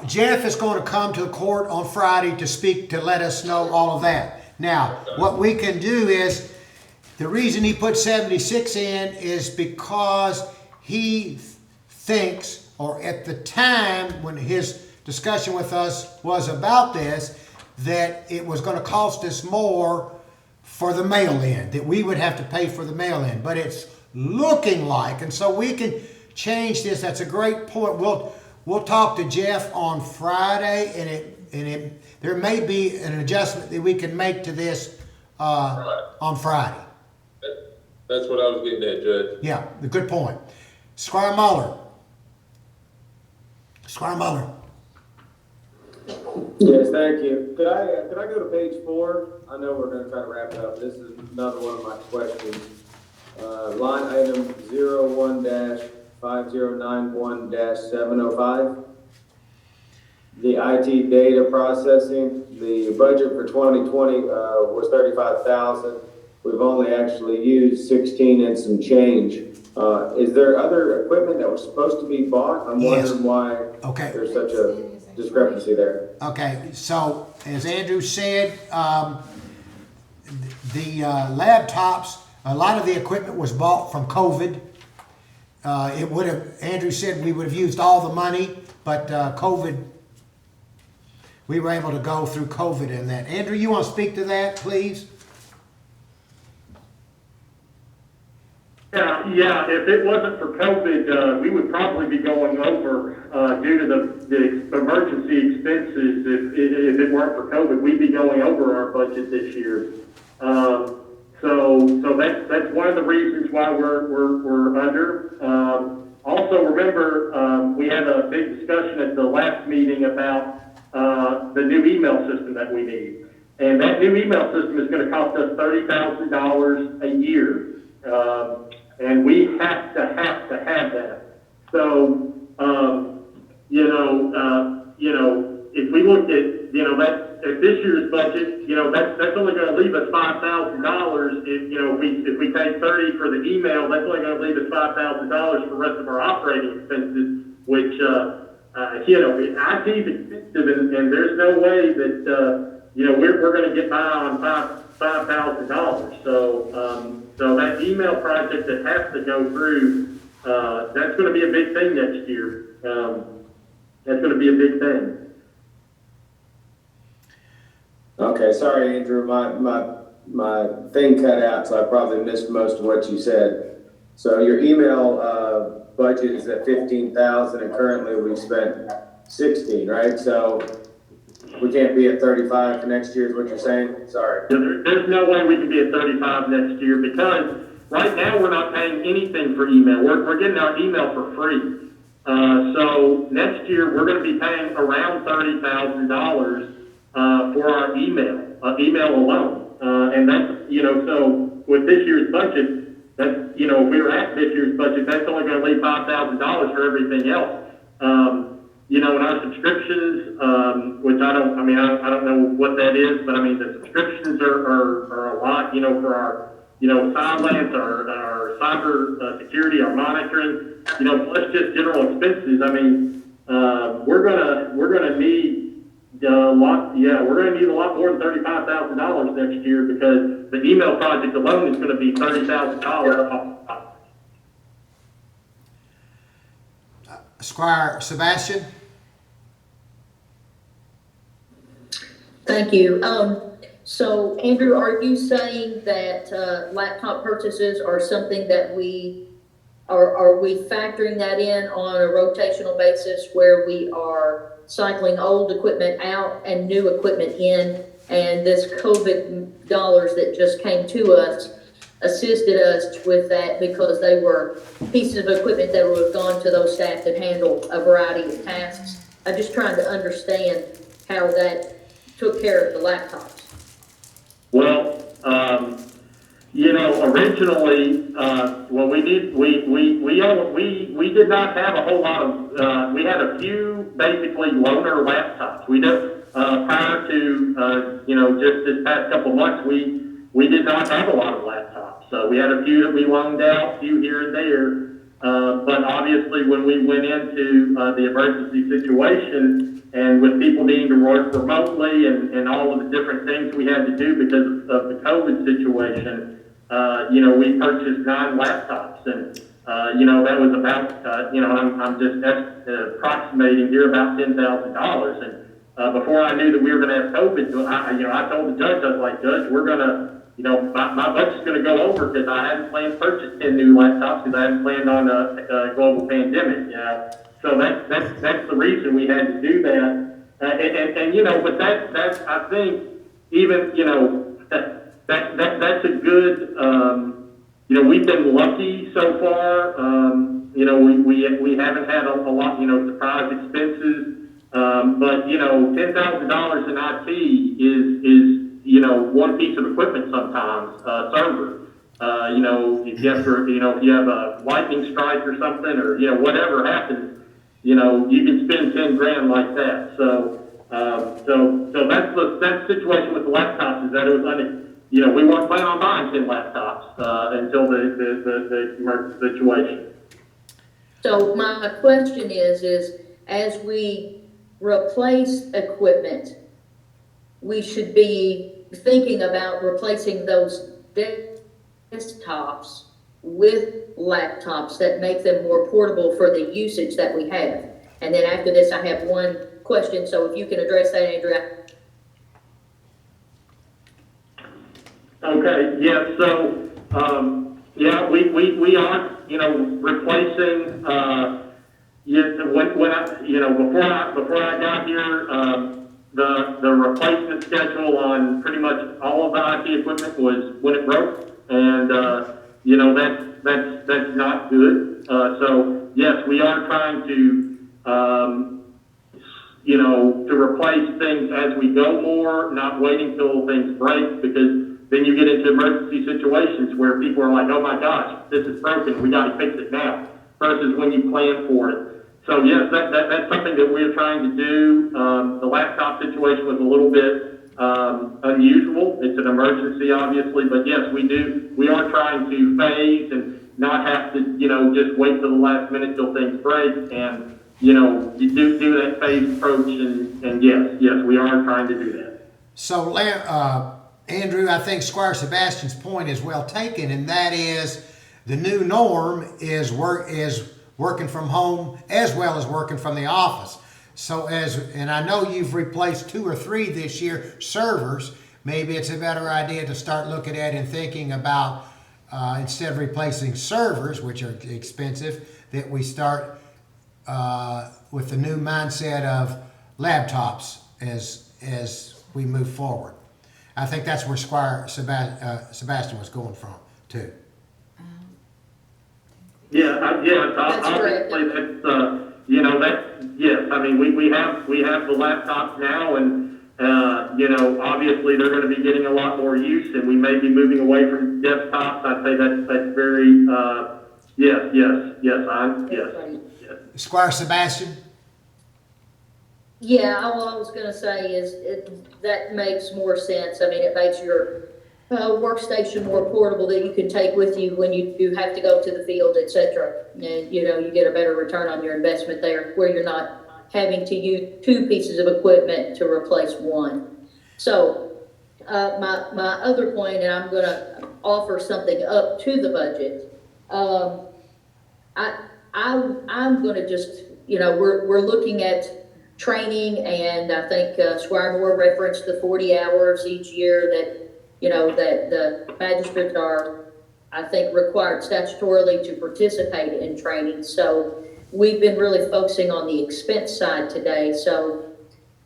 Speaker 1: Jeff is going to come to the court on Friday to speak, to let us know all of that. Now, what we can do is, the reason he put 76 in is because he thinks, or at the time when his discussion with us was about this, that it was going to cost us more for the mail-in, that we would have to pay for the mail-in. But it's looking like, and so we can change this. That's a great point. We'll talk to Jeff on Friday, and there may be an adjustment that we can make to this on Friday.
Speaker 7: That's what I was getting at, Judge.
Speaker 1: Yeah, the good point. Squire Muller. Squire Muller.
Speaker 12: Yes, thank you. Could I go to page 4? I know we're going to try to wrap it up. This is another one of my questions. Line item 01-5091-705. The IT data processing, the budget for 2020 was $35,000. We've only actually used 16 and some change. Is there other equipment that was supposed to be bought? I'm wondering why there's such a discrepancy there.
Speaker 1: Okay, so as Andrew said, the laptops, a lot of the equipment was bought from COVID. Andrew said we would have used all the money, but COVID, we were able to go through COVID in that. Andrew, you want to speak to that, please?
Speaker 10: Yeah. If it wasn't for COVID, we would probably be going over due to the emergency expenses. If it weren't for COVID, we'd be going over our budget this year. So that's one of the reasons why we're under. Also, remember, we had a big discussion at the last meeting about the new email system that we need. And that new email system is going to cost us $30,000 a year. And we have to have that. So, if we look at, at this year's budget, that's only going to leave us $5,000. If we take 30 for the email, that's only going to leave us $5,000 for the rest of our operating expenses, which, IT is expensive, and there's no way that, we're going to get by on $5,000. So that email project that has to go through, that's going to be a big thing next year. That's going to be a big thing.
Speaker 12: Okay, sorry, Andrew, my thing cut out, so I probably missed most of what you said. So your email, budget is at 15,000 and currently we've spent 16, right? So we can't be at 35 for next year is what you're saying? Sorry.
Speaker 10: There's no way we can be at 35 next year because right now we're not paying anything for email. We're getting our email for free. So next year we're going to be paying around $30,000 for our email alone. And that's, so with this year's budget, that's, if we were at this year's budget, that's only going to leave $5,000 for everything else. And our subscriptions, which I don't know what that is, but I mean, the subscriptions are a lot, for our, silence, our cyber security, our monitoring, plus just general expenses. I mean, we're gonna need a lot. Yeah, we're gonna need a lot more than $35,000 next year because the email project alone is going to be $30,000.
Speaker 1: Squire Sebastian?
Speaker 6: Thank you. So Andrew, are you saying that laptop purchases are something that are we factoring that in on a rotational basis where we are cycling old equipment out and new equipment in, and this COVID dollars that just came to us assisted us with that because they were pieces of equipment that would have gone to those staff that handle a variety of tasks? I'm just trying to understand how that took care of the laptops.
Speaker 10: Well, originally, we did not have a whole lot of, we had a few basically loaner laptops. We did, prior to, just this past couple of months, we did not have a lot of laptops. So we had a few that we loaned out, a few here and there. But obviously when we went into the emergency situation and with people needing to work remotely and all of the different things we had to do because of the COVID situation, we purchased 9 laptops and, that was about, I'm just approximating here about $10,000. And before I knew that we were going to have COVID, I told the judge, I was like, Judge, we're going to, my budget's going to go over because I hadn't planned to purchase 10 new laptops because I hadn't planned on a global pandemic. So that's the reason we had to do that. But that's I think even that's a good. We've been lucky so far. We haven't had a lot surprise expenses. But $10,000 in IT is one piece of equipment sometimes, server. If you have a lightning strike or something, or whatever happens, you can spend 10 grand like that. So that's the situation with the laptops is that it was we weren't planning on buying 10 laptops until the emergency situation.
Speaker 6: So my question is as we replace equipment, we should be thinking about replacing those desktops with laptops that make them more portable for the usage that we have. And then after this, I have one question. So if you can address that, Andrea.
Speaker 10: Okay. Yeah. So we are replacing. Before I got here, the replacement schedule on pretty much all of the IT equipment was when it broke, and
Speaker 9: that's not good. So yes, we are trying to, to replace things as we go more, not waiting till things break, because then you get into emergency situations where people are like, oh my gosh, this is broken, we gotta fix it now, versus when you plan for it. So yes, that's something that we're trying to do. The laptop situation was a little bit unusual. It's an emergency, obviously, but yes, we are trying to phase and not have to, just wait till the last minute till things break, and, you do that phased approach, and yes, we are trying to do that.
Speaker 1: So, Andrew, I think Squire Sebastian's point is well taken, and that is the new norm is working from home as well as working from the office. So and I know you've replaced 2 or 3 this year servers. Maybe it's a better idea to start looking at and thinking about instead of replacing servers, which are expensive, that we start with the new mindset of laptops as we move forward. I think that's where Squire Sebastian was going from too.
Speaker 9: Obviously yes. I mean, we have the laptops now, and obviously they're going to be getting a lot more use, and we may be moving away from desktops. I'd say that's very yes.
Speaker 1: Squire Sebastian.
Speaker 6: Yeah, all I was gonna say is that makes more sense. I mean, it makes your workstation more portable that you can take with you when you do have to go to the field, etc. And, you get a better return on your investment there, where you're not having to use 2 pieces of equipment to replace 1. So, my other point, and I'm gonna offer something up to the budget. I'm gonna just, we're looking at training, and I think Squire Moore referenced the 40 hours each year that that the magistrates are, I think, required statutorily to participate in training. So we've been really focusing on the expense side today. So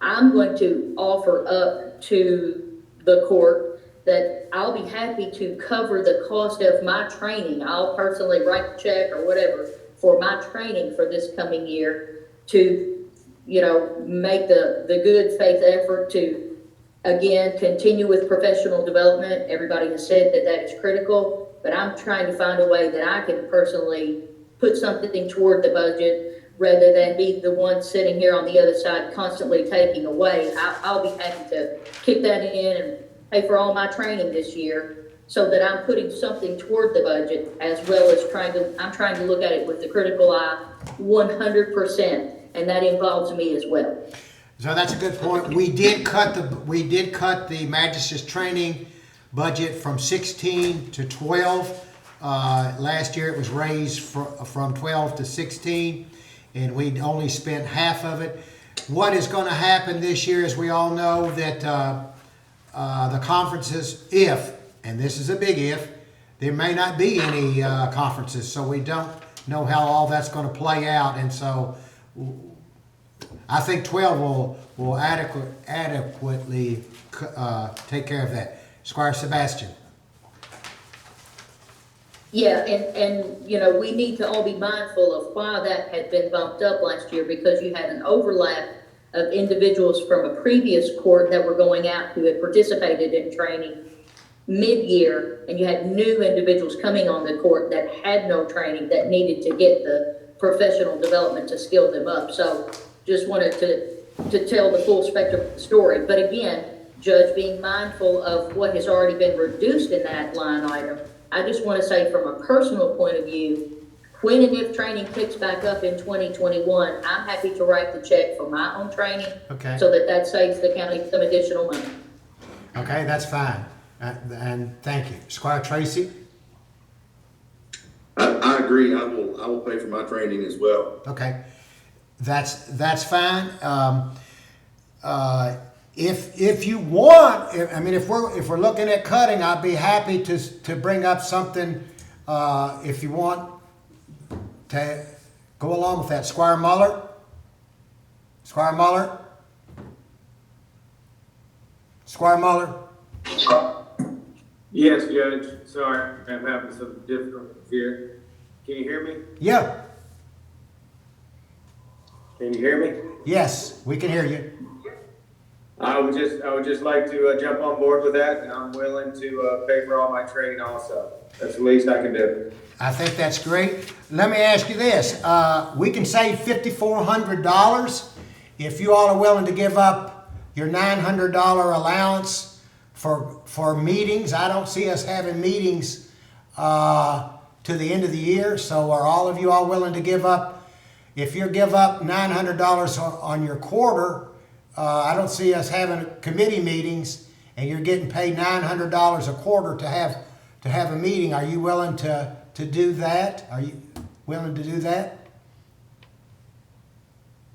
Speaker 6: I'm going to offer up to the court that I'll be happy to cover the cost of my training. I'll personally write the check or whatever for my training for this coming year to make the good faith effort to, again, continue with professional development. Everybody has said that is critical, but I'm trying to find a way that I can personally put something toward the budget rather than be the one sitting here on the other side constantly taking away. I'll be happy to kick that in and pay for all my training this year so that I'm putting something toward the budget, as well as I'm trying to look at it with the critical eye 100%. And that involves me as well.
Speaker 1: So that's a good point. We did cut the magistrate's training budget from 16 to 12. Last year it was raised from 12 to 16, and we only spent half of it. What is going to happen this year, as we all know, that the conferences, and this is a big if, there may not be any conferences, so we don't know how all that's going to play out, and so I think 12 will adequately take care of that. Squire Sebastian.
Speaker 6: Yeah, and we need to all be mindful of why that had been bumped up last year, because you had an overlap of individuals from a previous court that were going out who had participated in training mid-year, and you had new individuals coming on the court that had no training that needed to get the professional development to skill them up. So just wanted to tell the full spectrum of the story. But again, Judge, being mindful of what has already been reduced in that line item, I just want to say from a personal point of view, when and if training picks back up in 2021, I'm happy to write the check for my own training,
Speaker 1: Okay.
Speaker 6: so that saves the county some additional money.
Speaker 1: Okay, that's fine. And thank you. Squire Tracy?
Speaker 11: I agree. I will pay for my training as well.
Speaker 1: Okay. That's fine. If you want, if we're looking at cutting, I'd be happy to bring up something. If you want to go along with that, Squire Muller. Squire Muller.
Speaker 17: Yes, Judge. Sorry, I'm having some difficulties here. Can you hear me?
Speaker 1: Yeah,
Speaker 17: Can you hear me?
Speaker 1: yes, we can hear you.
Speaker 17: I would just like to jump on board with that, and I'm willing to pay for all my training also. That's the least I can do.
Speaker 1: I think that's great. Let me ask you this. We can save $5,400 if you all are willing to give up your $900 allowance for meetings. I don't see us having meetings to the end of the year. So are all of you all willing to give up? If you give up $900 on your quarter, I don't see us having committee meetings, and you're getting paid $900 a quarter to have a meeting. Are you willing to do that? Are you willing to do that?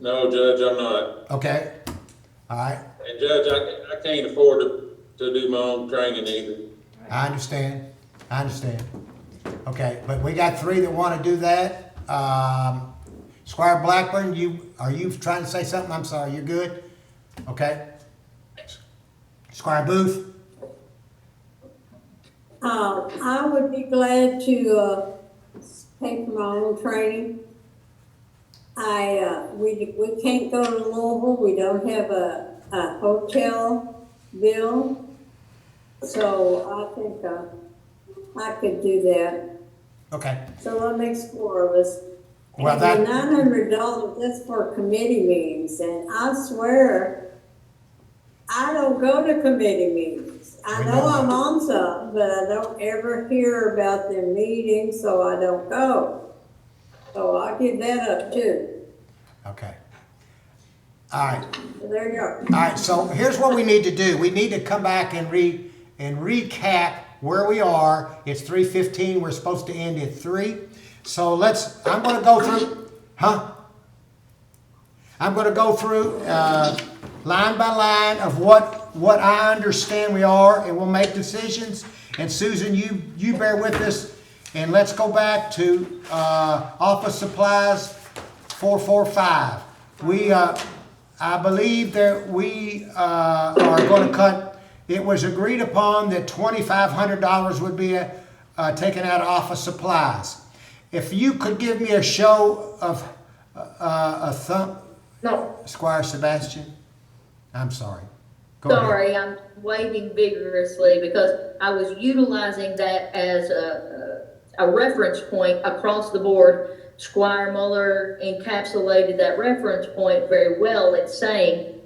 Speaker 7: No, Judge, I'm not.
Speaker 1: Okay. All right.
Speaker 7: And Judge, I can't afford to do my own training either.
Speaker 1: I understand. Okay, but we got 3 that want to do that. Squire Blackburn, are you trying to say something? I'm sorry, you're good? Okay. Squire Booth?
Speaker 8: I would be glad to pay for my own training. We can't go to Louisville. We don't have a hotel bill, so I think I could do that.
Speaker 1: Okay.
Speaker 8: So that makes 4 of us.
Speaker 1: Well,
Speaker 8: and $900 that's for committee meetings, and I swear I don't go to committee meetings. I know I'm on some, but I don't ever hear about their meetings, so I don't go. So I'll give that up too.
Speaker 1: Okay. All right.
Speaker 8: So there you go.
Speaker 1: All right, so here's what we need to do. We need to come back and recap where we are. It's 3:15. We're supposed to end at 3. So I'm going to go through, I'm going to go through line by line of what I understand we are, and we'll make decisions. And Susan, you bear with us, and let's go back to office supplies 445. I believe that we are going to cut. It was agreed upon that $2,500 would be taken out of office supplies. If you could give me a show of a thumb.
Speaker 6: No.
Speaker 1: Squire Sebastian, I'm sorry. Go
Speaker 6: Sorry,
Speaker 1: ahead.
Speaker 6: I'm waving vigorously because I was utilizing that as a reference point across the board. Squire Muller encapsulated that reference point very well in saying,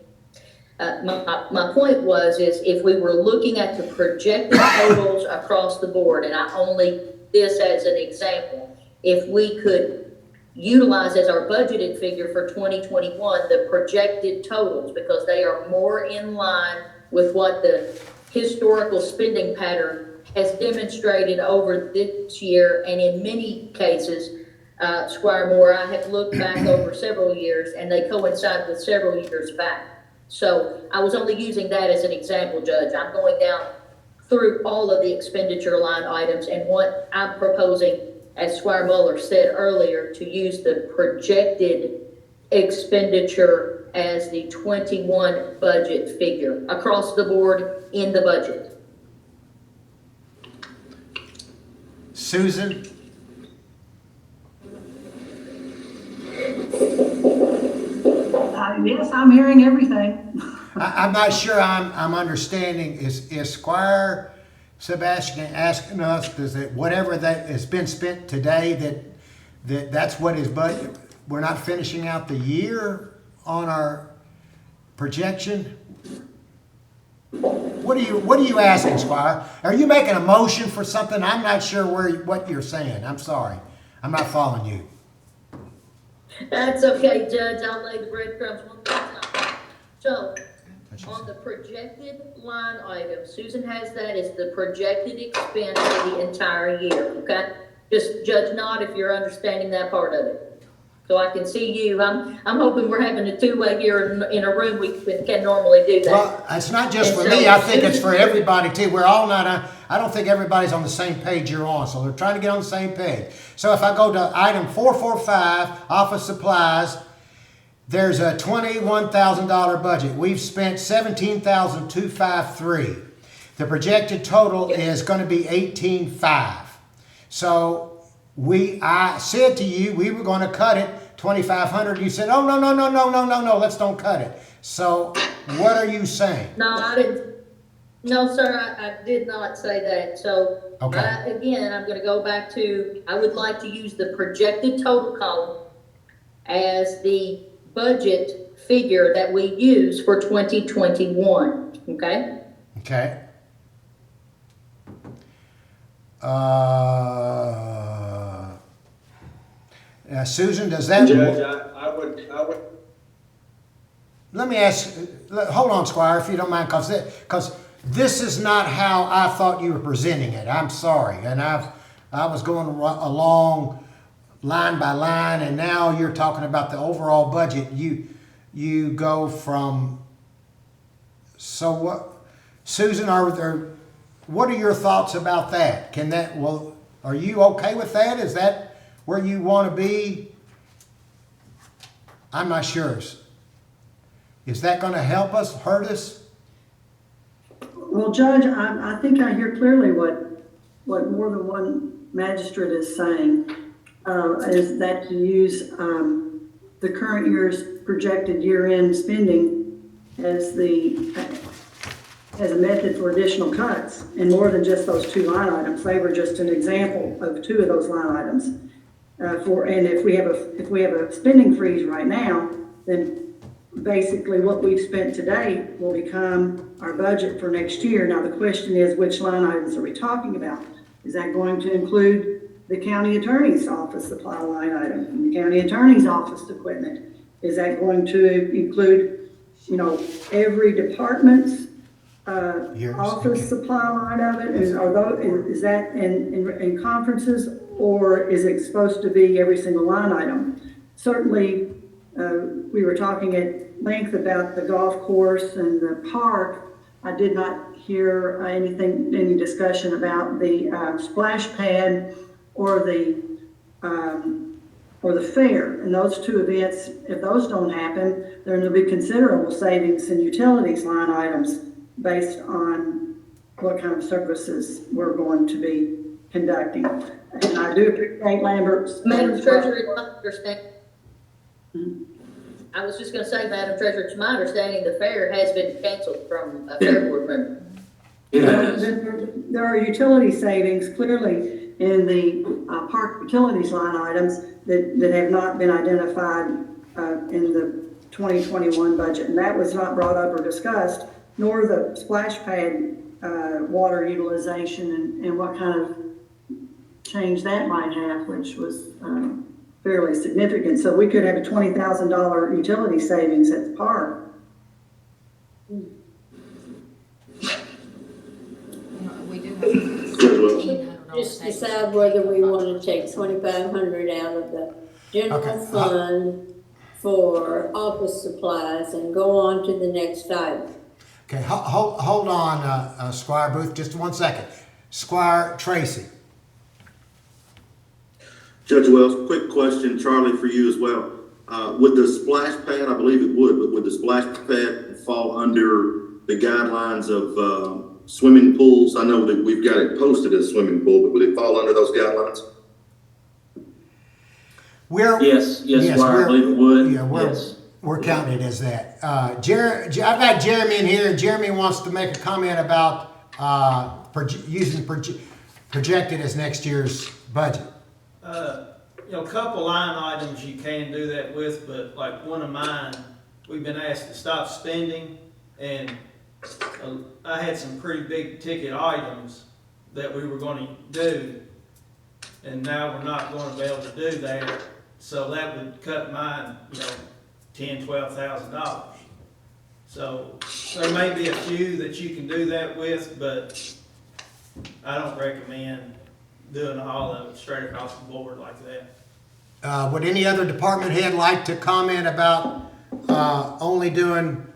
Speaker 6: my point is if we were looking at the projected totals across the board, and I only this as an example, if we could utilize as our budgeted figure for 2021 the projected totals, because they are more in line with what the historical spending pattern has demonstrated over this year, and in many cases, Squire Moore, I have looked back over several years, and they coincide with several years back. So I was only using that as an example, Judge. I'm going down through all of the expenditure line items, and what I'm proposing, as Squire Muller said earlier, to use the projected expenditure as the 21 budget figure across the board in the budget.
Speaker 1: Susan?
Speaker 3: Yes, I'm hearing everything.
Speaker 1: I'm not sure I'm understanding. Is Squire Sebastian asking us, does it, whatever that has been spent today, that's what his budget, we're not finishing out the year on our projection? What are you asking, Squire? Are you making a motion for something? I'm not sure what you're saying. I'm sorry. I'm not following you.
Speaker 6: That's okay, Judge. I'll lay the breadcrumbs one more time. So, on the projected line item, Susan has that as the projected expense for the entire year, okay? Just Judge nod if you're understanding that part of it. So I can see you. I'm hoping we're having a two-way here in a room. We can normally do that.
Speaker 1: Well, it's not just for me. I think it's for everybody too. We're all not, I don't think everybody's on the same page you're on. So they're trying to get on the same page. So if I go to item 445, office supplies, there's a $21,000 budget. We've spent $17,253. The projected total is going to be 18.5. So I said to you, we were going to cut it 2,500. You said, oh, no, let's don't cut it. So what are you saying?
Speaker 6: No, I didn't. No, sir, I did not say that. So,
Speaker 1: Okay.
Speaker 6: again, I'm gonna go back to, I would like to use the projected total column as the budget figure that we use for 2021, okay?
Speaker 1: Okay. Susan, does that...
Speaker 17: Judge, I would,
Speaker 1: Let me ask, hold on, Squire, if you don't mind, because this is not how I thought you were presenting it. I'm sorry. And I was going along line by line, and now you're talking about the overall budget. You go from, so what, Susan, what are your thoughts about that? Are you okay with that? Is that where you want to be? I'm not sure. Is that going to help us, hurt us?
Speaker 3: Well, Judge, I think I hear clearly what more than one magistrate is saying, is that to use the current year's projected year-end spending as a method for additional cuts, and more than just those two line items. They were just an example of two of those line items. And if we have a spending freeze right now, then basically what we've spent today will become our budget for next year. Now, the question is, which line items are we talking about? Is that going to include the county attorney's office supply line item and the county attorney's office equipment? Is that going to include, every department's office supply line of it? Is that in conferences, or is it supposed to be every single line item? Certainly, we were talking at length about the golf course and the park. I did not hear any discussion about the splash pad or the fair. And those two events, if those don't happen, then there'll be considerable savings in utilities line items based on what kind of services we're going to be conducting. And I do appreciate Lambert's.
Speaker 6: Madam Treasurer, it's my understanding. I was just gonna say, Madam Treasurer, it's my understanding the fair has been canceled from a fair board member.
Speaker 3: There are utility savings clearly in the park utilities line items that have not been identified in the 2021 budget. And that was not brought up or discussed, nor the splash pad water utilization and what kind of change that might have, which was fairly significant. So we could have a $20,000 utility savings at the park.
Speaker 2: We do have
Speaker 8: Just decide whether we want to take 2,500 out of the general fund for office supplies and go on to the next item.
Speaker 1: Okay, hold on, Squire Booth, just 1 second. Squire Tracy.
Speaker 11: Judge Wells, quick question, Charlie, for you as well. Would the splash pad, I believe it would, but would the splash pad fall under the guidelines of swimming pools? I know that we've got it posted as a swimming pool, but would it fall under those guidelines?
Speaker 14: Yes, Squire, I believe it would.
Speaker 1: Yeah, we're counting it as that. I've got Jeremy in here. Jeremy wants to make a comment about using projected as next year's budget.
Speaker 5: A couple line items you can do that with, but like one of mine, we've been asked to stop spending, and I had some pretty big ticket items that we were going to do, and now we're not going to be able to do that. So that would cut mine, $10,000, $12,000. So there may be a few that you can do that with, but I don't recommend doing all of it straight across the board like that.
Speaker 1: Would any other department head like to comment about only doing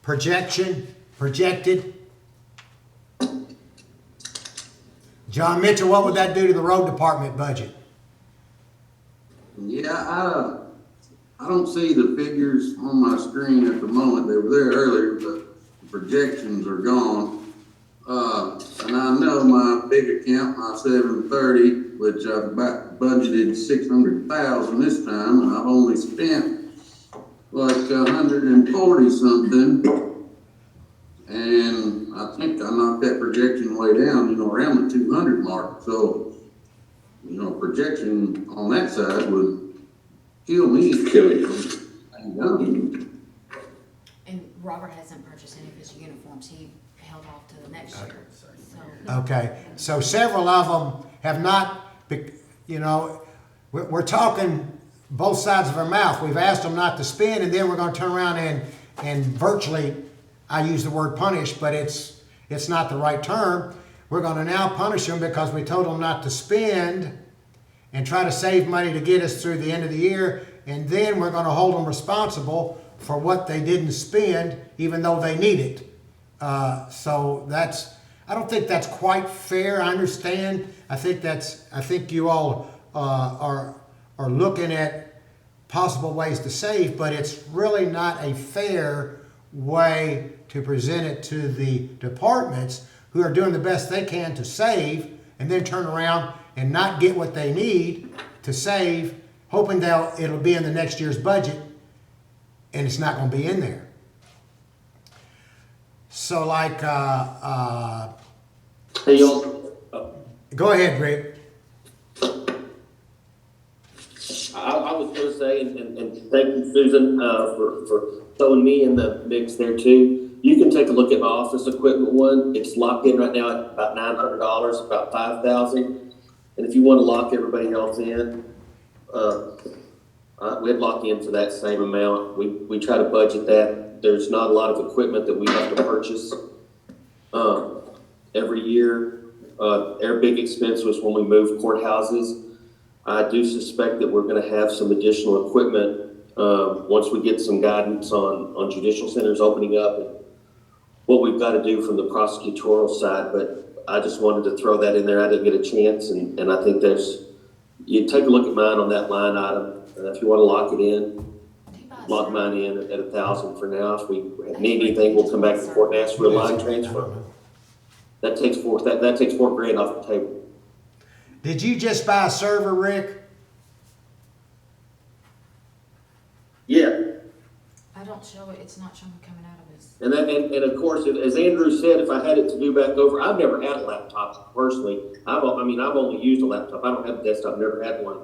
Speaker 1: projected? John Mitchell, what would that do to the road department budget?
Speaker 13: Yeah, I don't see the figures on my screen at the moment. They were there earlier, but the projections are gone. And I know my big account, my 730, which I've about budgeted 600,000 this time, and I've only spent like 140 something. And I think I knocked that projection way down, around the 200 mark. So, projection on that side would kill me.
Speaker 2: And Robert hasn't purchased any of his uniforms. He held off to the next year. So.
Speaker 1: Okay, so several of them have not, we're talking both sides of our mouth. We've asked them not to spend, and then we're gonna turn around and virtually, I use the word punish, but it's not the right term. We're gonna now punish them because we told them not to spend and try to save money to get us through the end of the year, and then we're gonna hold them responsible for what they didn't spend, even though they need it. So I don't think that's quite fair. I understand. I think you all are looking at possible ways to save, but it's really not a fair way to present it to the departments who are doing the best they can to save and then turn around and not get what they need to save, hoping that it'll be in the next year's budget, and it's not going to be in there. So like,
Speaker 12: Hey, y'all.
Speaker 1: Go ahead, Rick.
Speaker 12: I was going to say, and thank you, Susan, for throwing me in the mix there too. You can take a look at my office equipment one. It's locked in right now at about $900, about $5,000. And if you want to lock everybody else in, we'd lock in for that same amount. We try to budget that. There's not a lot of equipment that we have to purchase every year. Our big expense was when we moved courthouses. I do suspect that we're going to have some additional equipment once we get some guidance on judicial centers opening up and what we've got to do from the prosecutorial side. But I just wanted to throw that in there. I didn't get a chance, and I think you take a look at mine on that line item. If you want to lock it in, lock mine in at $1,000 for now. If we need anything, we'll come back to court and ask for a line transfer. That takes $4,000 off the table.
Speaker 1: Did you just buy a server, Rick?
Speaker 12: Yeah.
Speaker 2: I don't show it. It's not showing coming out of his.
Speaker 12: And of course, as Andrew said, if I had it to do back over, I've never had a laptop personally. I've only used a laptop. I don't have a desktop. Never had one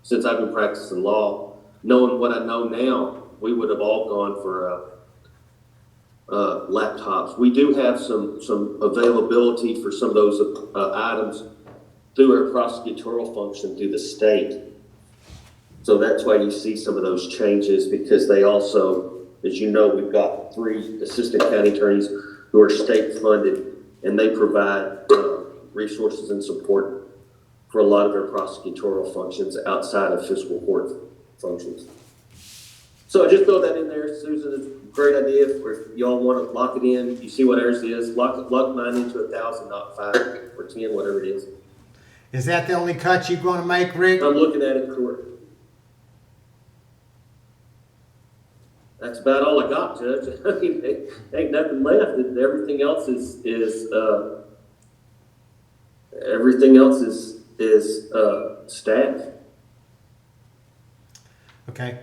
Speaker 12: since I've been practicing law. Knowing what I know now, we would have all gone for laptops. We do have some availability for some of those items through our prosecutorial function through the state. So that's why you see some of those changes, because they also, as you know, we've got 3 assistant county attorneys who are state funded, and they provide resources and support for a lot of our prosecutorial functions outside of fiscal court functions. So I just throw that in there, Susan. It's a great idea. If y'all want to lock it in, you see what ours is. Lock mine into 1,000, not 5 or 10, whatever it is.
Speaker 1: Is that the only cut you're going to make, Rick?
Speaker 12: I'm looking at it, Court. That's about all I got, Judge. I mean, ain't nothing left. Everything else is staff.
Speaker 1: Okay.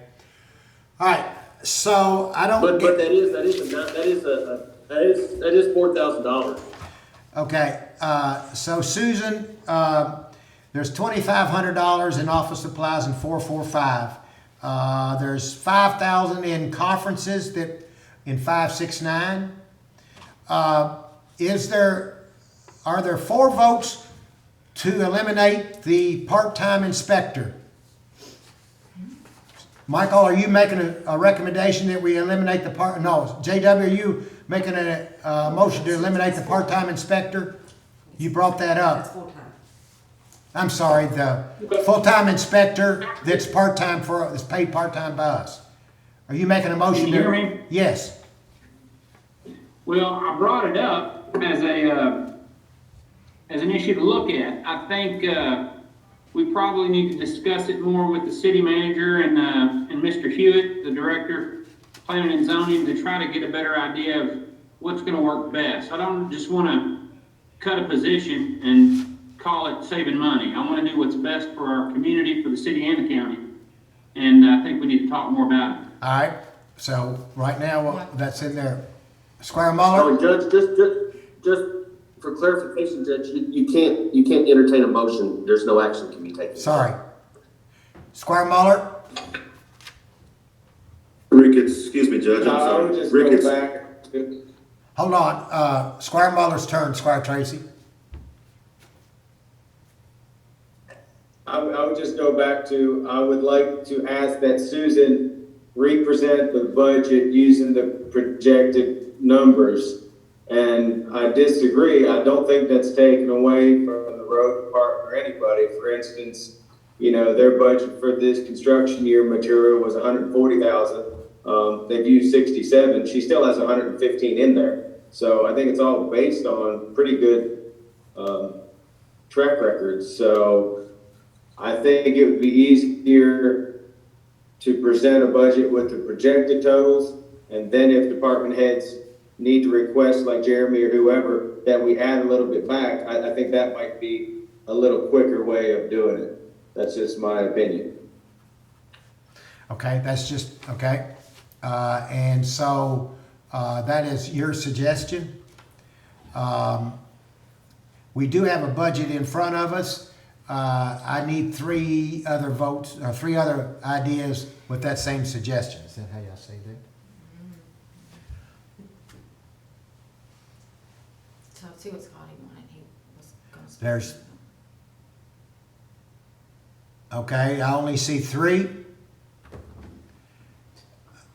Speaker 1: All right. So I don't.
Speaker 12: But that is $4,000.
Speaker 1: Okay. So Susan, there's $2,500 in office supplies in 445. There's $5,000 in conferences in 569. Are there 4 votes to eliminate the part-time inspector? Michael, are you making a recommendation that we eliminate the no, JW, are you making a motion to eliminate the part-time inspector? You brought that up. I'm sorry, the full-time inspector that's part-time that's paid part-time by us. Are you making a motion?
Speaker 9: Can you hear me?
Speaker 1: Yes.
Speaker 9: Well, I brought it up as an issue to look at. I think we probably need to discuss it more with the city manager and Mr. Hewitt, the director of planning and zoning, to try to get a better idea of what's going to work best. I don't just want to cut a position and call it saving money. I want to do what's best for our community, for the city and the county. And I think we need to talk more about it.
Speaker 1: All right, so right now, that's in there. Squire
Speaker 15: Oh,
Speaker 1: Muller?
Speaker 15: and Judge, just for clarification, Judge, you can't entertain a motion. There's no action can be taken.
Speaker 1: Sorry. Squire Muller?
Speaker 11: Excuse me, Judge, I'm
Speaker 17: I
Speaker 11: sorry.
Speaker 17: would just
Speaker 11: Ricketts.
Speaker 17: go back to,
Speaker 1: Hold on, Squire Muller's turn, Squire Tracy.
Speaker 17: I would just go back to, I would like to ask that Susan represent the budget using the projected numbers. And I disagree. I don't think that's taken away from the road department or anybody. For instance, you know, their budget for this construction year material was $140,000. They've used 67. She still has 115 in there. So I think it's all based on pretty good track records. So I think it would be easier to present a budget with the projected totals, and then if department heads need to request, like Jeremy or whoever, that we add a little bit back, I think that might be a little quicker way of doing it. That's just my opinion.
Speaker 1: Okay, that's just, okay. And so that is your suggestion. We do have a budget in front of us. I need 3 other votes, or 3 other ideas with that same suggestion. Is that how y'all say that?
Speaker 2: So see what Scotty wanted, he was gonna.
Speaker 1: There's, okay, I only see 3.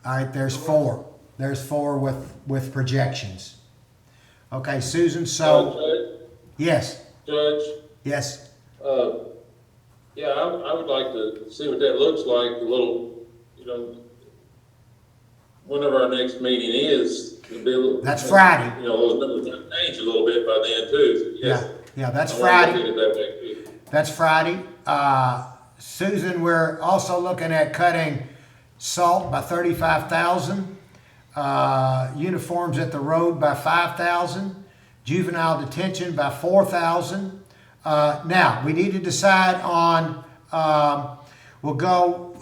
Speaker 1: All right, there's 4. There's 4 with projections. Okay, Susan, so,
Speaker 7: Judge,
Speaker 1: yes,
Speaker 7: Judge,
Speaker 1: yes.
Speaker 7: yeah, I would like to see what that looks like, a little, you know, whenever our next meeting is.
Speaker 1: That's Friday.
Speaker 7: You know, those numbers might change a little bit by then too. Yes.
Speaker 1: Yeah, that's
Speaker 7: I wanna look
Speaker 1: Friday.
Speaker 7: at it that way too.
Speaker 1: That's Friday. Susan, we're also looking at cutting salt by 35,000, uniforms at the road by 5,000, juvenile detention by 4,000. Now, we need to decide on, we'll go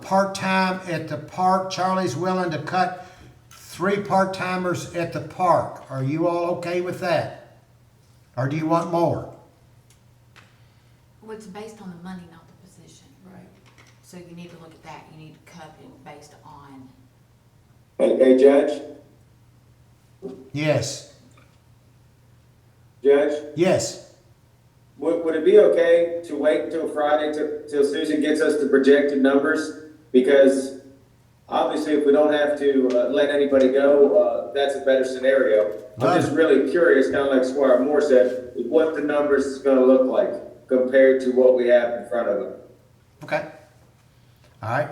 Speaker 1: part-time at the park. Charlie's willing to cut 3 part-timers at the park. Are you all okay with that? Or do you want more?
Speaker 2: Well, it's based on the money, not the position. Right. So you need to look at that, you need to cut it based on.
Speaker 17: Hey, Judge?
Speaker 1: Yes.
Speaker 17: Judge?
Speaker 1: Yes.
Speaker 17: Would it be okay to wait until Friday till Susan gets us the projected numbers? Because obviously if we don't have to let anybody go, that's a better scenario. I'm just really curious, kind of like Squire Moore said, what the numbers is going to look like compared to what we have in front of them.
Speaker 1: Okay. All right.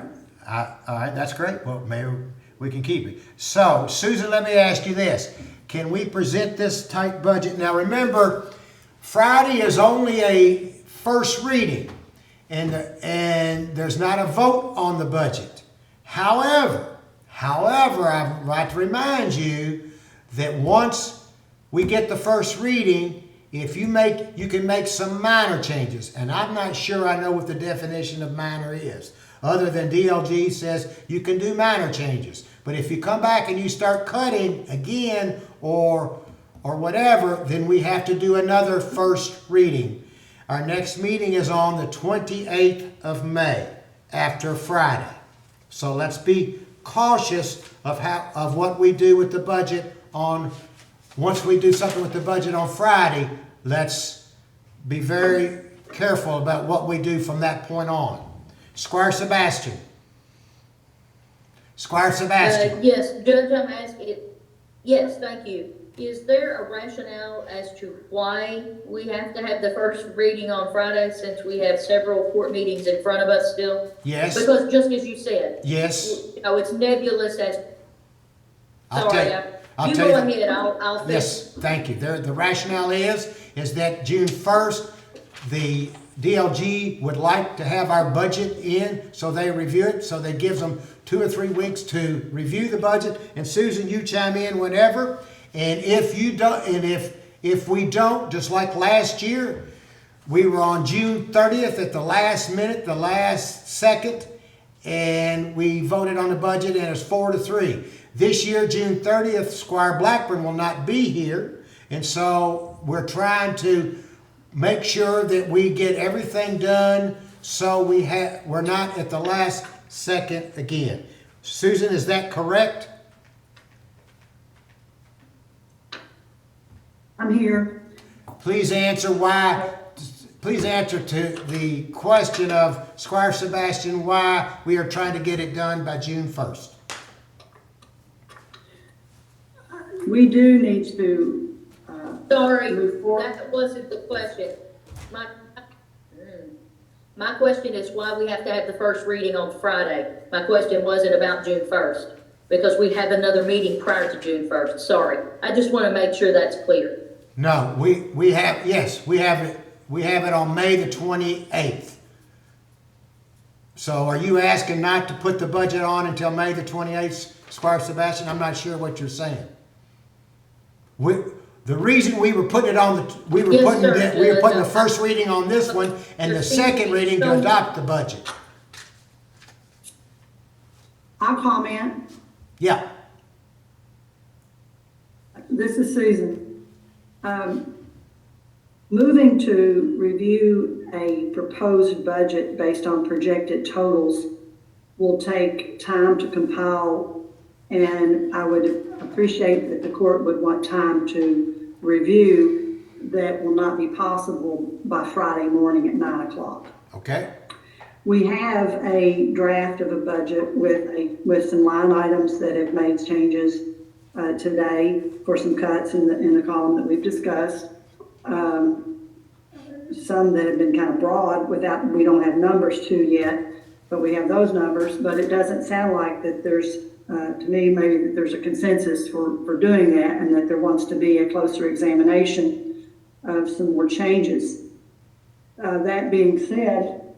Speaker 1: All right, that's great. Well, maybe we can keep it. So, Susan, let me ask you this. Can we present this tight budget? Now, remember, Friday is only a first reading, and there's not a vote on the budget. However, I'd like to remind you that once we get the first reading, you can make some minor changes, and I'm not sure I know what the definition of minor is, other than DLG says you can do minor changes. But if you come back and you start cutting again or whatever, then we have to do another first reading. Our next meeting is on the 28th of May, after Friday. So let's be cautious of what we do with the budget once we do something with the budget on Friday, let's be very careful about what we do from that point on. Squire Sebastian. Squire Sebastian.
Speaker 6: Yes, Judge, I'm asking, yes, thank you. Is there a rationale as to why we have to have the first reading on Friday since we have several court meetings in front of us still?
Speaker 1: Yes.
Speaker 6: Because just as you said.
Speaker 1: Yes.
Speaker 6: You know, it's nebulous as.
Speaker 1: I'll
Speaker 6: Sorry,
Speaker 1: tell
Speaker 6: you
Speaker 1: you
Speaker 6: go
Speaker 1: that.
Speaker 6: ahead, I'll finish.
Speaker 1: Yes, thank you. The rationale is that June 1st, the DLG would like to have our budget in, so they review it. So that gives them 2 or 3 weeks to review the budget. And Susan, you chime in whenever. And if you don't, and If we don't, just like last year, we were on June 30th at the last minute, the last second, and we voted on the budget and it's 4-3. This year, June 30th, Squire Blackburn will not be here. And so we're trying to make sure that we get everything done so we're not at the last second again. Susan, is that correct?
Speaker 3: I'm here.
Speaker 1: Please answer to the question of Squire Sebastian why we are trying to get it done by June 1st.
Speaker 3: We do need to,
Speaker 6: Sorry,
Speaker 3: move forward.
Speaker 6: that wasn't the question. My question is why we have to have the first reading on Friday. My question wasn't about June 1st, because we have another meeting prior to June 1st. Sorry. I just want to make sure that's clear.
Speaker 1: No, we have it on May the 28th. So are you asking not to put the budget on until May the 28th, Squire Sebastian? I'm not sure what you're saying. The reason we were putting it on we were putting the first reading on this one and the second reading to adopt the budget.
Speaker 3: I'll comment.
Speaker 1: Yeah.
Speaker 3: This is Susan. Moving to review a proposed budget based on projected totals will take time to compile, and I would appreciate that the court would want time to review. That will not be possible by Friday morning at 9 o'clock.
Speaker 1: Okay.
Speaker 3: We have a draft of a budget with some line items that have made changes today for some cuts in the column that we've discussed. Some that have been kind of broad we don't have numbers to yet, but we have those numbers. But it doesn't sound like that there's, to me, maybe that there's a consensus for doing that, and that there wants to be a closer examination of some more changes. That being said,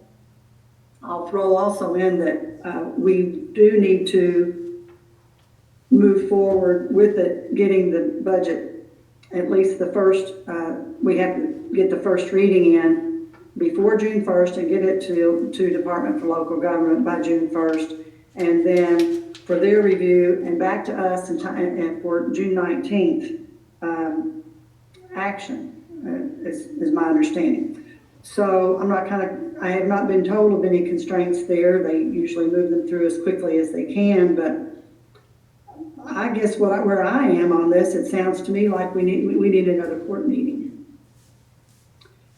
Speaker 3: I'll throw also in that we do need to move forward with it, getting the budget, at least the first, we have to get the first reading in before June 1st and get it to Department for Local Government by June 1st. And then for their review and back to us and for June 19th action, is my understanding. So I have not been told of any constraints there. They usually move them through as quickly as they can, but I guess where I am on this, it sounds to me like we need another court meeting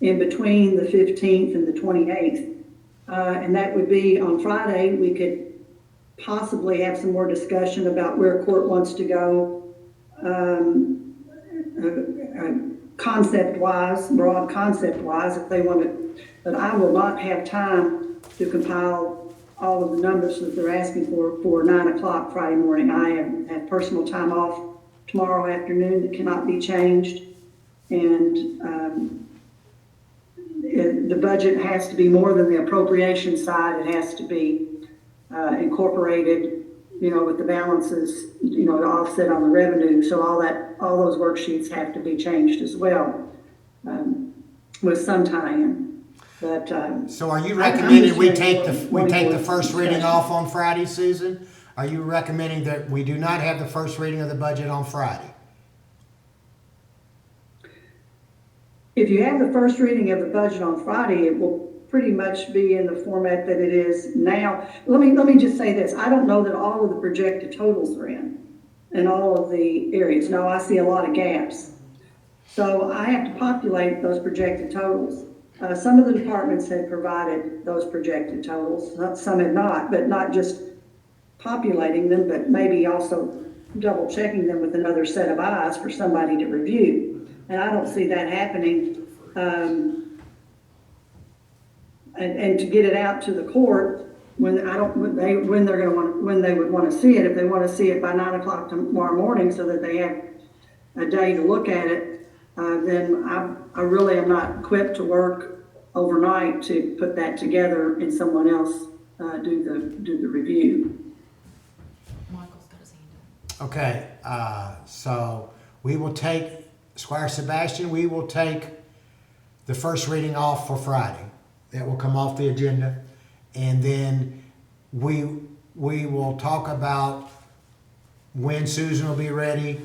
Speaker 3: in between the 15th and the 28th. And that would be on Friday. We could possibly have some more discussion about where court wants to go, concept-wise, broad concept-wise, if they want to. But I will not have time to compile all of the numbers that they're asking for 9 o'clock Friday morning. I have personal time off tomorrow afternoon that cannot be changed. And the budget has to be more than the appropriation side. It has to be incorporated, with the balances, to offset on the revenue. So all those worksheets have to be changed as well, with some tie-in. But
Speaker 1: so are you recommending we take the first reading off on Friday, Susan? Are you recommending that we do not have the first reading of the budget on Friday?
Speaker 3: If you have the first reading of the budget on Friday, it will pretty much be in the format that it is now. Let me just say this. I don't know that all of the projected totals are in all of the areas. No, I see a lot of gaps. So I have to populate those projected totals. Some of the departments have provided those projected totals. Some have not, but not just populating them, but maybe also double checking them with another set of eyes for somebody to review. And I don't see that happening. And to get it out to the court when they would want to see it. If they want to see it by 9 o'clock tomorrow morning so that they have a day to look at it, then I really am not equipped to work overnight to put that together and someone else do the review.
Speaker 2: Michael's got his hand up.
Speaker 1: Okay, so we will take Squire Sebastian, we will take the first reading off for Friday. That will come off the agenda. And then we will talk about when Susan will be ready,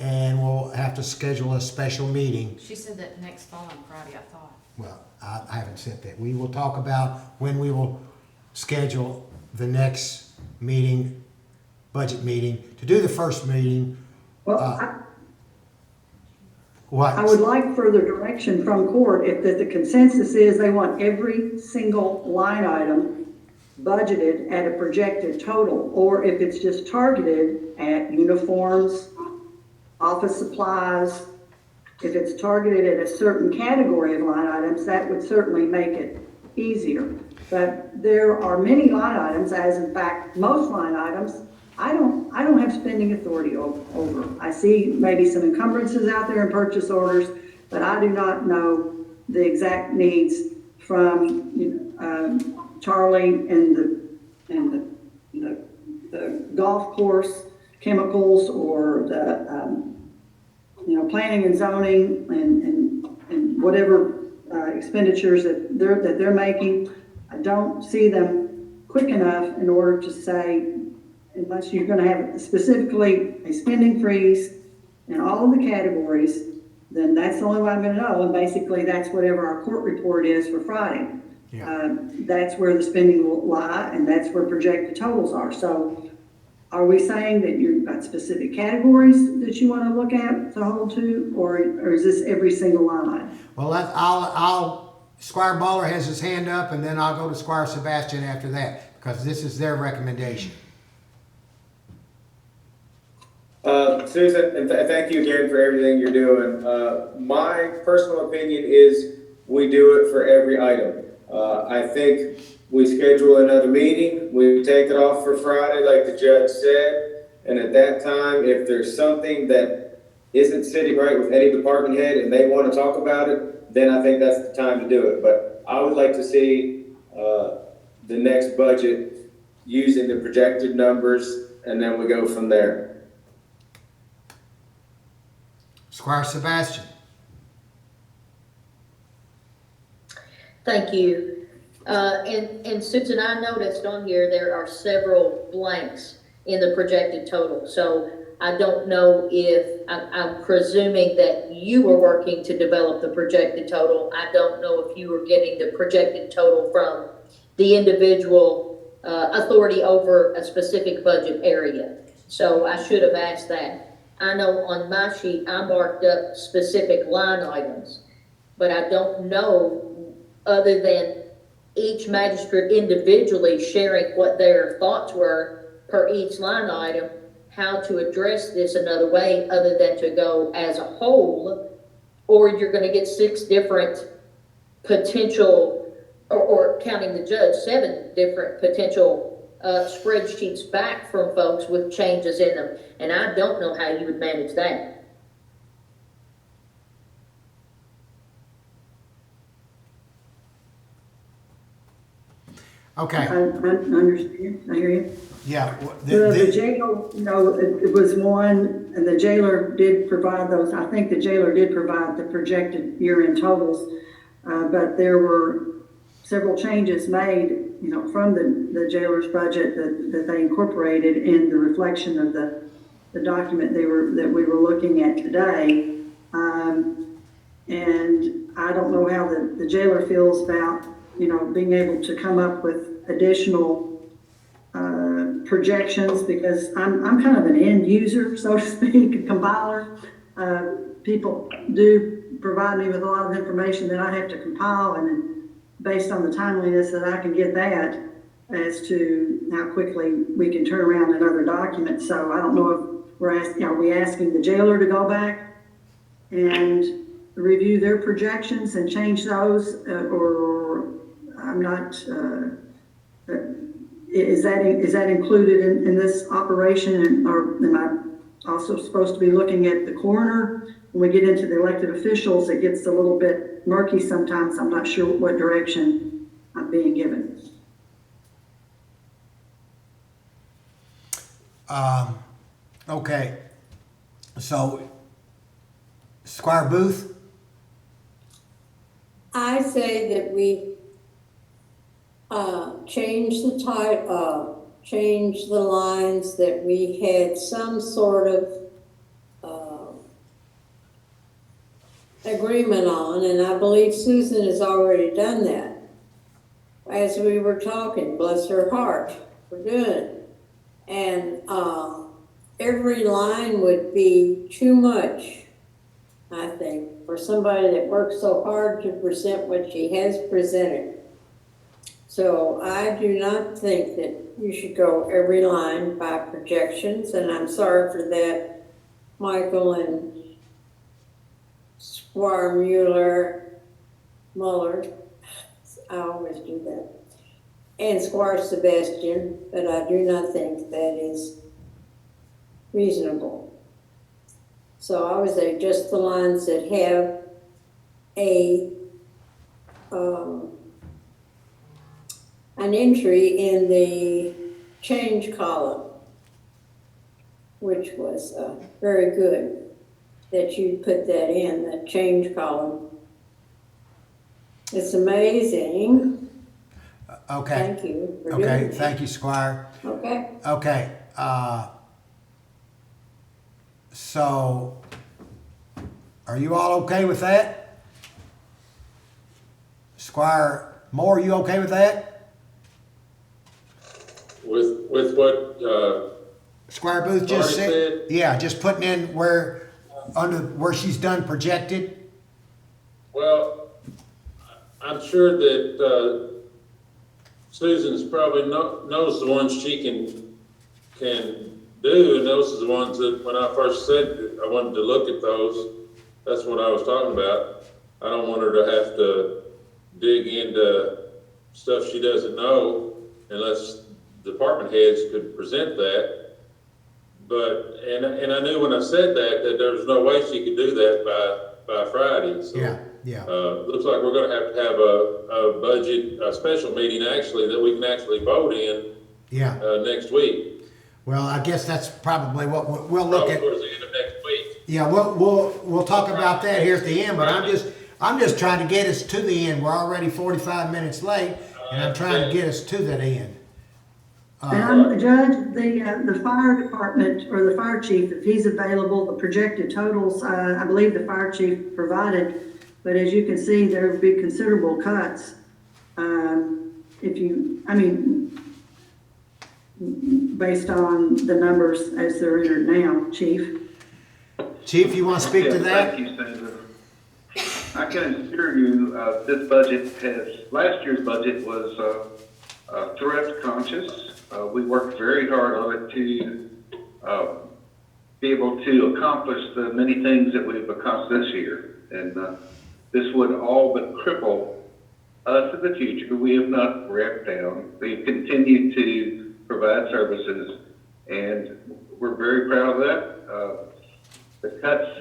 Speaker 1: and we'll have to schedule a special meeting.
Speaker 2: She said that next following Friday, I thought.
Speaker 1: Well, I haven't said that. We will talk about when we will schedule the next meeting, budget meeting. To do the first meeting,
Speaker 3: Well,
Speaker 1: what?
Speaker 3: I would like further direction from court if the consensus is they want every single line item budgeted at a projected total, or if it's just targeted at uniforms, office supplies. If it's targeted at a certain category of line items, that would certainly make it easier. But there are many line items, as in fact, most line items, I don't have spending authority over. I see maybe some encumbrances out there in purchase orders, but I do not know the exact needs from Charlie and the golf course chemicals, or the planning and zoning and whatever expenditures that they're making. I don't see them quick enough in order to say, unless you're going to have specifically a spending freeze in all of the categories, then that's the only way I'm going to know. And basically, that's whatever our court report is for Friday.
Speaker 1: Yeah.
Speaker 3: That's where the spending will lie, and that's where projected totals are. So are we saying that you've got specific categories that you want to look at to hold to, or is this every single line item?
Speaker 1: Well, I'll Squire Baller has his hand up, and then I'll go to Squire Sebastian after that, because this is their recommendation.
Speaker 17: Susan, and thank you again for everything you're doing. My personal opinion is we do it for every item. I think we schedule another meeting, we take it off for Friday like the judge said, and at that time, if there's something that isn't sitting right with any department head and they want to talk about it, then I think that's the time to do it. But I would like to see the next budget using the projected numbers, and then we go from there.
Speaker 1: Squire Sebastian.
Speaker 6: Thank you. And Susan, I noticed on here, there are several blanks in the projected total. So I don't know if, I'm presuming that you were working to develop the projected total. I don't know if you were getting the projected total from the individual authority over a specific budget area. So I should have asked that. I know on my sheet, I marked up specific line items, but I don't know, other than each magistrate individually sharing what their thoughts were per each line item, how to address this another way other than to go as a whole, or you're going to get 6 different potential, or counting the judge, 7 different potential spreadsheets back from folks with changes in them. And I don't know how you would manage that.
Speaker 1: Okay.
Speaker 3: I understand. I hear you.
Speaker 1: Yeah.
Speaker 3: The jail, it was one, and the jailer did provide those. I think the jailer did provide the projected year-end totals, but there were several changes made, from the jailer's budget that they incorporated in the reflection of the document that we were looking at today. And I don't know how the jailer feels about, being able to come up with additional projections, because I'm kind of an end user, so to speak, a compiler. People do provide me with a lot of information that I have to compile, and then based on the timeliness that I can get that as to how quickly we can turn around another document. So I don't know if are we asking the jailer to go back and review their projections and change those, or I'm not, is that included in this operation, or am I also supposed to be looking at the coroner? When we get into the elected officials, it gets a little bit murky sometimes. I'm not sure what direction I'm being given.
Speaker 1: Okay. So Squire Booth?
Speaker 8: I say that we change the change the lines, that we had some sort of agreement on, and I believe Susan has already done that. As we were talking, bless her heart for doing it. And every line would be too much, I think, for somebody that works so hard to present what she has presented. So I do not think that you should go every line by projections, and I'm sorry for that, Michael and Squire Muller, I always do that, and Squire Sebastian, but I do not think that is reasonable. So I would say just the lines that have an entry in the change column, which was very good that you put that in, the change column. It's amazing.
Speaker 1: Okay.
Speaker 8: Thank you for doing
Speaker 1: Okay,
Speaker 8: that.
Speaker 1: thank you, Squire.
Speaker 8: Okay.
Speaker 1: Okay, so, are you all okay with that? Squire Moore, you okay with that?
Speaker 7: With what,
Speaker 1: Squire Booth just
Speaker 7: Marty said?
Speaker 1: Yeah, just putting in where she's done projected.
Speaker 7: well, I'm sure that, Susan's probably knows the ones she can do, and those are the ones that, when I first said that I wanted to look at those, that's what I was talking about. I don't want her to have to dig into stuff she doesn't know unless department heads could present that. But, and I knew when I said that there was no way she could do that by Friday, so.
Speaker 1: Yeah.
Speaker 7: Looks like we're gonna have to have a budget, a special meeting actually, that we can actually vote in,
Speaker 1: Yeah.
Speaker 7: next week.
Speaker 1: Well, I guess that's probably what we'll look at.
Speaker 7: Towards the end of next week.
Speaker 1: Yeah, we'll talk about that here at the end, but I'm just trying to get us to the end. We're already 45 minutes late, and I'm trying to get us to that end.
Speaker 3: And Judge, the fire department or the fire chief, if he's available, the projected totals, I believe the fire chief provided, but as you can see, there would be considerable cuts. Based on the numbers as they're entered now, Chief.
Speaker 1: Chief, you want to speak to that?
Speaker 16: Thank you, Senator. I can assure you, this budget last year's budget was thrift conscious. We worked very hard on it to be able to accomplish the many things that we've accomplished this year. And this would all but cripple us in the future. We have not ramped down. We've continued to provide services, and we're very proud of that. The cuts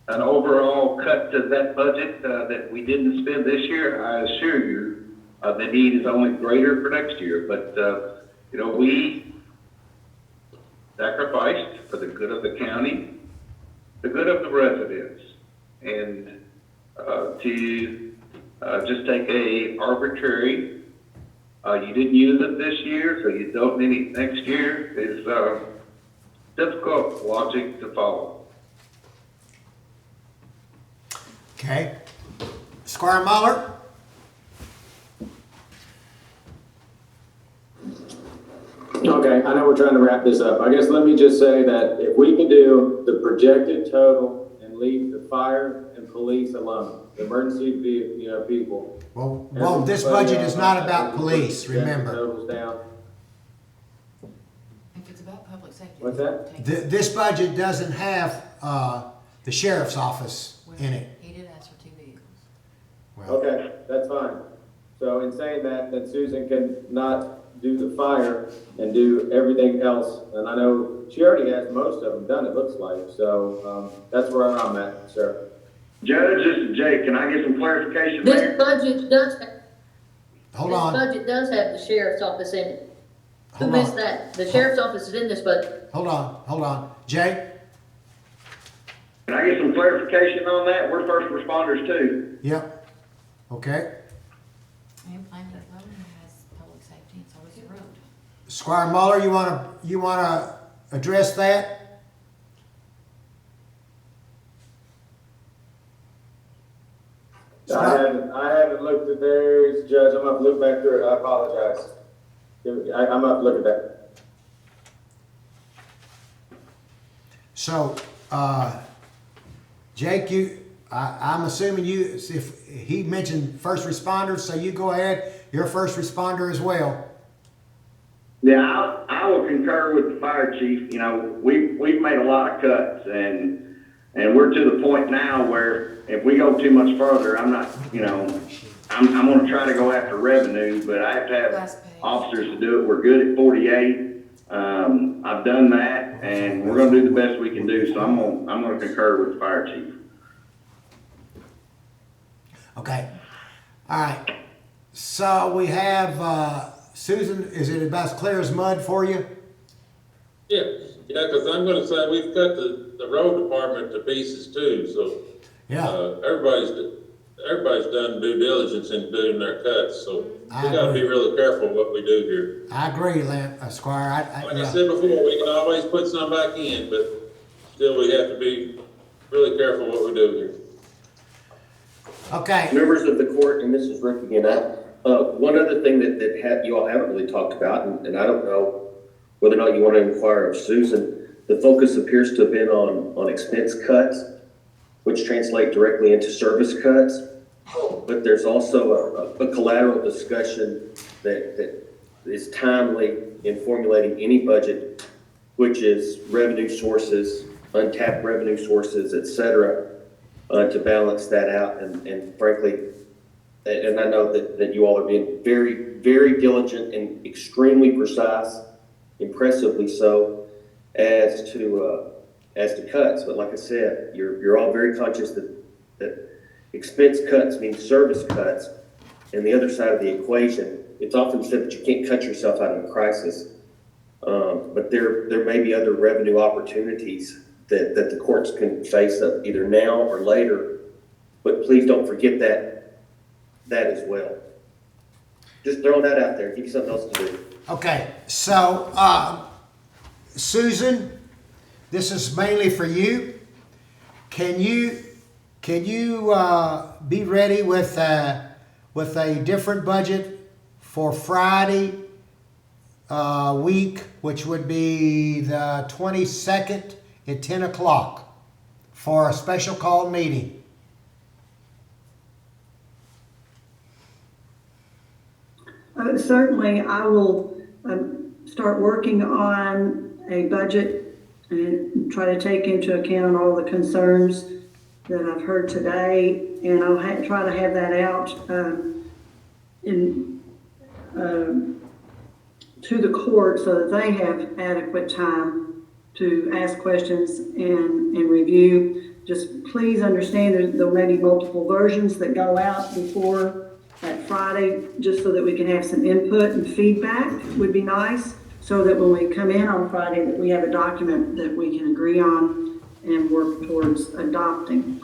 Speaker 16: an overall cut to that budget that we didn't spend this year, I assure you, the need is only greater for next year. But, we sacrificed for the good of the county, the good of the residents, and to just take a arbitrary, you didn't use it this year, so you don't need it next year, is difficult logic to follow.
Speaker 1: Okay. Squire Muller?
Speaker 12: Okay, I know we're trying to wrap this up. I guess let me just say that if we can do the projected total and leave the fire and police alone, the emergency people.
Speaker 1: Well, this budget is not about police, remember.
Speaker 12: Totals down.
Speaker 2: If it's about public safety.
Speaker 12: What's that?
Speaker 1: This budget doesn't have the sheriff's office in it.
Speaker 2: He did ask for 2 vehicles.
Speaker 12: Okay, that's fine. So in saying that, then Susan can not do the fire and do everything else. And I know she already has most of them done, it looks like. So that's where I'm at, sir.
Speaker 16: Judge, this is Jake. Can I get some clarification
Speaker 6: This
Speaker 16: there?
Speaker 6: budget does,
Speaker 1: Hold
Speaker 6: this
Speaker 1: on.
Speaker 6: budget does have the sheriff's office in it. Who
Speaker 1: Hold
Speaker 6: missed
Speaker 1: on.
Speaker 6: that? The sheriff's office is in this budget.
Speaker 1: Hold on. Jay?
Speaker 16: Can I get some clarification on that? We're first responders too.
Speaker 1: Yep. Okay.
Speaker 2: And Plainview Road has public safety, and so is the road.
Speaker 1: Squire Muller, you wanna address that?
Speaker 17: I haven't looked at theirs, Judge. I'm gonna look back through it. I apologize. I'm gonna look at that.
Speaker 1: So, Jake, I'm assuming if he mentioned first responders, so you go ahead, you're a first responder as well.
Speaker 16: Yeah, I will concur with the fire chief. You know, we've made a lot of cuts, and we're to the point now where if we go too much further, I'm not, you know, I'm going to try to go after revenue, but I have to have officers to do it. We're good at 48. I've done that, and we're going to do the best we can do. So I'm going to concur with the fire chief.
Speaker 1: Okay. All right. So we have Susan. Is it about as clear as mud for you?
Speaker 7: Yeah, because I'm gonna say we've cut the road department to pieces too, so.
Speaker 1: Yeah.
Speaker 7: Everybody's done due diligence in doing their cuts, so
Speaker 1: I
Speaker 7: we gotta
Speaker 1: agree.
Speaker 7: be really careful what we do here.
Speaker 1: I agree, Squire.
Speaker 7: Like I said before, we can always put some back in, but still we have to be really careful what we do here.
Speaker 1: Okay.
Speaker 15: Members of the court, and this is Rick again. One other thing that you all haven't really talked about, and I don't know whether or not you want to inquire of Susan, the focus appears to have been on expense cuts, which translate directly into service cuts. But there's also a collateral discussion that is timely in formulating any budget, which is revenue sources, untapped revenue sources, et cetera, to balance that out. And frankly, and I know that you all are being very, very diligent and extremely precise, impressively so, as to cuts. But like I said, you're all very conscious that expense cuts mean service cuts. And the other side of the equation, it's often said that you can't cut yourself out of a crisis. But there may be other revenue opportunities that the courts can face up either now or later. But please don't forget that as well. Just throwing that out there, give you something else to do.
Speaker 1: Okay. So, Susan, this is mainly for you. Can you be ready with a different budget for Friday week, which would be the 22nd at 10 o'clock for a special call meeting?
Speaker 3: Certainly, I will start working on a budget and try to take into account all the concerns that I've heard today, and I'll try to have that out to the court so that they have adequate time to ask questions and review. Just please understand that there may be multiple versions that go out before that Friday, just so that we can have some input and feedback would be nice, so that when we come in on Friday that we have a document that we can agree on and work towards adopting.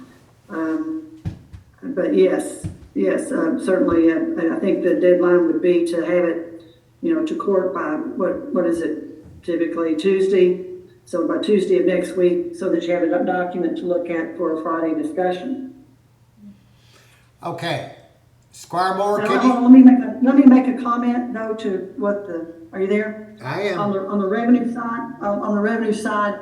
Speaker 3: But yes, certainly, I think the deadline would be to have it, to court by, what is it, typically Tuesday? So by Tuesday of next week, so that you have a document to look at for a Friday discussion.
Speaker 1: Okay. Squire Moore,
Speaker 3: Now,
Speaker 1: can
Speaker 3: hold on, let me make a comment though to what are you there?
Speaker 1: I am.
Speaker 3: On the revenue side,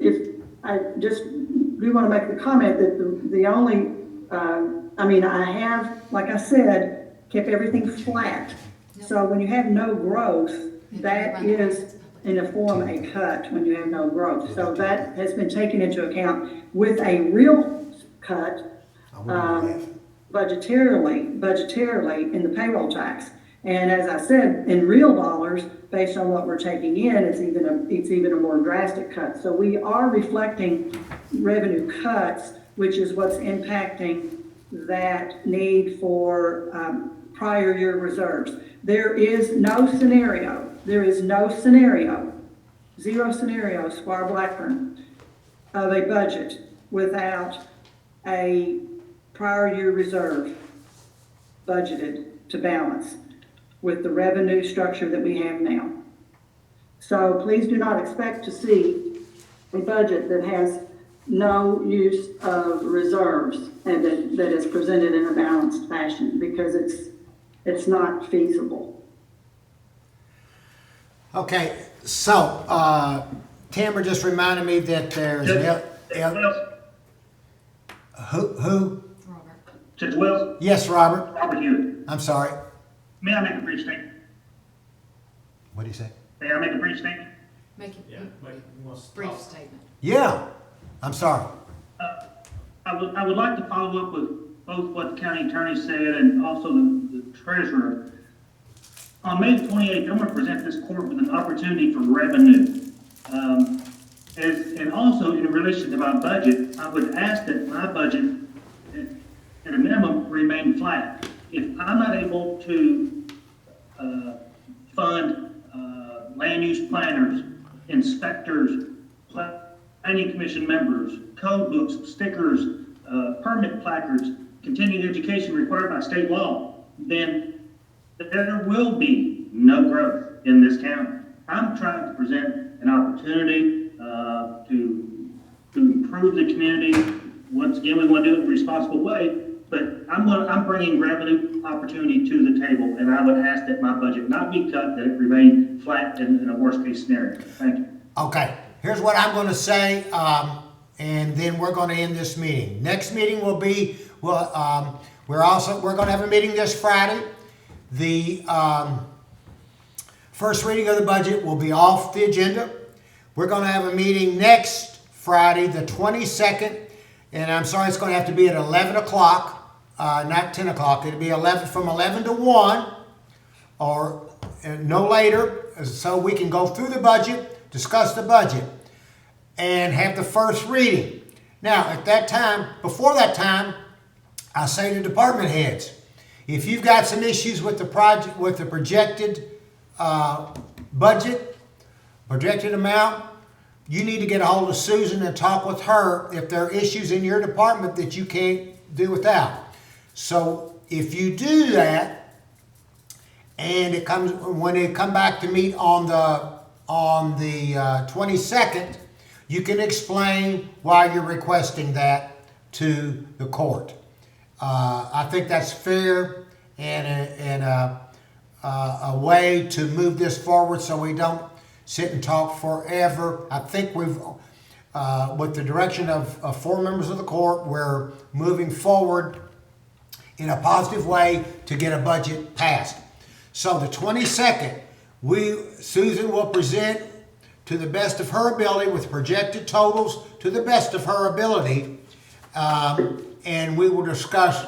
Speaker 3: if I just do want to make the comment that the only, I have, like I said, kept everything flat. So when you have no growth, that is in a form a cut when you have no growth. So that has been taken into account with a real cut, budgetarily in the payroll tax. And as I said, in real dollars, based on what we're taking in, it's even a more drastic cut. So we are reflecting revenue cuts, which is what's impacting that need for prior year reserves. There is no scenario, zero scenario, Squire Blackburn, of a budget without a prior year reserve budgeted to balance with the revenue structure that we have now. So please do not expect to see a budget that has no use of reserves and that is presented in a balanced fashion, because it's not feasible.
Speaker 1: Okay, so, Tamara just reminded me that there's who?
Speaker 18: Judge Wells?
Speaker 1: Yes, Robert.
Speaker 18: Robert Hewitt.
Speaker 1: I'm sorry.
Speaker 18: May I make a brief statement?
Speaker 1: What do you say?
Speaker 18: May I make a brief statement?
Speaker 2: Make
Speaker 5: Yeah,
Speaker 2: a brief statement.
Speaker 1: Yeah, I'm sorry.
Speaker 18: I would like to follow up with both what the county attorney said and also the treasurer. On May 28th, I'm going to present this court with an opportunity for revenue. And also in relation to my budget, I would ask that my budget, at a minimum, remain flat. If I'm not able to fund land use planners, inspectors, planning commission members, code books, stickers, permit placards, continuing education required by state law, then there will be no growth in this county. I'm trying to present an opportunity to improve the community. Once again, we want to do it in a responsible way, but I'm bringing revenue opportunity to the table, and I would ask that my budget not be cut, that it remain flat in a worst case scenario. Thank you.
Speaker 1: Okay, here's what I'm going to say, and then we're going to end this meeting. Next meeting will be, we're going to have a meeting this Friday. The first reading of the budget will be off the agenda. We're going to have a meeting next Friday, the 22nd, and I'm sorry, it's going to have to be at 11 o'clock, not 10 o'clock. It'll be from 11 to 1, or no later, so we can go through the budget, discuss the budget, and have the first reading. Now, at that time, before that time, I say to department heads, if you've got some issues with the project, with the projected budget, projected amount, you need to get a hold of Susan and talk with her if there are issues in your department that you can't do without. So if you do that, and when they come back to meet on the 22nd, you can explain why you're requesting that to the court. I think that's fair and a way to move this forward so we don't sit and talk forever. I think we've, with the direction of 4 members of the court, we're moving forward in a positive way to get a budget passed. So the 22nd, Susan will present to the best of her ability with projected totals to the best of her ability, and we will discuss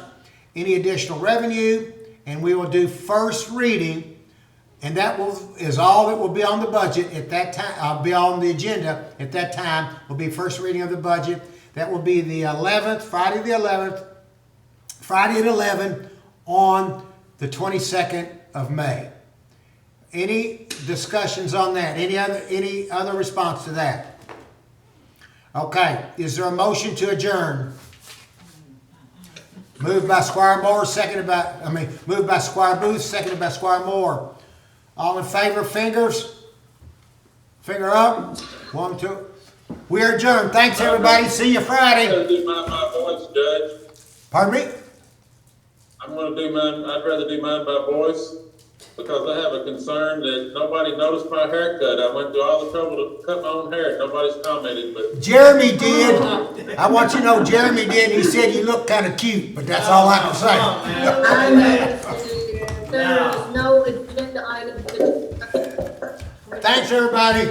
Speaker 1: any additional revenue, and we will do first reading, and that is all that will be on the budget at that time, be on the agenda at that time, will be first reading of the budget. That will be the 11th, Friday the 11th, Friday at 11 on the 22nd of May. Any discussions on that? Any other response to that? Okay, is there a motion to adjourn? Moved by Squire Moore, moved by Squire Booth, seconded by Squire Moore. All in favor, fingers? Finger up. 1, 2. We are adjourned. Thanks, everybody. See you Friday.
Speaker 7: I'd rather do mine by voice, Judge.
Speaker 1: Pardon me?
Speaker 7: I'm going to do mine, I'd rather do mine by voice, because I have a concern that nobody noticed my haircut. I went through all the trouble to cut my own hair. Nobody's commented, but
Speaker 1: Jeremy did. I want you to know Jeremy did. He said you look kind of cute, but that's all I can say.
Speaker 6: I know there is no agenda item.
Speaker 1: Thanks, everybody.